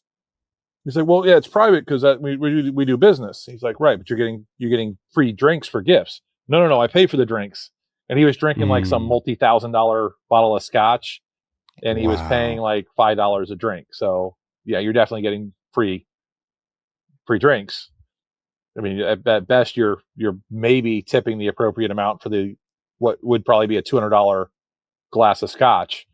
He's like, "Well, yeah, it's private because we do business." He's like, "Right, but you're getting free drinks for gifts." No, no, no, I pay for the drinks. And he was drinking like some Mm, multi-$1,000 bottle of scotch, and he was paying wow. like $5 a drink. So yeah, you're definitely getting free drinks. I mean, at best, you're maybe tipping the appropriate amount for the what would probably be a $200 glass of scotch.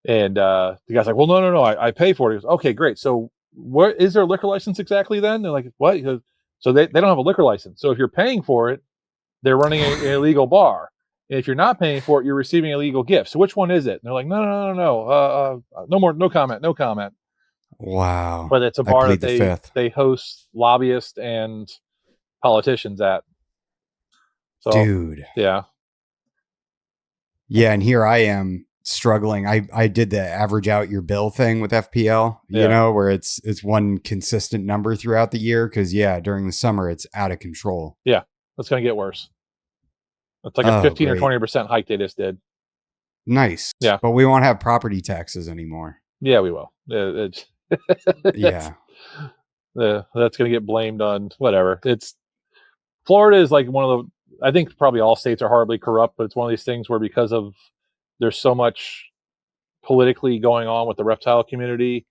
And the guy's like, "Well, no, no, no, I pay for it." He goes, "Okay, great. So, what is their liquor license exactly?" Then they're like, "What?" He goes, "So they don't have a liquor license. So if you're paying for it, they're running an illegal bar. And if you're not paying for it, you're receiving a illegal gift. So which one is it?" And they're like, "No, no, no, no, no more, no comment, no comment." Wow. But it's a I bar that plead the they fifth. they host lobbyists and politicians at. So Dude. yeah, Yeah, and here I am struggling. I did the average out your bill thing with FPL, yeah, where it's one consistent number throughout the year cuz yeah, during the summer it's out of control. yeah. It's gonna get worse. It's like a Oh, 15 or great. 20% hike they just did. Nice. Yeah, But we won't have property taxes anymore. yeah, we will. It's Yeah. that's going to get blamed on whatever. It's Florida is like one of the. I think probably all states are horribly corrupt, but it's one of these things where because of there's so much politically going on with the reptile community,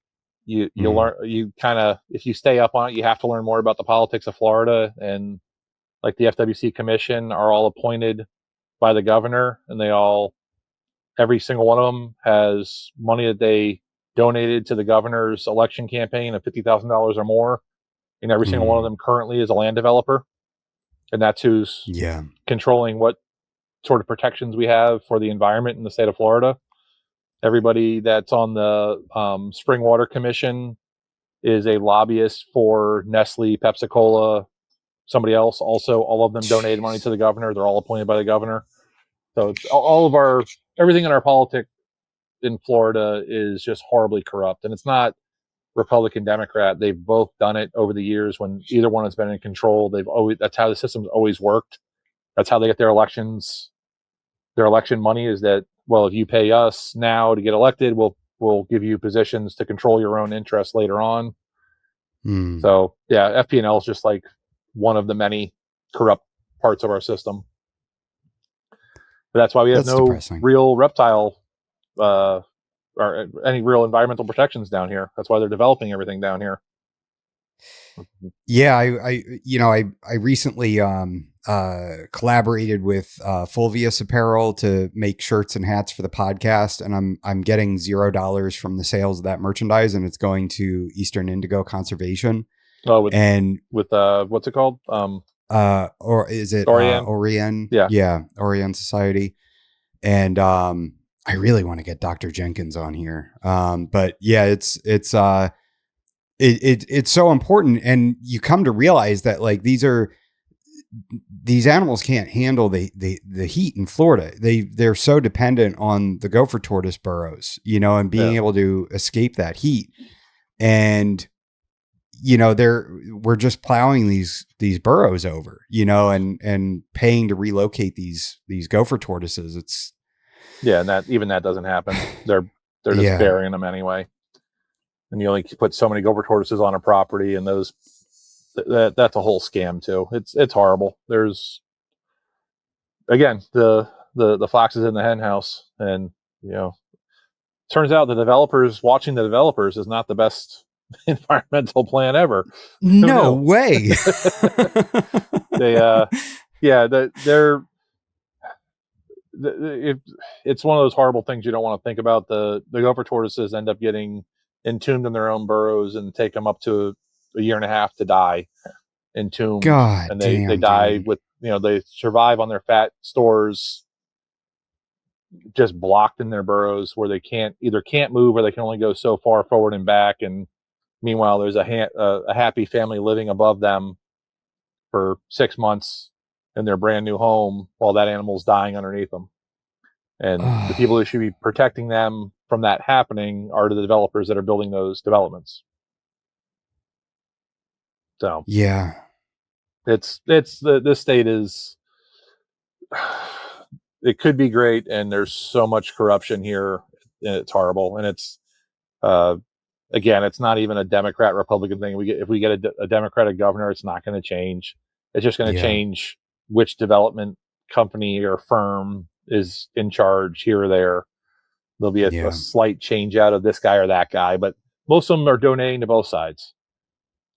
you Mm, learn you kind of if you stay up on it, you have to learn more about the politics of Florida and like the FWC commission are all appointed by the governor, and they all every single one of them has money that they donated to the governor's election campaign of $50,000 or more, and every single one of mm, them currently is a land developer, and that's who's yeah. controlling what sort of protections we have for the environment in the state of Florida. Everybody that's on the Spring Water Commission is a lobbyist for Nestle, Pepsi Cola, somebody else. Also, all of them donated money Jeez. to the governor. They're all appointed by the governor. So it's all of our everything in our politics in Florida is just horribly corrupt, and it's not Republican, Democrat. They've both done it over the years when either one has been in control. That's how the system's always worked. That's how they get their elections. Their election money is that, well, if you pay us now to get elected, we'll give you positions to control your own interests later on. Mm, So yeah, FP&L is just like one of the many corrupt parts of our system. But that's why we have that's no depressing. real reptile uh, or any real environmental protections down here. That's why they're developing everything down here. Yeah, I recently collaborated with Fulvius Apparel to make shirts and hats for the podcast, and I'm getting $0 from the sales of that merchandise, and it's going to Eastern Indigo Conservation. Oh, And with what's it called? or is it Orion? Orion? Yeah. Yeah, Orion Society. And I really want to get Dr. Jenkins on here. But yeah, it's so important, and you come to realize that like these animals can't handle the heat in Florida. They're so dependent on the gopher tortoise burrows, and being able to escape that heat. And we're just plowing these burrows over, and paying to relocate these gopher tortoises. It's and that doesn't happen. They're just burying them anyway. And you only put so many gopher tortoises on a property, and that's a whole scam too. It's horrible. There's, again, the fox is in the hen house, and turns out watching the developers is not the best environmental plan ever. No way. It's one of those horrible things you don't want to think about. The gopher tortoises end up getting entombed in their own burrows and take them up to a year and a half to die entombed. God, and they die dude. with, they survive on their fat stores, just blocked in their burrows, where they can't move, or they can only go so far forward and back. And meanwhile, there's a happy family living above them for 6 months in their brand new home, while that animal's dying underneath them. And the people who should be protecting them from that happening are the developers that are building those developments. So yeah, this state is, it could be great, and there's so much corruption here, and it's horrible. And it's again, it's not even a Democrat Republican thing. If we get a Democratic governor, it's not going to change. It's just going to change which development company or firm is in charge here or there. There'll be a slight change out of this guy or that guy, but most of them are donating to both sides.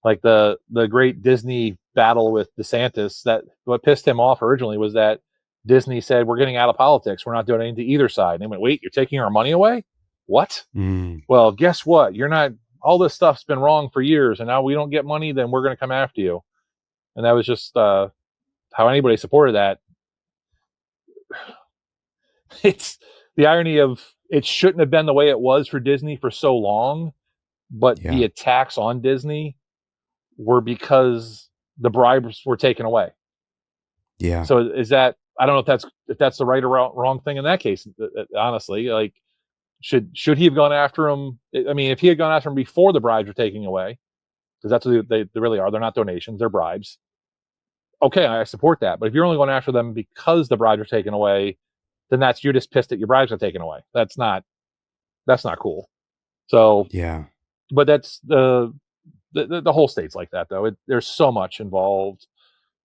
Like the great Disney battle with DeSantis, that what pissed him off originally was that Disney said, we're getting out of politics. We're not donating to either side. And he went, wait, you're taking our money away? What? Well, guess what? You're not, all this stuff's been wrong for years, and now we don't get money, then we're going to come after you. And that was just how anybody supported that. It's the irony of, it shouldn't have been the way it was for Disney for so long, but the attacks on Disney were because the bribes were taken away. Yeah. So is that, I don't know if that's the right or wrong thing in that case. Honestly, like, should he have gone after him? I mean, if he had gone after him before the bribes were taken away, because that's what they really are. They're not donations, they're bribes. Okay, I support that. But if you're only going after them because the bribes are taken away, then you're just pissed that your bribes are taken away. That's not cool. So but that's the whole state's like that, though. There's so much involved.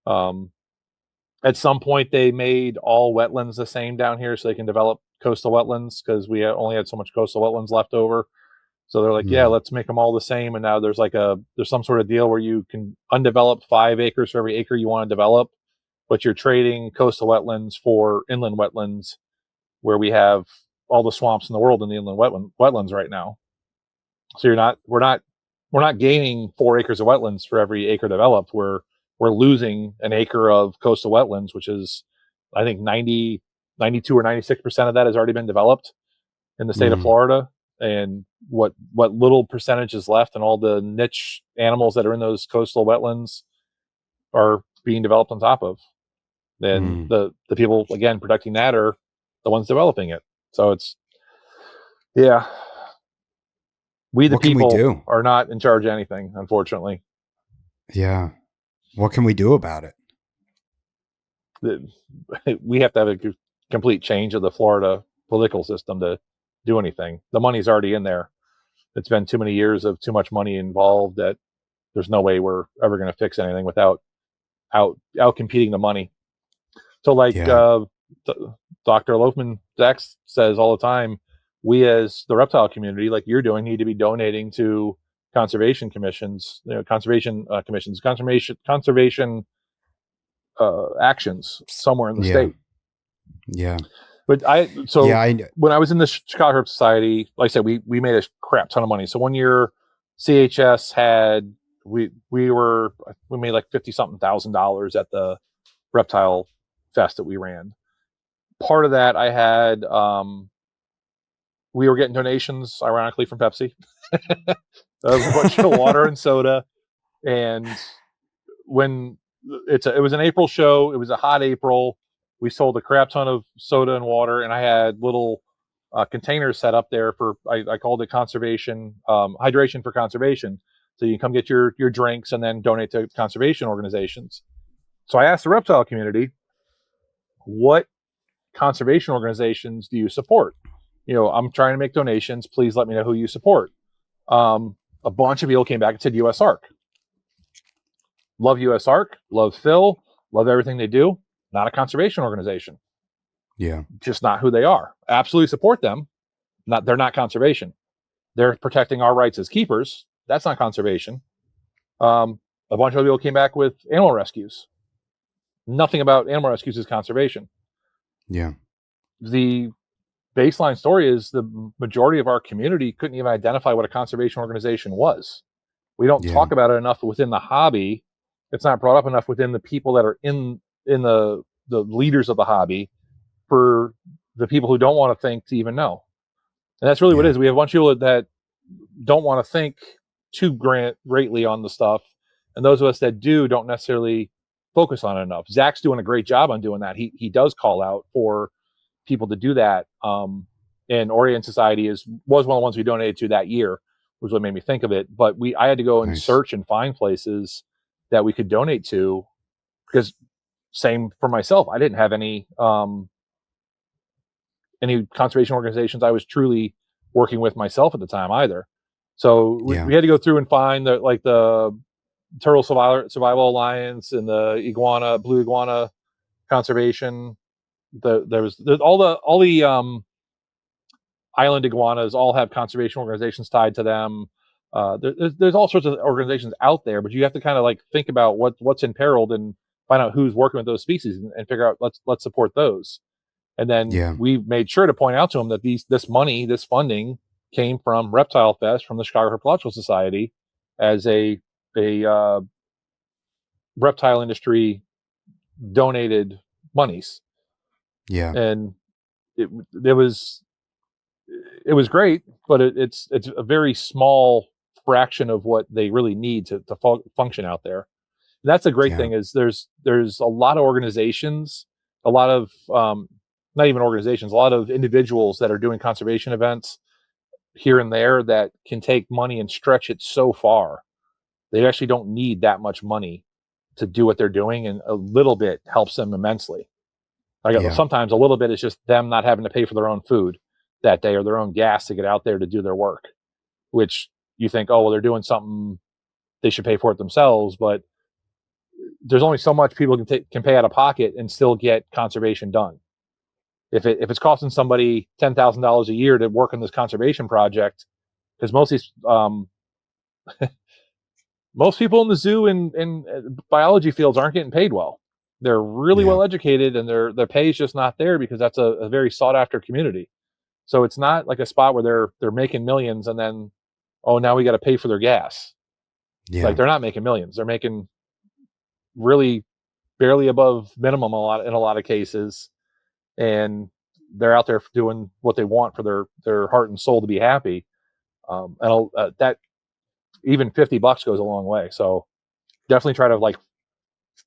At some point, they made all wetlands the same down here, so they can develop coastal wetlands, because we only had so much coastal wetlands left over. So they're like, yeah, let's make them all the same. And now there's some sort of deal where you can undevelop 5 acres for every acre you want to develop, but you're trading coastal wetlands for inland wetlands, where we have all the swamps in the world in the inland wetlands right now. So we're not gaining 4 acres of wetlands for every acre developed. We're losing an acre of coastal wetlands, which is, I think, 92 or 96% of that has already been developed in the state of Florida. And what little percentage is left, and all the niche animals that are in those coastal wetlands are being developed on top of. Then the people, again, protecting that are the ones developing it. So it's, we the people are not in charge of anything, unfortunately. Yeah. What can we do about it? We have to have a complete change of the Florida political system to do anything. The money's already in there. It's been too many years of too much money involved that there's no way we're ever going to fix anything without out competing the money. So like Dr. Loafman Dex says all the time, we as the reptile community, like you're doing, need to be donating to conservation commissions, conservation commissions, conservation actions somewhere in the state. Yeah. But Yeah. when I was in the Chicago Herp Society, like I said, we made a crap ton of money. So one year, CHS had we made like $50,000 at the Reptile Fest that we ran. Part of that, I had we were getting donations, ironically, from Pepsi, a bunch of water and soda. And when it was an April show, it was a hot April. We sold a crap ton of soda and water, and I had little containers set up there for I called it conservation, hydration for conservation. So you can come get your drinks and then donate to conservation organizations. So I asked the reptile community, what conservation organizations do you support? I'm trying to make donations. Please let me know who you support. A bunch of people came back and said USARK. Love USARK, love Phil, love everything they do. Not a conservation organization. Yeah. Just not who they are. Absolutely support them. They're not conservation. They're protecting our rights as keepers. That's not conservation. A bunch of people came back with animal rescues. Nothing about animal rescues is conservation. Yeah. The baseline story is the majority of our community couldn't even identify what a conservation organization was. We don't talk about it enough within the hobby. It's not brought up enough within the people that are in the leaders of the hobby for the people who don't want to think to even know. And that's really what it is. We have a bunch of people that don't want to think too greatly on the stuff. And those of us that do don't necessarily focus on it enough. Zach's doing a great job on doing that. He does call out for people to do that. And Orient Society was one of the ones we donated to that year, was what made me think of it. But I had to go and search and find places that we could donate to, because same for myself, I didn't have any conservation organizations I was truly working with myself at the time either. So we had to go through and find the Turtle Survival Alliance and the Blue Iguana Conservation. There's all the island iguanas all have conservation organizations tied to them. There's all sorts of organizations out there, but you have to kind of think about what's imperiled and find out who's working with those species and figure out let's support those. And then we made sure to point out to them that this funding came from Reptile Fest, from the Chicago Herpetological Society, as a reptile industry donated monies. Yeah. And it was great, but it's a very small fraction of what they really need to function out there. And that's the great thing, is there's a lot of organizations, a lot of not even organizations, a lot of individuals that are doing conservation events here and there that can take money and stretch it so far. They actually don't need that much money to do what they're doing, and a little bit helps them immensely. Sometimes a little bit is just them not having to pay for their own food that day or their own gas to get out there to do their work, which you think, oh, well, they're doing something, they should pay for it themselves. But there's only so much people can pay out of pocket and still get conservation done. If it's costing somebody $10,000 a year to work on this conservation project, because most people in the zoo and biology fields aren't getting paid well. They're really well educated, and their pay is just not there, because that's a very sought after community. So it's not like a spot where they're making millions and then, oh, now we got to pay for their gas. They're not making millions. They're making really barely above minimum in a lot of cases, and they're out there doing what they want for their heart and soul to be happy. And that even $50 goes a long way. So definitely try to,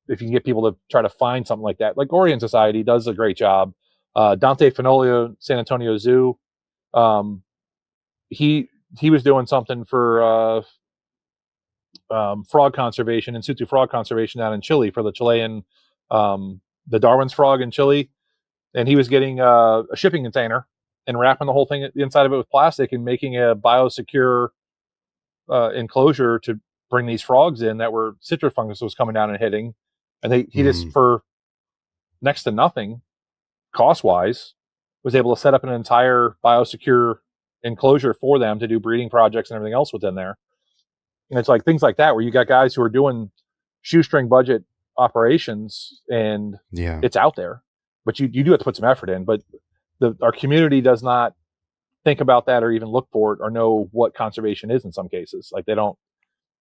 if you can get people to try to find something like that, like Orient Society does a great job. Dante Fenolio, San Antonio Zoo, he was doing something for frog conservation, in situ frog conservation down in Chile, for the Chilean, the Darwin's frog in Chile. And he was getting a shipping container and wrapping the whole thing inside of it with plastic and making a biosecure enclosure to bring these frogs in that were citrus fungus was coming down and hitting. And he just, for next to nothing, cost-wise, was able to set up an entire biosecure enclosure for them to do breeding projects and everything else within there. And it's like things like that where you got guys who are doing shoestring budget operations, and Yeah. it's out there, but you do have to put some effort in. But our community does not think about that or even look for it or know what conservation is in some cases. Like they don't.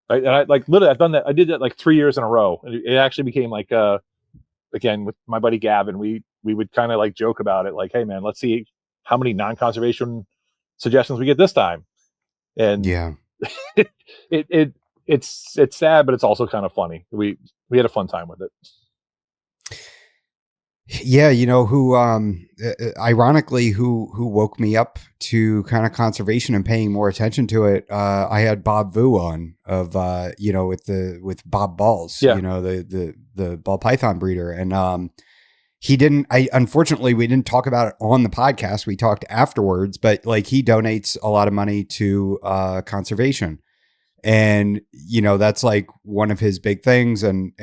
And I like literally I've done that. I did that like 3 years in a row, and it actually became like again with my buddy Gavin, we would kind of like joke about it, like, hey man, let's see how many non-conservation suggestions we get this time. And Yeah. it's sad, but it's also kind of funny. We had a fun time with it. Yeah, who ironically who woke me up to kind of conservation and paying more attention to it. I had Bob Vu on of with Bob Balls, Yeah. The ball python breeder, and he didn't. Unfortunately we didn't talk about it on the podcast. We talked afterwards, but like he donates a lot of money to conservation, and that's like one of his big things, and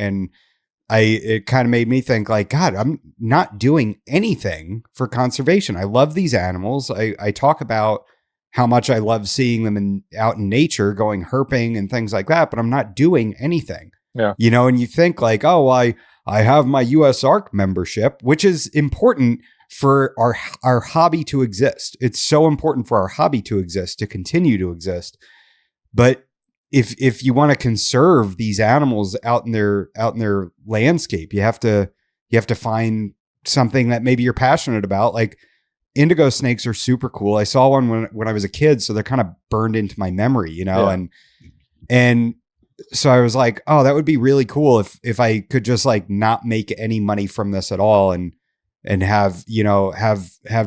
it kind of made me think like, God, I'm not doing anything for conservation. I love these animals. I talk about how much I love seeing them out in nature, going herping and things like that, but I'm not doing anything. Yeah. And you think like, oh, I have my USARC membership, which is important for our hobby to exist. It's so important for our hobby to exist, to continue to exist. But if you want to conserve these animals out in their landscape, you have to find something that maybe you're passionate about. Like indigo snakes are super cool. I saw one when I was a kid, so they're kind of burned into my memory, Yeah. and so I was like, oh, that would be really cool if I could just like not make any money from this at all, and have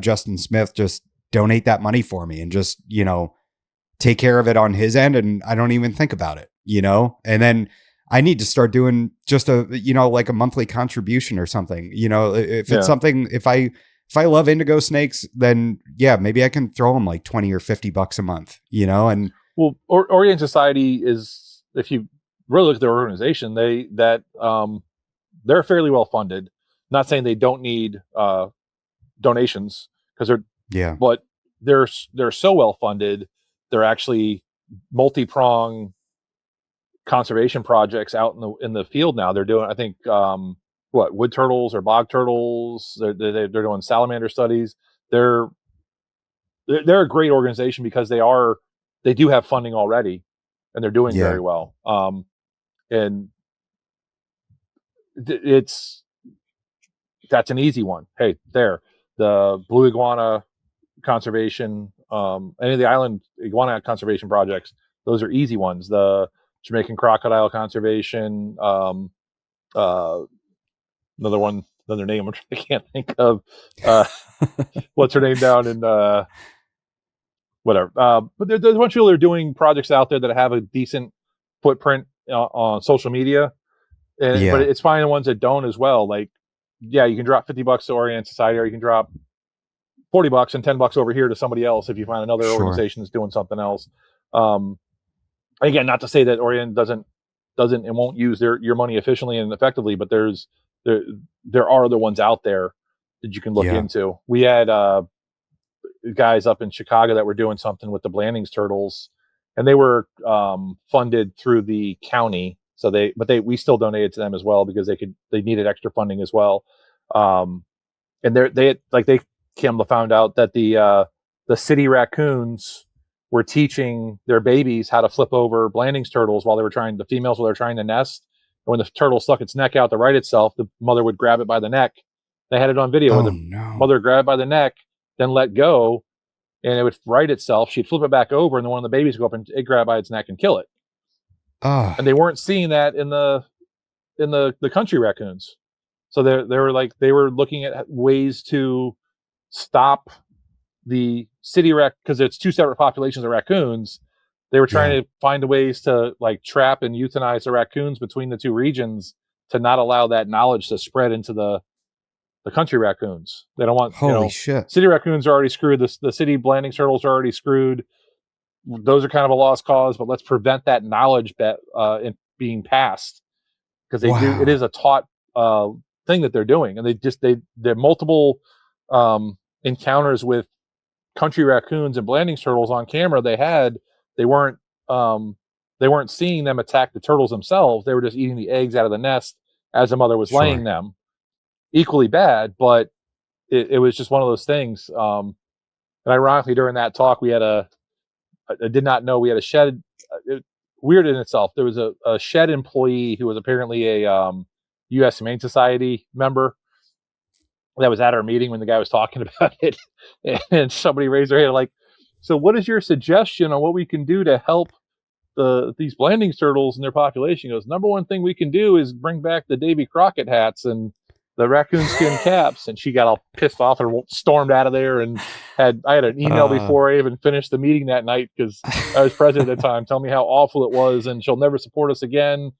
Justin Smith just donate that money for me and just take care of it on his end, and I don't even think about it, and then I need to start doing just a, like a monthly contribution or something, if it's something, if I love indigo snakes, then yeah, maybe I can throw them like 20 or $50 a month, and well, Orient Society is, if you really look at their organization, they're fairly well funded. Not saying they don't need donations, because but they're so well funded. They're actually multi-prong conservation projects out in the field now. They're doing, I think, wood turtles or bog turtles. They're doing salamander studies. They're a great organization because they do have funding already, and they're doing very well. And that's an easy one. Hey, the blue iguana conservation, any of the island iguana conservation projects, those are easy ones. The Jamaican crocodile conservation, another name I can't think of. What's her name down in whatever. But there's a bunch of people that are doing projects out there that have a decent footprint on social media, but it's finding ones that don't as well. Like, yeah, you can drop $50 to Orient Society, or you can drop $40 and $10 over here to somebody else if you find another organization that's doing something else. Again, not to say that Orient doesn't and won't use your money efficiently and effectively, but there are other ones out there that you can look into. We had guys up in Chicago that were doing something with the Blandings turtles, and they were funded through the county. So we still donated to them as well because they needed extra funding as well. And they found out that the city raccoons were teaching their babies how to flip over Blandings turtles while they were trying to nest. And when the turtle stuck its neck out to right itself, the mother would grab it by the neck. They had it on video where mother would grab it by the neck, then let go, and it would right itself. She'd flip it back over, and then one of the babies would go up and it'd grab by its neck and kill it. And they weren't seeing that in the country raccoons. So they were looking at ways to stop the city because it's two separate populations of raccoons. They were trying to find ways to like trap and euthanize the raccoons between the two regions to not allow that knowledge to spread into the country raccoons. They don't want, holy shit. City raccoons are already screwed. The city Blandings turtles are already screwed. Those are kind of a lost cause, but let's prevent that knowledge in being passed, because it is a taught thing that they're doing. And they're multiple encounters with country raccoons and Blandings turtles on camera. They they weren't seeing them attack the turtles themselves. They were just eating the eggs out of the nest as the mother was laying them. Equally bad, but it was just one of those things. And ironically, during that talk, I did not know we had a shed. Weird in itself. There was a shed employee who was apparently a U.S. Humane Society member that was at our meeting when the guy was talking about it. And somebody raised their hand like, so what is your suggestion on what we can do to help these Blandings turtles and their population? He goes, number one thing we can do is bring back the Davy Crockett hats and the raccoon skin caps. And she got all pissed off and stormed out of there. And I had an email before I even finished the meeting that night, because I was president at the time, telling me how awful it was and she'll never support us again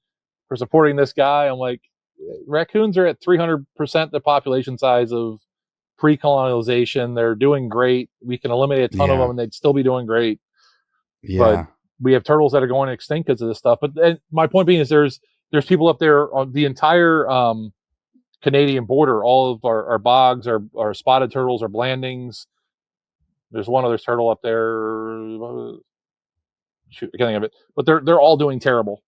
for supporting this guy. I'm like, raccoons are at 300% the population size of pre-colonization. They're doing great. We can eliminate a ton of them and they'd still be doing great. But we have turtles that are going extinct because of this stuff. But my point being is there's people up there on the entire Canadian border. All of our bogs, our spotted turtles, our Blandings. There's one other turtle up there. Shoot, I can't think of it. But they're all doing terrible.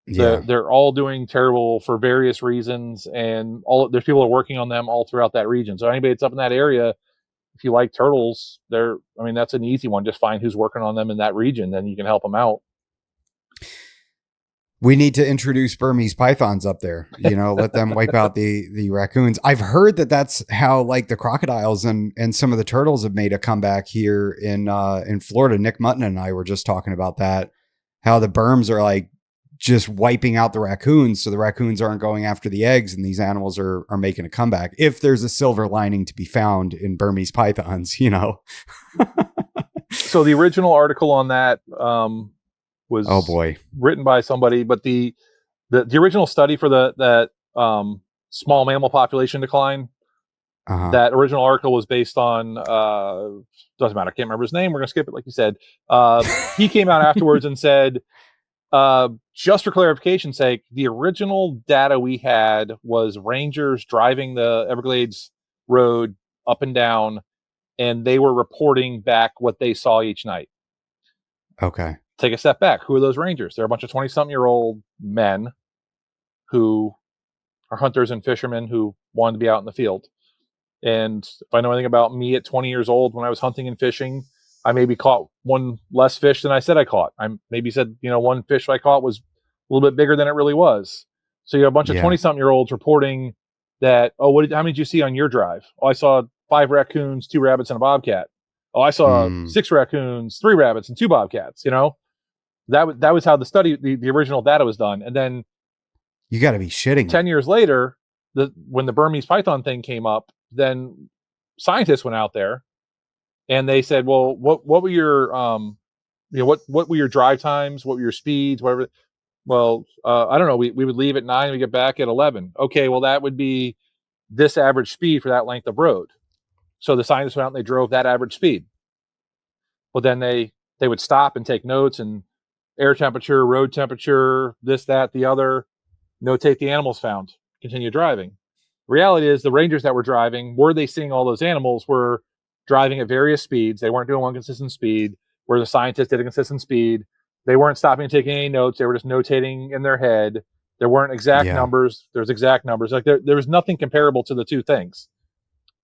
They're all doing terrible for various reasons, and there's people that are working on them all throughout that region. So anybody that's up in that area, if you like turtles, that's an easy one. Just find who's working on them in that region, then you can help them out. We need to introduce Burmese pythons up there, let them wipe out the raccoons. I've heard that that's how like the crocodiles and some of the turtles have made a comeback here in Florida. Nick Mutton and I were just talking about that, how the Burms are like just wiping out the raccoons. So the raccoons aren't going after the eggs and these animals are making a comeback. If there's a silver lining to be found in Burmese pythons, So the original article on that, was written by somebody, but the original study for that small mammal population decline, that original article was based on doesn't matter, I can't remember his name, we're gonna skip it like you said. He came out afterwards and said, just for clarification's sake, the original data we had was rangers driving the Everglades Road up and down, and they were reporting back what they saw each night. Okay. Take a step back. Who are those rangers? They're a bunch of 20-something-year-old men who are hunters and fishermen who wanted to be out in the field. And if I know anything about me at 20 years old, when I was hunting and fishing, I maybe caught one less fish than I said I caught. I maybe said, one fish I caught was a little bit bigger than it really was. So you have a bunch of 20-something-year-olds reporting that, how many did you see on your drive? Oh, I saw 5 raccoons, 2 rabbits, and a bobcat. Oh, I saw 6 raccoons, 3 rabbits, and 2 bobcats, That was how the study, the original data was done. And then you got to be shitting 10 years later, when the Burmese python thing came up, then scientists went out there and they said, well, what were your, what were your drive times? What were your speeds? Whatever. Well, I don't know. We would leave at 9 and we get back at 11. Okay. Well, that would be this average speed for that length of road. So the scientists went out and they drove that average speed. Well, then they would stop and take notes and air temperature, road temperature, this, that, the other, notate the animals found, continue driving. The reality is the rangers that were driving, were they seeing all those animals, were driving at various speeds. They weren't doing one consistent speed, where the scientists did a consistent speed. They weren't stopping and taking any notes. They were just notating in their head. There weren't exact numbers. There's exact numbers. Like there was nothing comparable to the two things.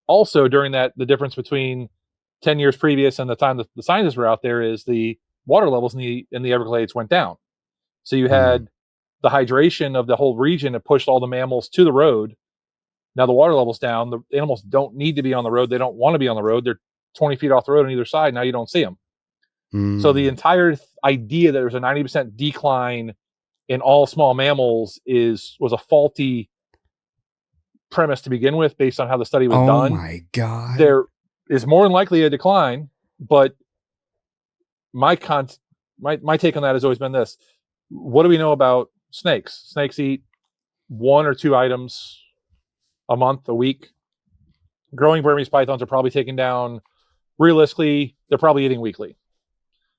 Also, during the difference between 10 years previous and the time that the scientists were out there is the water levels in the Everglades went down. So you had the hydration of the whole region that pushed all the mammals to the road. Now the water level's down. The animals don't need to be on the road. They don't want to be on the road. They're 20 feet off the road on either side. Now you don't see them. So the entire idea that there's a 90% decline in all small mammals was a faulty premise to begin with, based on how the study was done. Oh my God. There is more than likely a decline, but my take on that has always been this. What do we know about snakes? Snakes eat 1 or 2 items a month, a week. Growing Burmese pythons are probably taken down. Realistically, they're probably eating weekly.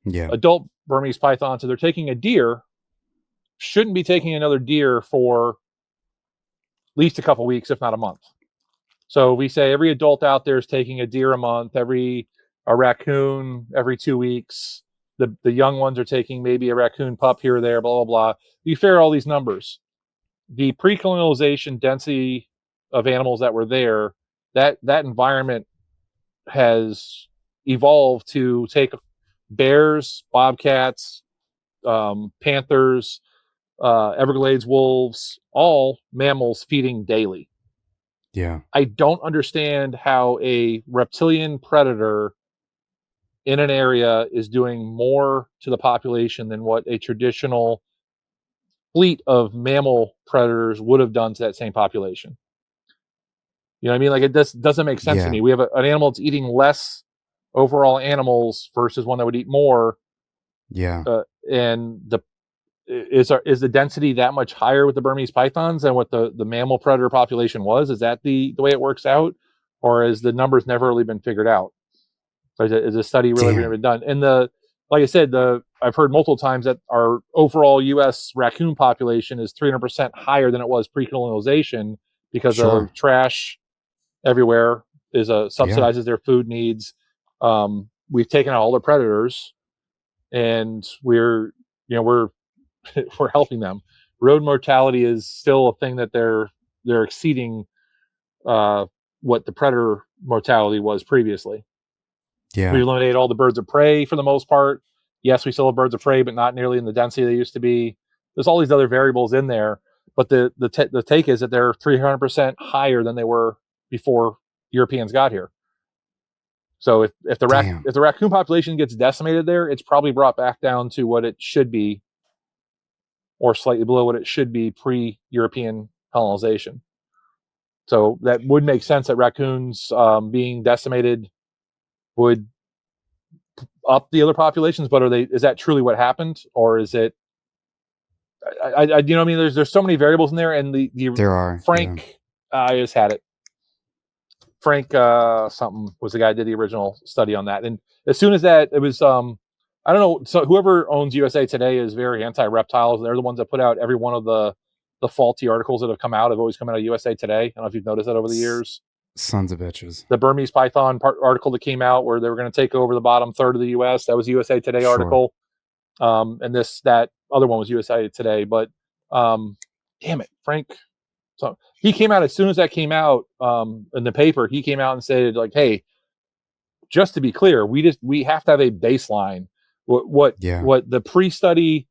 Yeah. Adult Burmese pythons, if they're taking a deer, shouldn't be taking another deer for at least a couple weeks, if not a month. So we say every adult out there is taking a deer a month, a raccoon every 2 weeks. the young ones are taking maybe a raccoon pup here or there, blah, blah, blah. You figure all these numbers. The pre-colonialization density of animals that were there, that environment has evolved to take bears, bobcats, panthers, Everglades wolves, all mammals feeding daily. Yeah. I don't understand how a reptilian predator in an area is doing more to the population than what a traditional fleet of mammal predators would have done to that same population. You know what I mean? Like, it doesn't make sense to Yeah. me. We have an animal that's eating less overall animals versus one that would eat more. Yeah. And is the density that much higher with the Burmese pythons than what the mammal predator population was? Is that the way it works out? Or is the numbers never really been figured out? Is a study really Damn. been done? And like I said, I've heard multiple times that our overall U.S. raccoon population is 300% higher than it was pre-colonialization because Sure. of trash everywhere subsidizes Yeah. their food needs. We've taken out all the predators, and we're we're helping them. Road mortality is still a thing that they're exceeding what the predator mortality was previously. We Yeah. eliminated all the birds of prey for the most part. Yes, we still have birds of prey, but not nearly in the density they used to be. There's all these other variables in there, but the take is that they're 300% higher than they were before Europeans got here. So if the raccoon population gets decimated there, it's probably brought back down to what it should be, or slightly below what it should be pre-European colonization. So that would make sense that raccoons being decimated would up the other populations, but is that truly what happened, or is it? I you know what I mean? There's so many variables in there, and There are. Frank. Yeah. I just had it. Frank something was the guy that did the original study on that, and as soon as that, it was I don't know. So whoever owns USA Today is very anti-reptiles. They're the ones that put out every one of the faulty articles that have come out. Have always come out of USA Today. I don't know if you've noticed that over the years. Sons of bitches. The Burmese python article that came out where they were going to take over the bottom third of the U.S. That was a USA Today article. And that other one was USA Today. But damn it, Frank. So he came out as soon as that came out in the paper. He came out and said, like, hey, just to be clear, we have to have a baseline. What the pre-study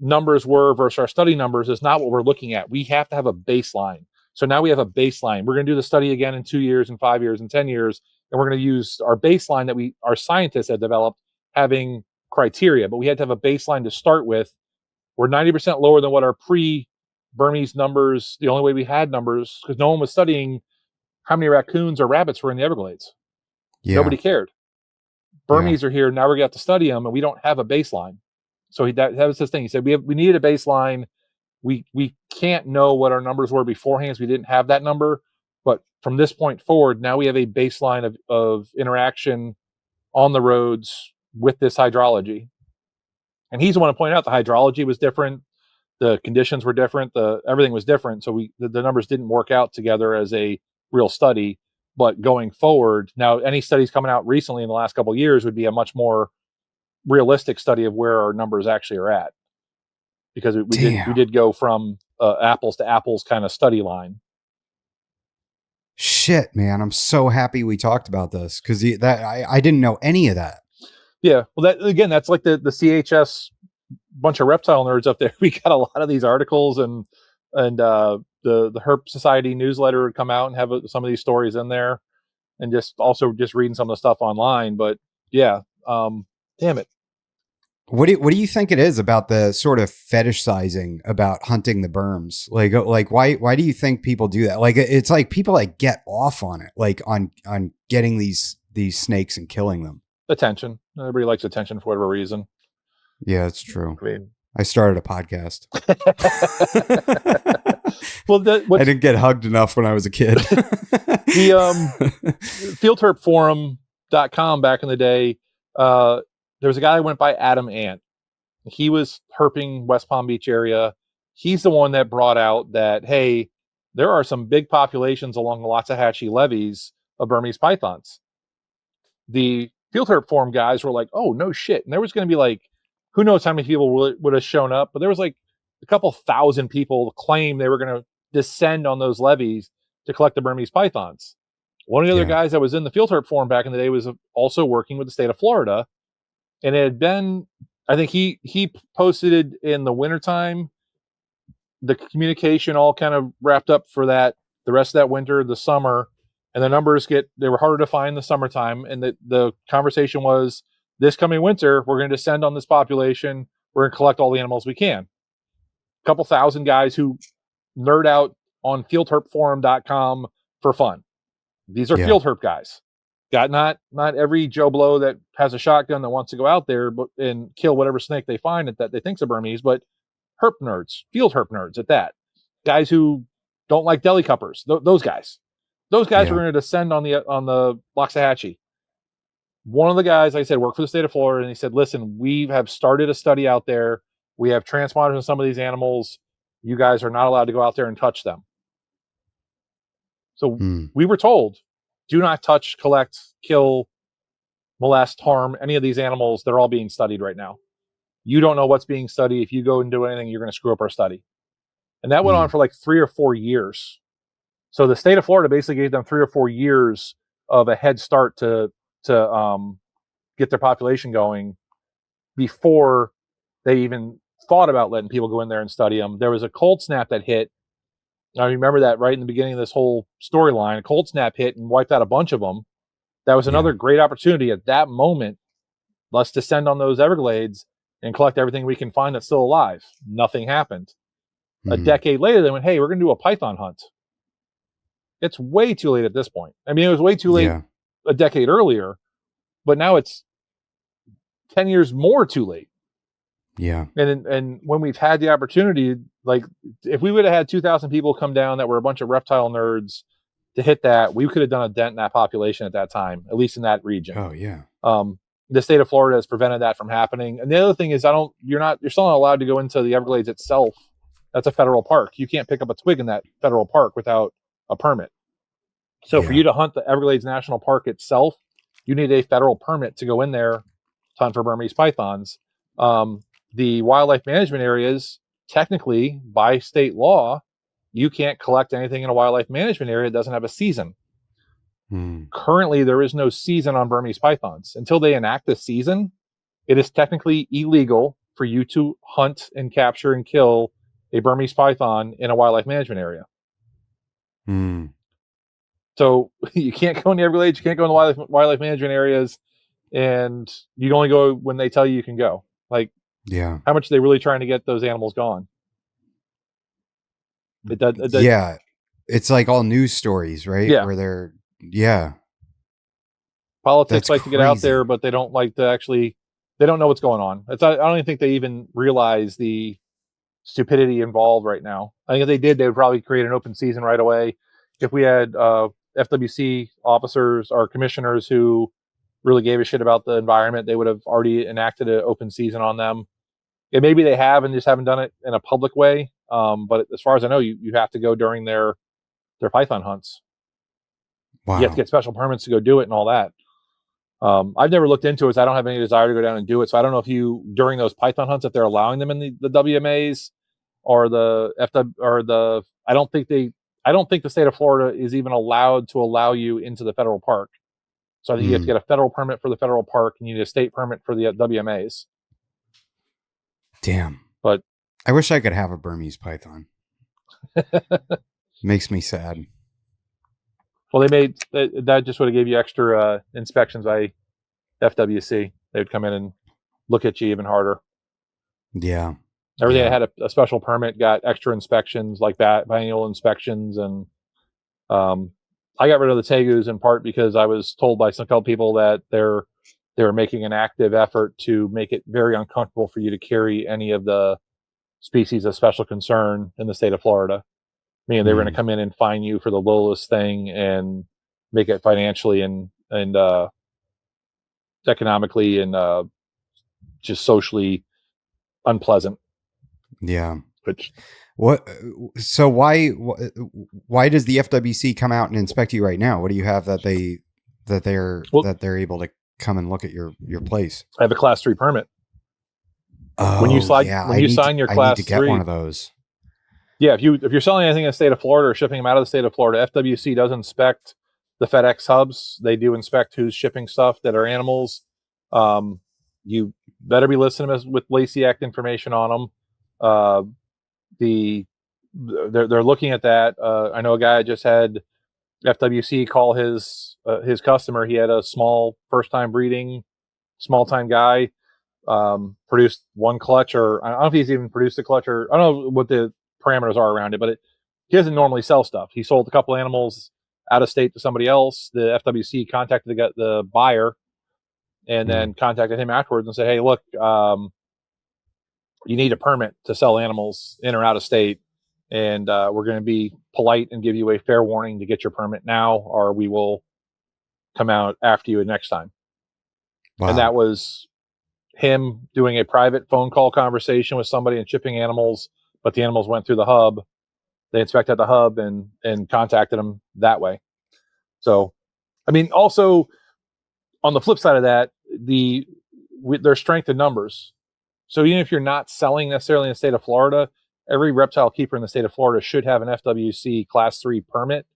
numbers were versus our study numbers is not what we're looking at. We have to have a baseline. So now we have a baseline. We're going to do the study again in 2 years and 5 years and 10 years. And we're going to use our baseline that our scientists had developed, having criteria, but we had to have a baseline to start with. We're 90% lower than what our pre-Burmese numbers, the only way we had numbers, because no one was studying how many raccoons or rabbits were in the Everglades. Yeah. Nobody cared. Burmese are here. Now we're going to have to study them, and we don't have a baseline. So that was his thing. He said, we needed a baseline. We can't know what our numbers were beforehand, because we didn't have that number. But from this point forward, now we have a baseline of interaction on the roads with this hydrology. And he's the one to point out the hydrology was different. The conditions were different. Everything was different. So the numbers didn't work out together as a real study. But going forward, now any studies coming out recently in the last couple of years would be a much more realistic study of where our numbers actually are at, because we did go from apples to apples kind of study line. Shit, man, I'm so happy we talked about this, because I didn't know any of that. Yeah, well, that's like the CHS bunch of reptile nerds up there. We got a lot of these articles, and the Herp Society newsletter would come out and have some of these stories in there, and just reading some of the stuff online. But yeah, damn it. What do you think it is about the sort of fetishizing about hunting the berms? Like why do you think people do that? Like, it's like people like get off on it, like on getting these snakes and killing them. Attention. Everybody likes attention for whatever reason. Yeah, it's true. I mean, I started a podcast. Well, I didn't get hugged enough when I was a kid. The fieldherpforum.com back in the day, there was a guy that went by Adam Ant. He was herping West Palm Beach area. He's the one that brought out that, hey, there are some big populations along the Loxahatchee levees of Burmese pythons. The field herp forum guys were like, oh, no shit. And there was going to be like, who knows how many people would have shown up, but there was like a couple thousand people claim they were going to descend on those levees to collect the Burmese pythons. One of the other guys that was in the field herp forum back in the day was also working with the state of Florida. And it had been, I think he posted it in the wintertime. The communication all kind of wrapped up for that, the rest of that winter, the summer, and the numbers they were harder to find in the summertime. And the conversation was, this coming winter, we're going to descend on this population. We're going to collect all the animals we can. A couple thousand guys who nerd out on fieldherpforum.com for fun. These are field herp guys. Got not every Joe Blow that has a shotgun that wants to go out there and kill whatever snake they find that they think's a Burmese, but herp nerds, field herp nerds at that. Guys who don't like deli cuppers. Those guys. Those guys were going to descend on the Loxahatchee. One of the guys, like I said, worked for the state of Florida, and he said, listen, we have started a study out there. We have transponders in some of these animals. You guys are not allowed to go out there and touch them. So we were told, do not touch, collect, kill, molest, harm any of these animals. They're all being studied right now. You don't know what's being studied. If you go and do anything, you're going to screw up our study. And that went on for like 3 or 4 years. So the state of Florida basically gave them 3 or 4 years of a head start to get their population going before they even thought about letting people go in there and study them. There was a cold snap that hit. I remember that right in the beginning of this whole storyline. A cold snap hit and wiped out a bunch of them. That was another great opportunity at that moment. Let's descend on those Everglades and collect everything we can find that's still alive. Nothing happened. A decade later, they went, hey, we're going to do a python hunt. It's way too late at this point. I mean, it was way too late a decade earlier, but now it's 10 years more too late. Yeah. And when we've had the opportunity, like if we would have had 2,000 people come down that were a bunch of reptile nerds to hit that, we could have done a dent in that population at that time, at least in that region. Oh yeah. The state of Florida has prevented that from happening. And the other thing is you're still not allowed to go into the Everglades itself. That's a federal park. You can't pick up a twig in that federal park without a permit. So for you to hunt the Everglades National Park itself, you need a federal permit to go in there to hunt for Burmese pythons. The wildlife management areas, technically by state law, you can't collect anything in a wildlife management area that doesn't have a season. Currently, there is no season on Burmese pythons. Until they enact the season, it is technically illegal for you to hunt and capture and kill a Burmese python in a wildlife management area. So you can't go in the Everglades, you can't go in the wildlife management areas, and you can only go when they tell you can go. Like, how much are they really trying to get those animals gone? It's like all news stories, right? Yeah. Where they're, Politics That's like to get out there, but they don't like to actually, they don't know what's going on. I don't even think they even realize the stupidity involved right now. I think if they did, they would probably create an open season right away. If we had FWC officers or commissioners who really gave a shit about the environment, they would have already enacted an open season on them. And maybe they have and just haven't done it in a public way. But as far as I know, you have to go during their python hunts. Wow. You have to get special permits to go do it and all that. I've never looked into it, so I don't have any desire to go down and do it. So I don't know if during those python hunts, if they're allowing them in the WMAs or the FW or the, I don't think the state of Florida is even allowed to allow you into the federal park. So I think you have to get a federal permit for the federal park and you need a state permit for the WMAs. Damn. But I wish I could have a Burmese python. Makes me sad. Well, they made that just would have gave you extra inspections by FWC. They would come in and look at you even harder. Yeah. Everything that had a special permit got extra inspections, like biennial inspections. And I got rid of the tegus in part because I was told by some couple people that they're making an active effort to make it very uncomfortable for you to carry any of the species of special concern in the state of Florida. Meaning they were going to come in and fine you for the lowest thing and make it financially and economically and just socially unpleasant. Yeah. Which So why does the FWC come out and inspect you right now? What do you have that they're able to come and look at your place. I have a Class 3 permit. Oh, When you I sign your need Class to get 3, one of those. yeah, if you're selling anything in the state of Florida or shipping them out of the state of Florida, FWC does inspect the FedEx hubs. They do inspect who's shipping stuff that are animals. You better be listening with Lacey Act information on them. They're looking at that. I know a guy just had FWC call his customer. He had a small first time breeding, small time guy. Produced one clutch, or I don't know if he's even produced a clutch, or I don't know what the parameters are around it, but he doesn't normally sell stuff. He sold a couple animals out of state to somebody else. The FWC contacted the buyer and then contacted him afterwards and said, hey, look, you need a permit to sell animals in or out of state. And we're going to be polite and give you a fair warning to get your permit now, or we will come out after you next time. Wow. And that was him doing a private phone call conversation with somebody and shipping animals, but the animals went through the hub. They inspected the hub and contacted them that way. So, I mean, also on the flip side of that, there's strength in numbers. So even if you're not selling necessarily in the state of Florida, every reptile keeper in the state of Florida should have an FWC Class 3 permit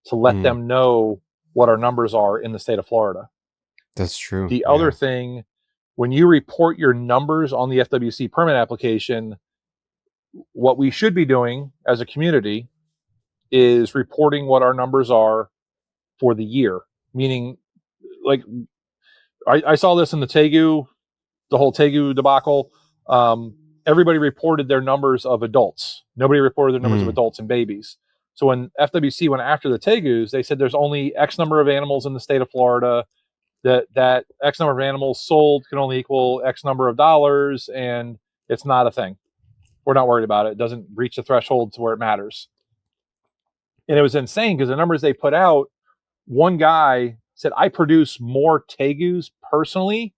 to let them know what our numbers are in the state of Florida. That's true. The other thing, when you report your numbers on the FWC permit application, what we should be doing as a community is reporting what our numbers are for the year. Meaning, like, I saw this in the whole Tegu debacle. Everybody reported their numbers of adults. Nobody reported their numbers of adults and babies. So when FWC went after the Tegus, they said there's only X number of animals in the state of Florida. That X number of animals sold can only equal X number of dollars, and it's not a thing. We're not worried about it. It doesn't reach the threshold to where it matters. And it was insane because the numbers they put out, one guy said, I produce more Tegus personally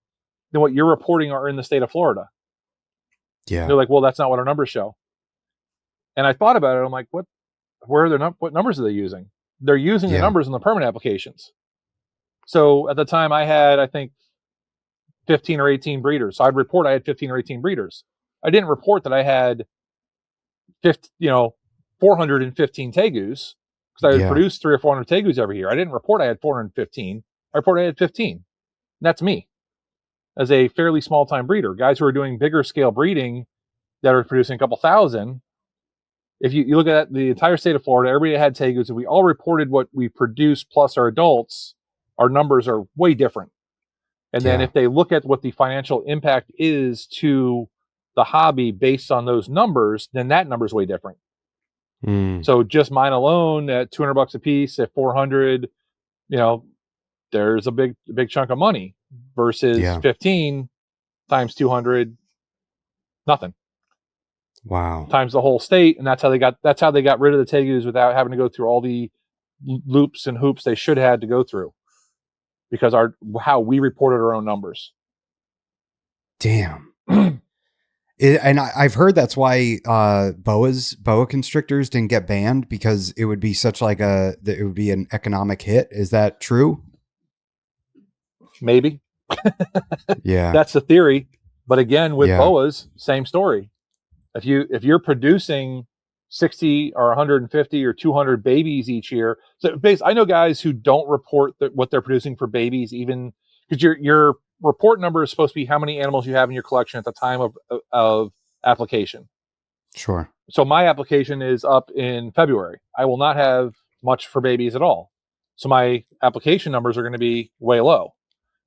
than what you're reporting are in the state of Florida. Yeah. They're like, well, that's not what our numbers show. And I thought about it. I'm like, what numbers are they using? They're using the numbers in the permit applications. So at the time I had, I think, 15 or 18 breeders. So I'd report I had 15 or 18 breeders. I didn't report that I had 415 Tegus because I would produce 300 or 400 Tegus every year. I didn't report I had 415. I reported I had 15. And that's me as a fairly small time breeder. Guys who are doing bigger scale breeding that are producing a couple thousand. If you look at the entire state of Florida, everybody had Tegus, and we all reported what we produced plus our adults. Our numbers are way different. And then if they look at what the financial impact is to the hobby based on those numbers, then that number is way different. So just mine alone at $200 a piece at 400, there's a big chunk of money versus 15 times 200, nothing. Wow. Times the whole state. And that's how they got rid of the Tegus without having to go through all the loops and hoops they should have had to go through. Because how we reported our own numbers. Damn. And I've heard that's why boa constrictors didn't get banned, because it would be it would be an economic hit. Is that true? Maybe. Yeah. That's the theory. But again, with boas, same story. If you're producing 60 or 150 or 200 babies each year. So I know guys who don't report what they're producing for babies, even because your report number is supposed to be how many animals you have in your collection at the time of application. Sure. So my application is up in February. I will not have much for babies at all. So my application numbers are going to be way low.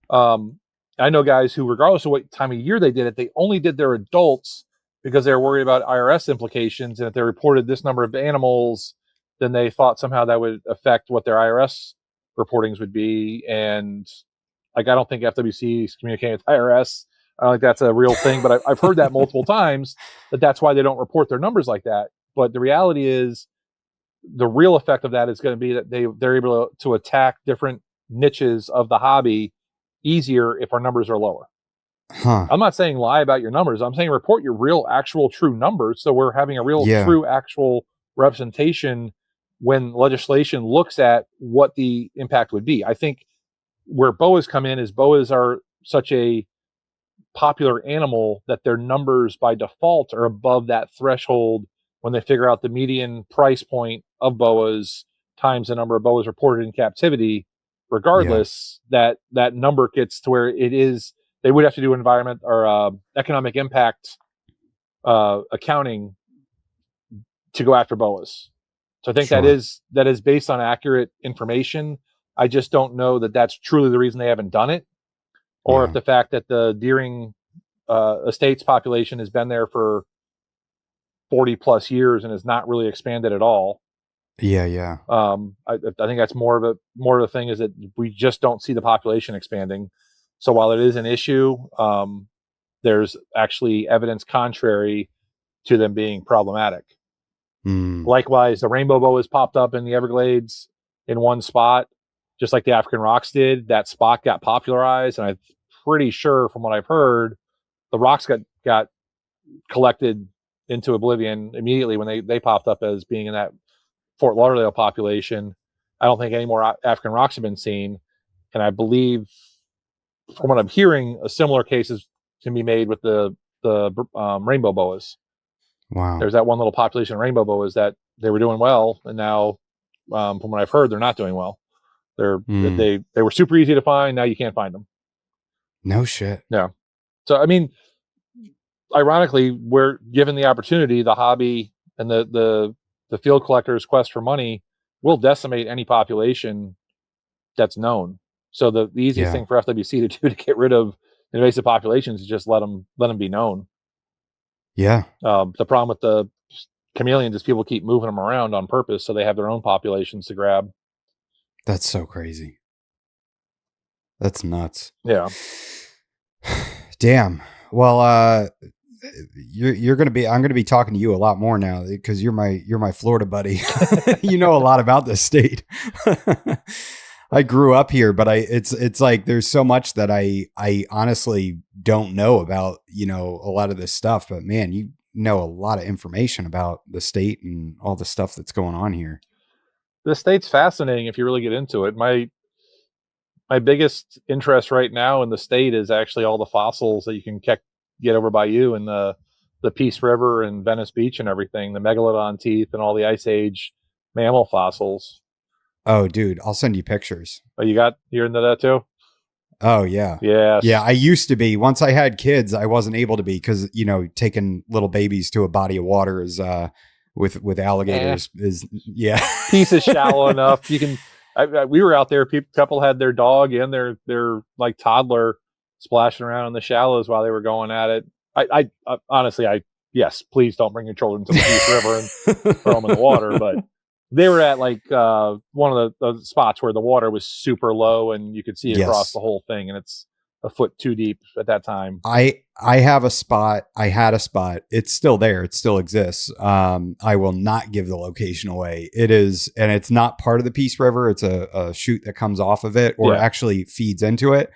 I know guys who, regardless of what time of year they did it, they only did their adults because they were worried about IRS implications. And if they reported this number of animals, then they thought somehow that would affect what their IRS reportings would be. And I don't think FWC is communicating with IRS. I don't think that's a real thing, but I've heard that multiple times, that's why they don't report their numbers like that. But the reality is the real effect of that is going to be that they're able to attack different niches of the hobby easier if our numbers are lower. Huh. I'm not saying lie about your numbers. I'm saying report your real, actual, true numbers. So we're having a real, true, actual representation when legislation looks at what the impact would be. I think where boas come in is boas are such a popular animal that their numbers by default are above that threshold when they figure out the median price point of boas times the number of boas reported in captivity. Regardless, that number gets to where it is, they would have to do environment or economic impact accounting to go after boas. So I think Sure. that is based on accurate information. I just don't know that that's truly the reason they haven't done it, or if the fact that the deering estates population has been there for 40 plus years and has not really expanded at all. Yeah. I think that's more of a thing is that we just don't see the population expanding. So while it is an issue, there's actually evidence contrary to them being problematic. Likewise, the rainbow boas popped up in the Everglades in one spot, just like the African rocks did. That spot got popularized, and I'm pretty sure from what I've heard, the rocks got collected into oblivion immediately when they popped up as being in that Fort Lauderdale population. I don't think any more African rocks have been seen, and I believe, from what I'm hearing, a similar cases can be made with the rainbow boas. Wow. There's that one little population of rainbow boas that they were doing well, and now, from what I've heard, they're not doing well. They were super easy to find. Now you can't find them. No shit. Yeah. So I mean, ironically, we're given the opportunity, the hobby and the field collector's quest for money will decimate any population that's known. So the easiest thing for FWC to do to get rid of invasive populations is just let them be known. Yeah. The problem with the chameleons is people keep moving them around on purpose, so they have their own populations to grab. That's so crazy. That's nuts. Yeah. Damn. Well, you're gonna be. I'm gonna be talking to you a lot more now because you're my Florida buddy. You know a lot about this state. I grew up here, but it's like there's so much that I honestly don't know about, you know, a lot of this stuff. But man, you know a lot of information about the state and all the stuff that's going on here. The state's fascinating if you really get into it. My biggest interest right now in the state is actually all the fossils that you can get over by you in the Peace River and Venice Beach and everything, the megalodon teeth and all the Ice Age mammal fossils. Oh, dude, I'll send you pictures. Oh, you're into that too? Oh, yeah. Yes. Yeah, I used to be. Once I had kids, I wasn't able to be because, you know, taking little babies to a body of water is with alligators is, yeah. Piece is shallow enough. You can, we were out there, couple had their dog and their like toddler splashing around in the shallows while they were going at it. I honestly, yes, please don't bring your children to the Peace River and throw them in the water, but they were at like one of the spots where the water was super low and you could see across the whole thing, and it's a foot too deep at that time. I have a spot. I had a spot. It's still there. It still exists. I will not give the location away. It is, and it's not part of the Peace River. It's a chute that comes off of it or actually feeds into it.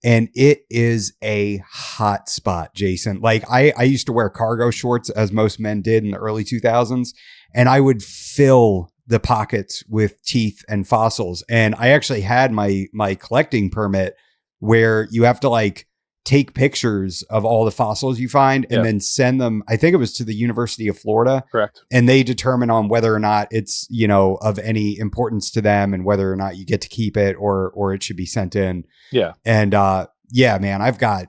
And it is a hot spot, Jason. Like I used to wear cargo shorts as most men did in the early 2000s. And I would fill the pockets with teeth and fossils. And I actually had my collecting permit where you have to like take pictures of all the fossils you find and then send them. I think it was to the University of Florida. Correct. And they determine on whether or not it's, you know, of any importance to them and whether or not you get to keep it or it should be sent in. Yeah. And yeah, man, I've got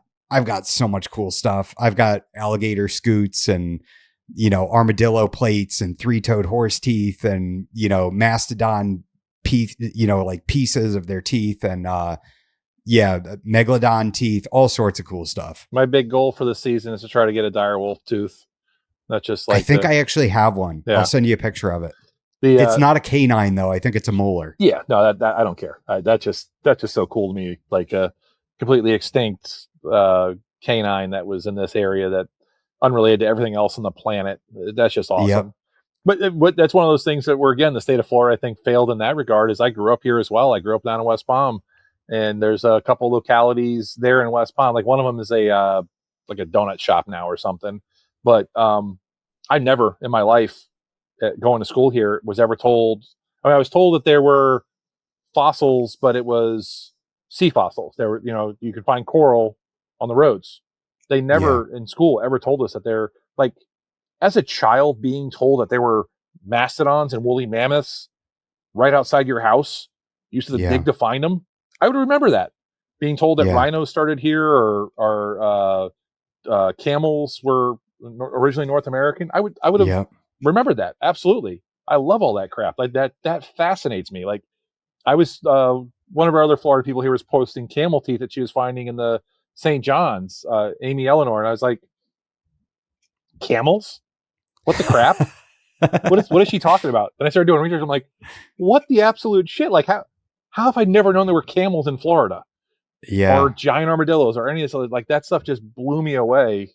so much cool stuff. I've got alligator scoots and, you know, armadillo plates and three-toed horse teeth and, you know, mastodon you know, like pieces of their teeth and megalodon teeth, all sorts of cool stuff. My big goal for the season is to try to get a dire wolf tooth. That's just like I think I actually have one. Yeah. I'll send you a picture of it. It's not a canine though. I think it's a molar. Yeah, no, that I don't care. That's just so cool to me. Like a completely extinct canine that was in this area that unrelated to everything else on the planet. That's just awesome. Yep. But that's one of those things that where, again, the state of Florida, I think, failed in that regard. Is I grew up here as well. I grew up down in West Palm, and there's a couple localities there in West Palm. Like one of them is like a donut shop now or something. But I never in my life going to school here was ever told. I mean, I was told that there were fossils, but it was sea fossils. There were, you could find coral on the roads. They never in school ever told us that they're like, as a child being told that there were mastodons and woolly mammoths right outside your house. You used to dig to find them. I would remember that. Being told that rhinos started here or camels were originally North American. I would have remembered that. Absolutely. I love all that crap. Like that fascinates me. Like I was, one of our other Florida people here was posting camel teeth that she was finding in the St. John's, Amy Eleanor. And I was like, camels? What the crap? What is she talking about? Then I started doing research. I'm like, what the absolute shit? Like how have I never known there were camels in Florida? Or giant armadillos or any of this, like that stuff just blew me away.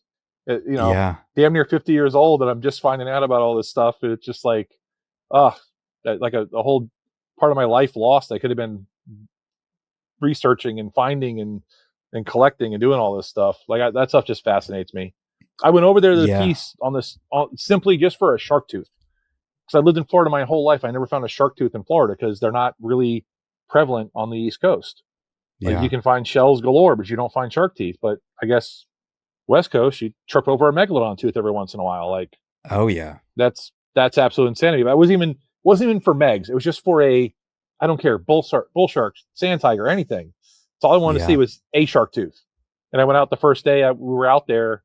Damn near 50 years old and I'm just finding out about all this stuff. It's just like, like a whole part of my life lost. I could have been researching and finding and collecting and doing all this stuff. Like that stuff just fascinates me. I went over there to the piece on this simply just for a shark tooth. Because I lived in Florida my whole life. I never found a shark tooth in Florida because they're not really prevalent on the East Coast. Like you can find shells galore, but you don't find shark teeth. But I guess West Coast, you trip over a megalodon tooth every once in a while. Like, that's absolute insanity. But it wasn't even for Megs. It was just for I don't care, bull shark, sand tiger, anything. So all I wanted to see was a shark tooth. And I went out the first day we were out there.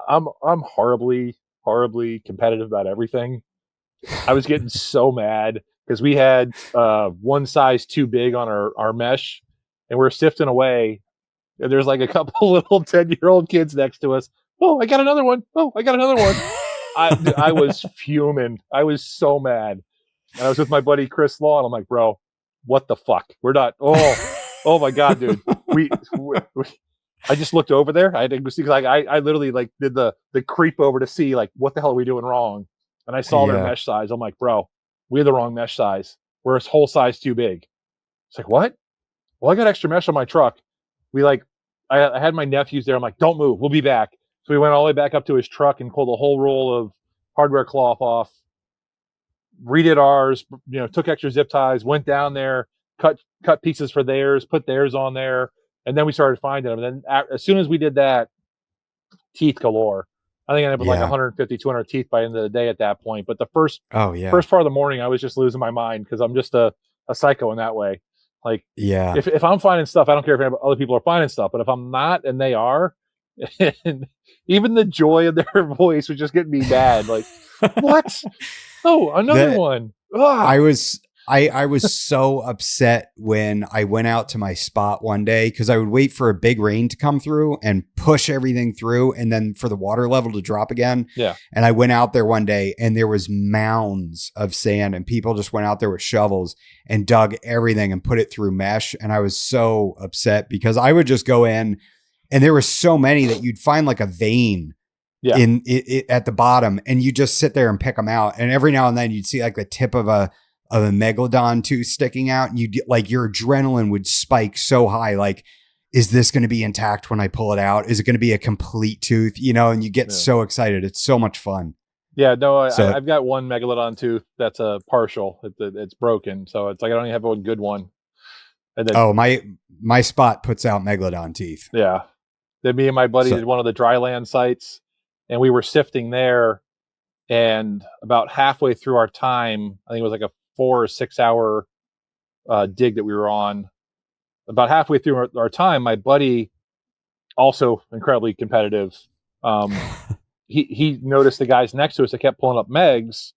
I'm horribly, horribly competitive about everything. I was getting so mad because we had one size too big on our mesh, and we're sifting away. And there's like a couple little 10-year-old kids next to us. Oh, I got another one. Oh, I got another one. I was fuming. I was so mad. And I was with my buddy Chris Law, and I'm like, bro, what the fuck? We're not. Oh my god, dude. I just looked over there. I literally like did the creep over to see like what the hell are we doing wrong. And I saw their mesh size. I'm like, bro, we have the wrong mesh size. We're a whole size too big. It's like, what? Well, I got extra mesh on my truck. I had my nephews there. I'm like, don't move. We'll be back. So we went all the way back up to his truck and pulled a whole roll of hardware cloth off. Redid ours, took extra zip ties, went down there, cut pieces for theirs, put theirs on there. And then we started finding them. And then as soon as we did that, teeth galore. I think I ended up with like 150, 200 teeth by the end of the day at that point. But the first part of the morning, I was just losing my mind because I'm just a psycho in that way. Like, if I'm finding stuff, I don't care if other people are finding stuff. But if I'm not and they are, and even the joy of their voice was just getting me mad. Like, what? Oh, another one. I was so upset when I went out to my spot one day because I would wait for a big rain to come through and push everything through and then for the water level to drop again. Yeah. And I went out there one day and there was mounds of sand and people just went out there with shovels and dug everything and put it through mesh. And I was so upset because I would just go in and there were so many that you'd find like a vein in it at the bottom and you just sit there and pick them out. And every now and then you'd see like the tip of a megalodon tooth sticking out and your adrenaline would spike so high. Like, is this going to be intact when I pull it out? Is it going to be a complete tooth? And you get so excited. It's so much fun. Yeah, no, I've got one megalodon tooth that's a partial. It's broken. So it's like, I don't even have one good one. And then, my spot puts out megalodon teeth. Yeah. Then me and my buddy did one of the dry land sites and we were sifting there. And about halfway through our time, I think it was like a 4 or 6 hour dig that we were on. About halfway through our time, my buddy, also incredibly competitive, he noticed the guys next to us that kept pulling up Megs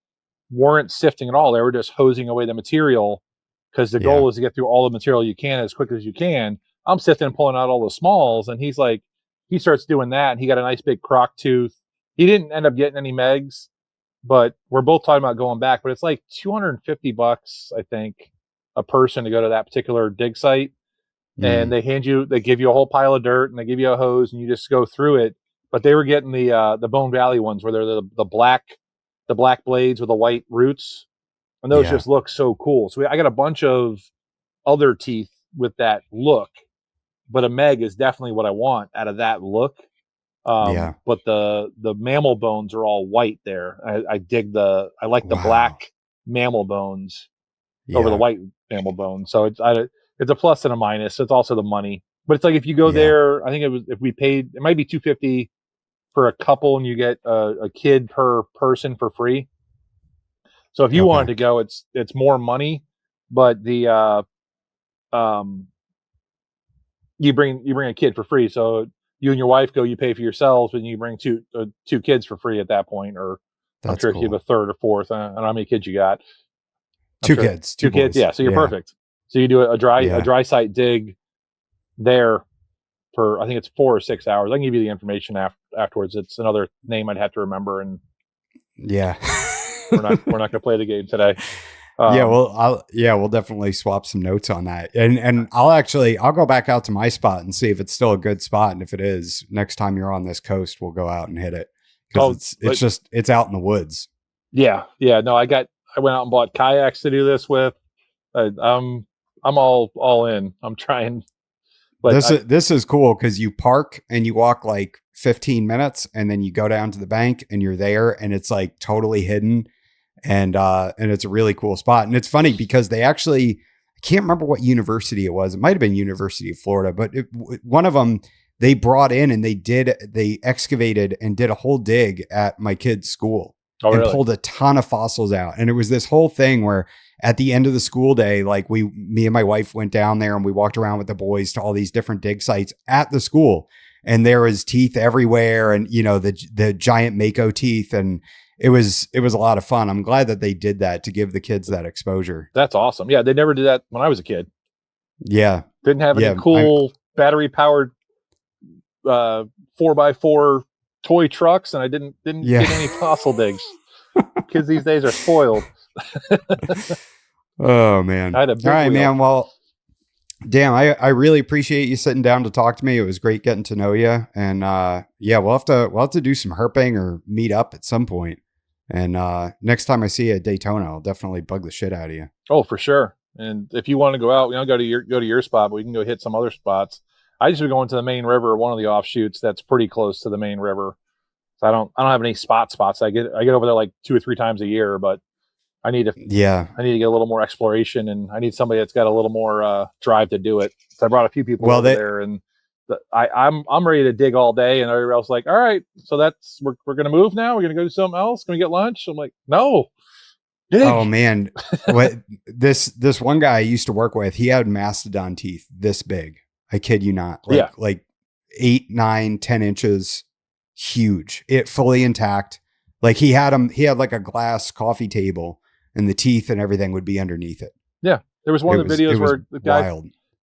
weren't sifting at all. They were just hosing away the material because the goal is to get through all the material you can as quick as you can. I'm sifting and pulling out all the smalls, and he starts doing that, and he got a nice big croc tooth. He didn't end up getting any Megs, but we're both talking about going back. But it's like $250, I think, a person to go to that particular dig site. And they give you a whole pile of dirt and they give you a hose and you just go through it. But they were getting the Bone Valley ones where they're the black blades with the white roots. And those just look so cool. So I got a bunch of other teeth with that look, but a Meg is definitely what I want out of that look. But the mammal bones are all white there. I like the black mammal bones over the white mammal bones. So it's it's a plus and a minus. It's also the money, but it's like if you go there, I think if we paid, it might be $250 for a couple, and you get a kid per person for free. So if you wanted to go, it's more money, but the you bring a kid for free. So you and your wife go, you pay for yourselves, and you bring two kids for free at that point. Or I'm sure if you have a third or fourth, I don't know how many kids you got. Two kids. Yeah. So you're perfect. So you do a dry site dig there for, I think it's 4 or 6 hours. I can give you the information afterwards. It's another name I'd have to remember, and we're not going to play the game today. We'll definitely swap some notes on that. And I'll go back out to my spot and see if it's still a good spot. And if it is, next time you're on this coast, we'll go out and hit it. Because it's out in the woods. Yeah. Yeah. No, I went out and bought kayaks to do this with. I'm all in. I'm trying. But this is cool because you park and you walk like 15 minutes and then you go down to the bank and you're there, and it's like totally hidden. And it's a really cool spot. And it's funny because they actually, I can't remember what university it was. It might've been University of Florida, but one of them they brought in and they excavated and did a whole dig at my kid's school and pulled a ton of fossils out. And it was this whole thing where at the end of the school day, like me and my wife went down there and we walked around with the boys to all these different dig sites at the school. And there was teeth everywhere, and the giant mako teeth, and it was a lot of fun. I'm glad that they did that to give the kids that exposure. That's awesome. Yeah, they never did that when I was a kid. Yeah, didn't have any cool battery powered 4x4 toy trucks, and I didn't get any fossil digs. Kids these days are spoiled. Oh man! All right, man. Well, damn, I really appreciate you sitting down to talk to me. It was great getting to know you, and we'll have to do some herping or meet up at some point. And next time I see you at Daytona, I'll definitely bug the shit out of you. Oh, for sure. And if you want to go out, go to your spot, but we can go hit some other spots. I just be going to the main river, one of the offshoots that's pretty close to the main river. So I don't have any spots. I get over there like 2 or 3 times a year, but I need to get a little more exploration, and I need somebody that's got a little more drive to do it. So I brought a few people over there, and I'm ready to dig all day, and everybody else like, all right, so we're gonna move now. We're gonna go do something else. Can we get lunch? I'm like, no. Dig. Oh man, this one guy I used to work with, he had mastodon teeth this big. I kid you not. Like 8, 9, 10 inches, huge. It fully intact. Like he had like a glass coffee table, and the teeth and everything would be underneath it. Yeah, there was one of the videos where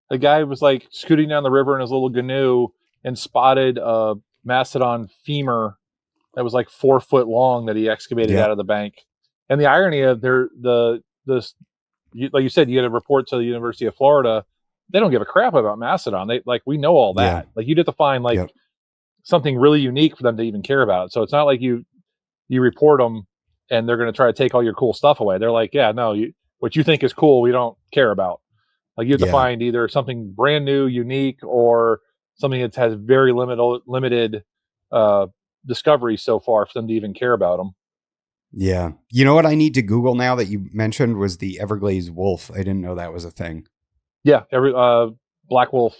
the guy was like scooting down the river in his little canoe and spotted a mastodon femur that was like 4 foot long that he excavated out of the bank. And the irony of like you said, you had a report to the University of Florida. They don't give a crap about mastodon. We know all that. Yeah. Like you'd have to find something really unique for them to even care about it. So it's not like you report them and they're going to try to take all your cool stuff away. They're like, yeah, no, what you think is cool, we don't care about. Like you have to find either something brand new, unique, or something that has very limited discovery so far for them to even care about them. Yeah. You know what I need to Google now that you mentioned was the Everglades wolf. I didn't know that was a thing. Yeah. Black wolf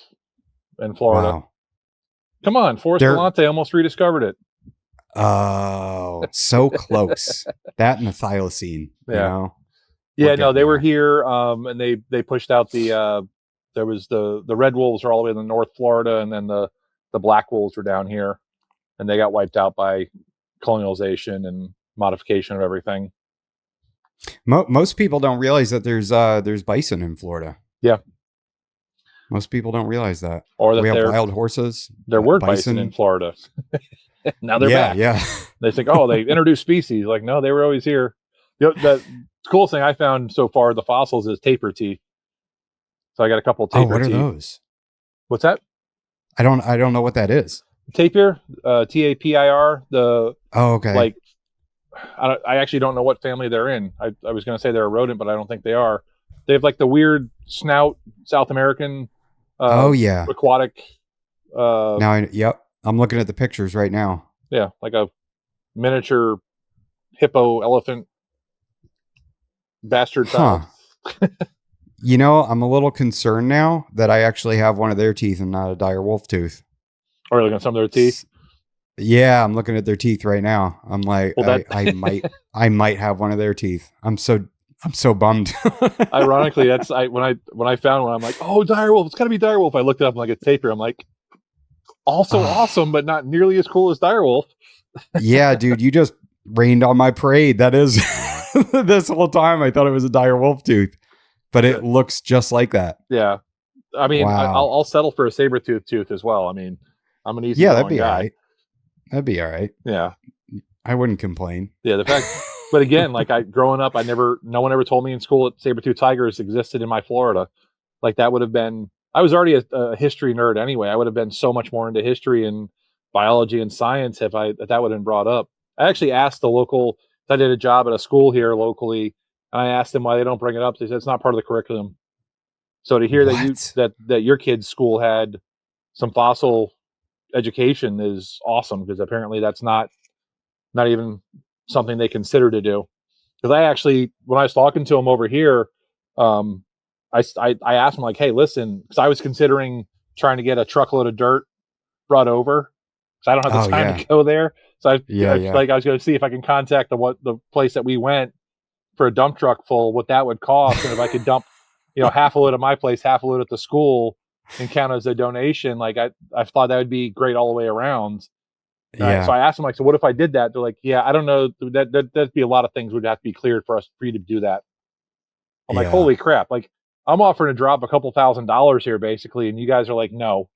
in Florida. Wow. Come on. Forrest Galante almost rediscovered it. Oh, so close. That and the thylacine, you know? Yeah, no, they were here, and they pushed out there was the red wolves are all the way in the North Florida, and then the black wolves were down here, and they got wiped out by colonialization and modification of everything. Most people don't realize that there's bison in Florida. Yeah. Most people don't realize that. Or that we have wild horses. There were bison in Florida. Now they're back. Yeah. They think, they introduced species. Like, no, they were always here. The coolest thing I found so far, the fossils, is tapir teeth. So I got a couple of tapir teeth. What are those? What's that? I don't know what that is. Tapir, Tapir. Okay. Like, I actually don't know what family they're in. I was going to say they're a rodent, but I don't think they are. They have like the weird snout, South American. Aquatic. Yep. I'm looking at the pictures right now. Yeah, like a miniature hippo elephant bastard child. Huh. You know, I'm a little concerned now that I actually have one of their teeth and not a dire wolf tooth. Or looking at some of their teeth. Yeah, I'm looking at their teeth right now. I'm like, Well, that I might have one of their teeth. I'm so bummed. ironically, that's when I found one, I'm like, oh, direwolf, it's gotta be direwolf. I looked it up, I'm like, it's taper. I'm like, also awesome, but not nearly as cool as direwolf. Yeah, dude, you just rained on my parade. That is this whole time I thought it was a dire wolf tooth, but it looks just like that. Yeah, I mean, Wow. I'll settle for a saber-tooth tooth as well. I mean, I'm an easy That'd going be guy. all right. That'd be all right. Yeah, I wouldn't complain. yeah. The fact, but again, like growing up, no one ever told me in school that saber-tooth tigers existed in my Florida. Like that would have been. I was already a history nerd anyway. I would have been so much more into history and biology and science if that would have been brought up. I actually asked the local. I did a job at a school here locally, and I asked them why they don't bring it up. They said it's not part of the curriculum. So to hear that your kid's school had some fossil education is awesome, because apparently that's not even something they consider to do. Because I actually, when I was talking to him over here, I asked him like, hey, listen, because I was considering trying to get a truckload of dirt brought over, because I don't have the time to go there. So I was going to see if I can contact the place that we went for a dump truck full, what that would cost, and if I could dump, half a load at my place, half a load at the school, and count as a donation. Like I thought that would be great all the way around. Yeah. So I asked them, like, so what if I did that? They're like, yeah, I don't know. That'd be a lot of things would have to be cleared for you to do that. I'm like, holy crap! Like, I'm offering to drop a couple $1,000s here, basically, and you guys are like, no,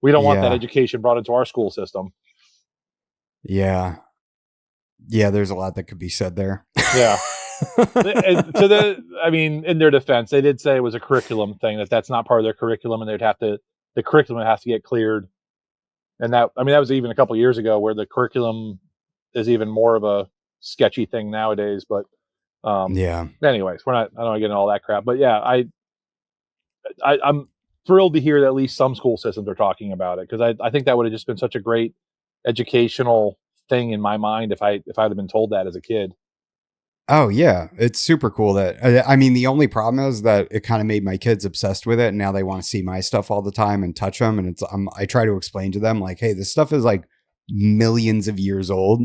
we don't want that education brought into our school system. Yeah. Yeah, there's a lot that could be said there. Yeah. I mean, in their defense, they did say it was a curriculum thing, that's not part of their curriculum, and the curriculum has to get cleared. And that was even a couple of years ago, where the curriculum is even more of a sketchy thing nowadays. But anyways, I don't want to get into all that crap. But yeah, I'm thrilled to hear that at least some school systems are talking about it, because I think that would have just been such a great educational thing in my mind if I'd have been told that as a kid. Oh yeah, it's super cool that, I mean, the only problem is that it kind of made my kids obsessed with it, and now they want to see my stuff all the time and touch them. And I try to explain to them like, hey, this stuff is like millions of years old.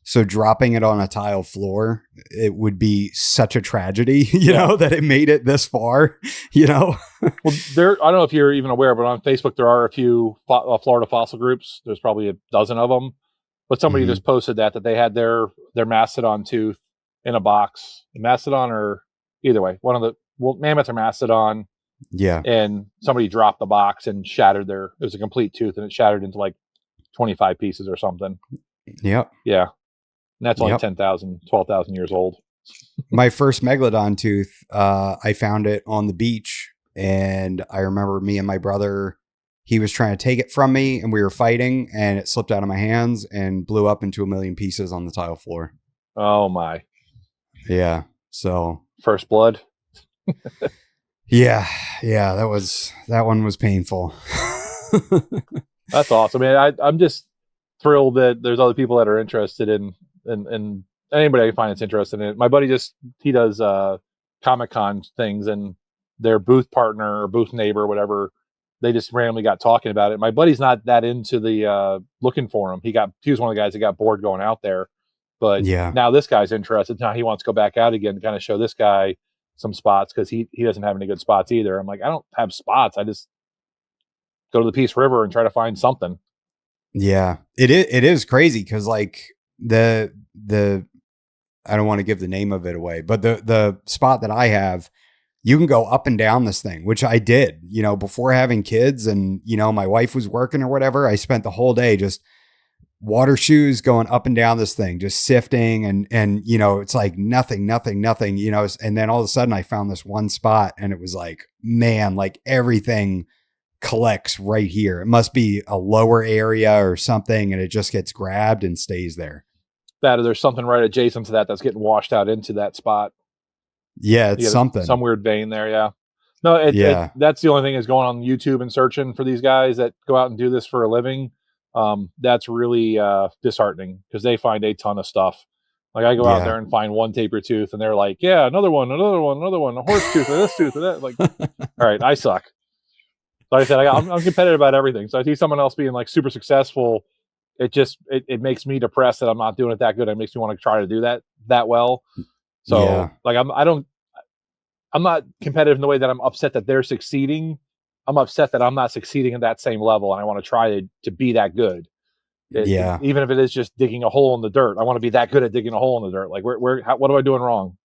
So dropping it on a tile floor, it would be such a tragedy, you know, that it made it this far, you know? Well, I don't know if you're even aware, but on Facebook, there are a few Florida fossil groups. There's probably a dozen of them, but somebody just posted that they had their mastodon tooth in a box, mastodon, or either way, mammoth or mastodon. Yeah. And somebody dropped the box and shattered it was a complete tooth, and it shattered into like 25 pieces or something. Yep. Yeah. And that's only 10,000, 12,000 years old. My first megalodon tooth, I found it on the beach, and I remember me and my brother, he was trying to take it from me, and we were fighting, and it slipped out of my hands and blew up into a million pieces on the tile floor. Oh my. Yeah. So first blood. Yeah. That one was painful. That's awesome. I mean, I'm just thrilled that there's other people that are interested in anybody I find that's interested in it. My buddy he does Comic-Con things, and their booth partner or booth neighbor or whatever, they just randomly got talking about it. My buddy's not that into the looking for him. He was one of the guys that got bored going out there. But now this guy's interested. Now he wants to go back out again to kind of show this guy some spots, because he doesn't have any good spots either. I'm like, I don't have spots. I just go to the Peace River and try to find something. Yeah, it is crazy, because like the I don't want to give the name of it away, but the spot that I have, you can go up and down this thing, which I did, before having kids, and my wife was working or whatever. I spent the whole day just water shoes going up and down this thing, just sifting, and it's like nothing, and then all of a sudden I found this one spot, and it was like, man, like everything collects right here. It must be a lower area or something, and it just gets grabbed and stays there. That, or there's something right adjacent to that's getting washed out into that spot. Yeah, it's something, some weird vein there. Yeah. No, that's the only thing is going on YouTube and searching for these guys that go out and do this for a living. That's really disheartening, because they find a ton of stuff. Like I go out Yeah. there and find one taper tooth, and they're like, yeah, another one, a horse tooth, or this tooth, or that. Like, all right, I suck. Like I said, I'm competitive about everything. So I see someone else being like super successful. It makes me depressed that I'm not doing it that good. It makes me want to try to do that well. So Yeah. like I'm not competitive in the way that I'm upset that they're succeeding. I'm upset that I'm not succeeding at that same level, and I want to try to be that good. Yeah. Even if it is just digging a hole in the dirt, I want to be that good at digging a hole in the dirt. Like what am I doing wrong?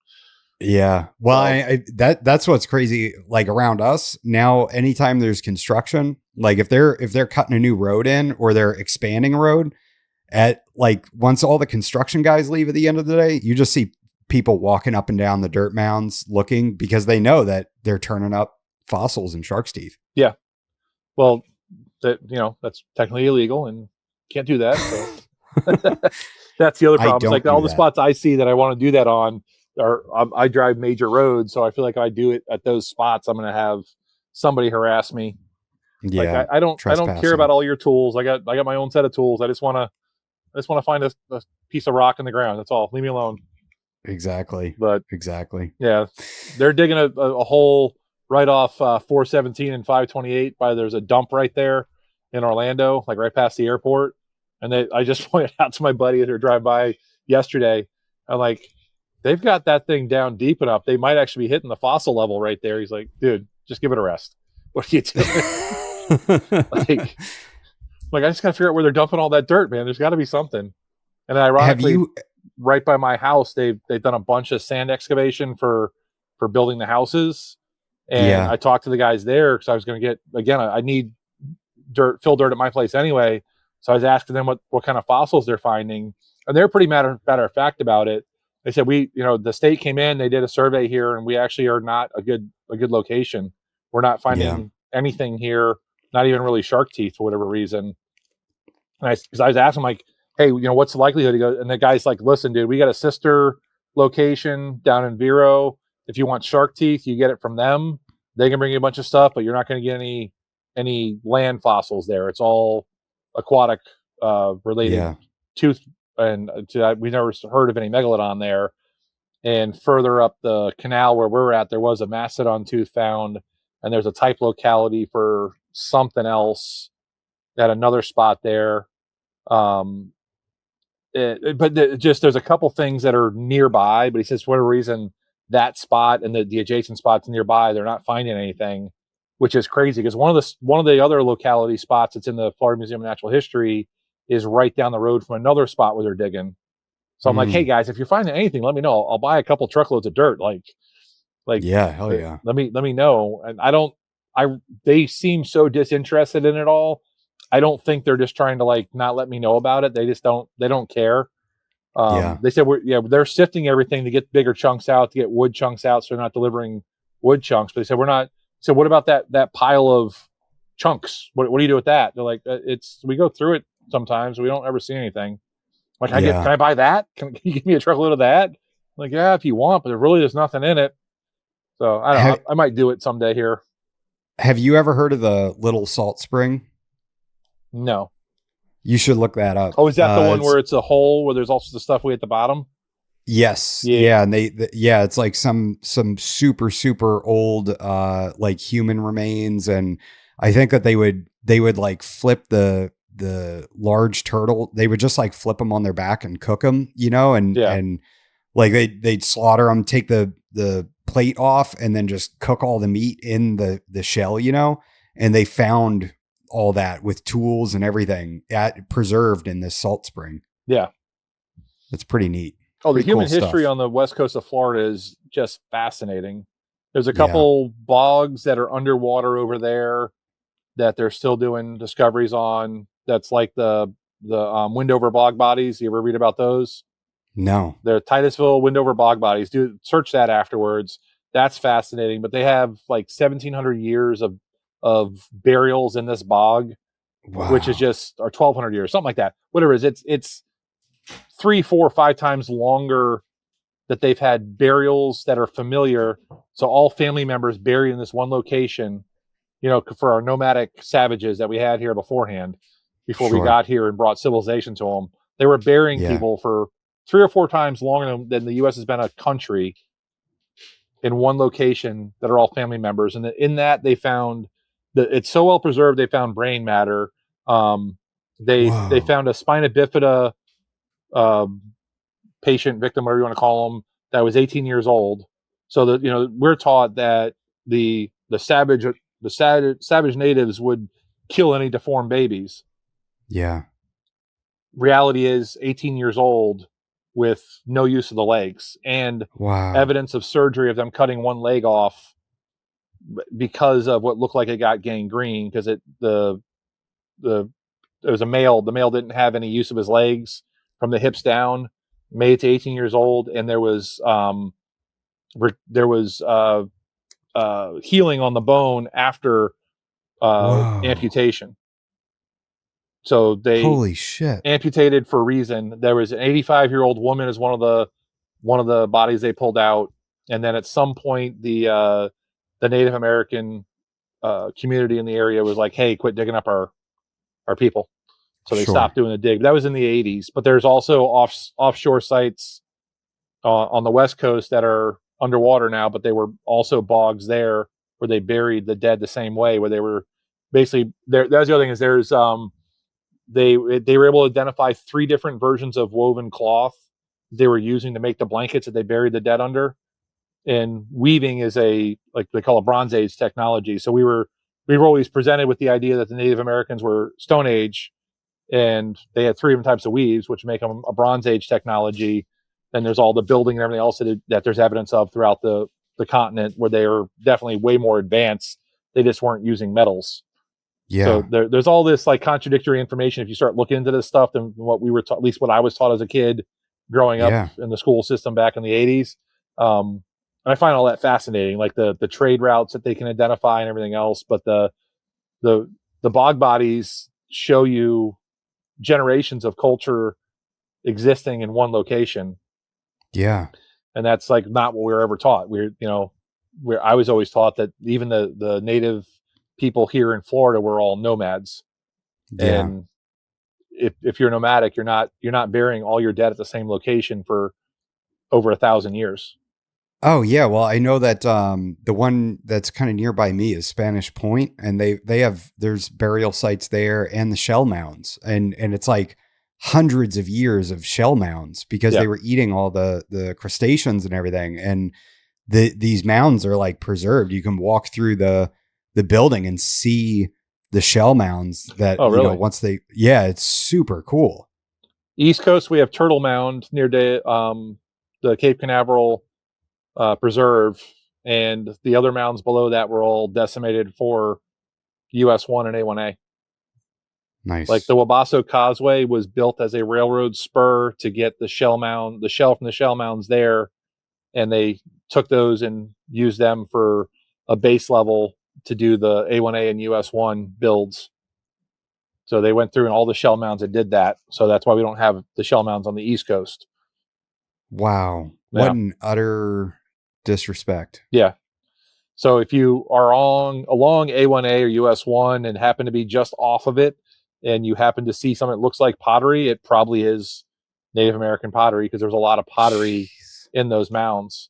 Yeah. Well, So, that's what's crazy. Like around us now, anytime there's construction, like if they're cutting a new road in or they're expanding a road, at like once all the construction guys leave at the end of the day, you just see people walking up and down the dirt mounds looking because they know that they're turning up fossils and shark's teeth. yeah. Well, that's technically illegal and can't do that. So that's the other problem. It's like all the spots I see that I want to do that on are I drive major roads, so I feel like if I do it at those spots, I'm going to have somebody harass me. Yeah. Like I don't care about all your tools. I got my own set of tools. I just want to find a piece of rock in the ground. That's all. Leave me alone. Exactly. But exactly. Yeah, they're digging a hole right off 417 and 528. There's a dump right there in Orlando, like right past the airport. And I just pointed out to my buddy as they were driving by yesterday. I'm like, they've got that thing down deep enough. They might actually be hitting the fossil level right there. He's like, dude, just give it a rest. What are you doing? like I just got to figure out where they're dumping all that dirt, man. There's got to be something. And ironically, right by my house, they've done a bunch of sand excavation for building the houses. And I talked to the guys there because I was going to get, again, I need fill dirt at my place anyway. So I was asking them what kind of fossils they're finding. And they're pretty matter of fact about it. They said, the state came in, they did a survey here, and we actually are not a good location. We're not finding anything here, not even really shark teeth for whatever reason. And because I was asking like, hey, what's the likelihood? He goes, and the guy's like, listen, dude, we got a sister location down in Vero. If you want shark teeth, you get it from them. They can bring you a bunch of stuff, but you're not going to get any land fossils there. It's all aquatic related tooth. And we never heard of any megalodon there. And further up the canal where we're at, there was a mastodon tooth found, and there's a type locality for something else at another spot there. But there's a couple things that are nearby, but he says for whatever reason that spot and the adjacent spots nearby, they're not finding anything, which is crazy because one of the other locality spots that's in the Florida Museum of Natural History is right down the road from another spot where they're digging. So I'm like, hey guys, if you're finding anything, let me know. I'll buy a couple truckloads of dirt. Like yeah, hell yeah. Let me know. And they seem so disinterested in it all. I don't think they're just trying to like not let me know about it. They don't care. They said they're sifting everything to get bigger chunks out, to get wood chunks out, so they're not delivering wood chunks. But they said we're not. So what about that pile of chunks? What do you do with that? They're like, we go through it sometimes. We don't ever see anything. Like, can I buy that? Can you give me a truckload of that? I'm like, yeah, if you want, but there's nothing in it. So I don't know. I might do it someday here. Have you ever heard of the Little Salt Spring? No. You should look that up. Oh, is that the one where it's a hole where there's also the stuff way at the bottom? Yes. Yeah. And it's like some super, super old, like human remains. And I think that they would like flip the large turtle. They would just like flip them on their back and cook them, and like they'd slaughter them, take the plate off and then just cook all the meat in the shell, and they found all that with tools and everything preserved in this salt spring. Yeah. It's pretty neat. Oh, the human history on the west coast of Florida is just fascinating. There's a couple bogs that are underwater over there that they're still doing discoveries on. That's like the Windover bog bodies. You ever read about those? No. They're Titusville Windover bog bodies. Search that afterwards. That's fascinating. But they have like 1,700 years of burials in this bog, which is or 1,200 years, something like that. Whatever it is, it's 3, 4, 5 times longer that they've had burials that are familiar. So all family members buried in this one location, for our nomadic savages that we had here beforehand, before we got here and brought civilization to them. They were burying people for 3 or 4 times longer than the U.S. has been a country in one location that are all family members. And in that, they found that it's so well preserved, they found brain matter. They Whoa. found a spina bifida patient, victim, whatever you want to call them, that was 18 years old. So that, we're taught that the savage natives would kill any deformed babies. Yeah. Reality is 18 years old with no use of the legs, and Wow. evidence of surgery of them cutting one leg off because of what looked like it got gangrene, because it was a male. The male didn't have any use of his legs from the hips down. Made it to 18 years old, and there was healing on the bone after amputation. So they Holy shit. amputated for a reason. There was an 85-year-old woman as one of the bodies they pulled out, and then at some point the Native American community in the area was like, "Hey, quit digging up our people." So they stopped doing the dig. That was in the 80s. But there's also offshore sites on the West Coast that are underwater now, but they were also bogs there where they buried the dead the same way, where they were basically there. That's the other thing, is there's they were able to identify 3 different versions of woven cloth they were using to make the blankets that they buried the dead under. And weaving is like they call a Bronze Age technology. So we were always presented with the idea that the Native Americans were Stone Age, and they had 3 different types of weaves, which make them a Bronze Age technology. Then there's all the building and everything else that there's evidence of throughout the continent, where they are definitely way more advanced. They just weren't using metals. Yeah. So there's all this like contradictory information if you start looking into this stuff than what we were taught, at least what I was taught as a kid growing up in the school system back in the 80s. And I find all that fascinating, like the trade routes that they can identify and everything else. But the bog bodies show you generations of culture existing in one location. Yeah. And that's like not what we were ever taught. I was always taught that even the native people here in Florida were all nomads. Yeah. And if you're nomadic, you're not burying all your dead at the same location for over 1,000 years. Oh yeah, well I know that the one that's kind of nearby me is Spanish Point, and there's burial sites there and the shell mounds, and it's like hundreds of years of shell mounds because they were eating all the crustaceans and everything, and these mounds are like preserved. You can walk through the building and see the shell mounds that once it's super cool. East Coast, we have Turtle Mound near the Cape Canaveral preserve, and the other mounds below that were all decimated for US 1 and A1A. Nice. Like the Wabasso Causeway was built as a railroad spur to get the shell from the shell mounds there, and they took those and used them for a base level to do the A1A and US 1 builds. So they went through and all the shell mounds and did that. So that's why we don't have the shell mounds on the East Coast. Wow. What an utter disrespect. Yeah. So if you are along A1A or US 1 and happen to be just off of it, and you happen to see something that looks like pottery, it probably is Native American pottery, because there's a lot of pottery in those mounds.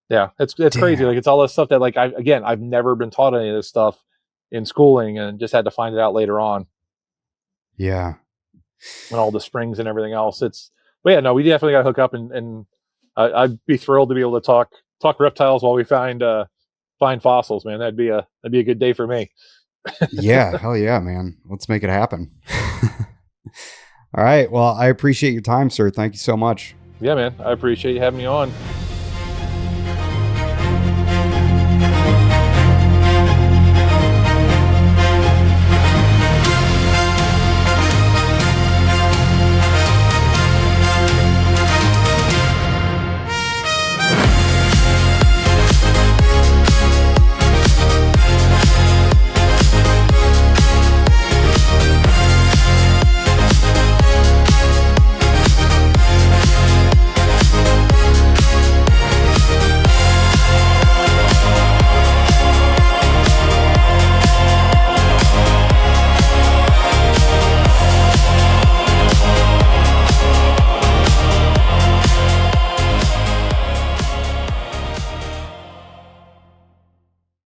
Yeah, it's crazy. Like, it's all this stuff that, like, I've never been taught any of this stuff in schooling, and just had to find it out later on. Yeah. And all the springs and everything else. But yeah, no, we definitely got to hook up, and I'd be thrilled to be able to talk reptiles while we find fossils, man. That'd be a good day for me. Yeah, hell yeah, man. Let's make it happen. All right. Well, I appreciate your time, sir. Thank you so much. Yeah, man. I appreciate you having me on.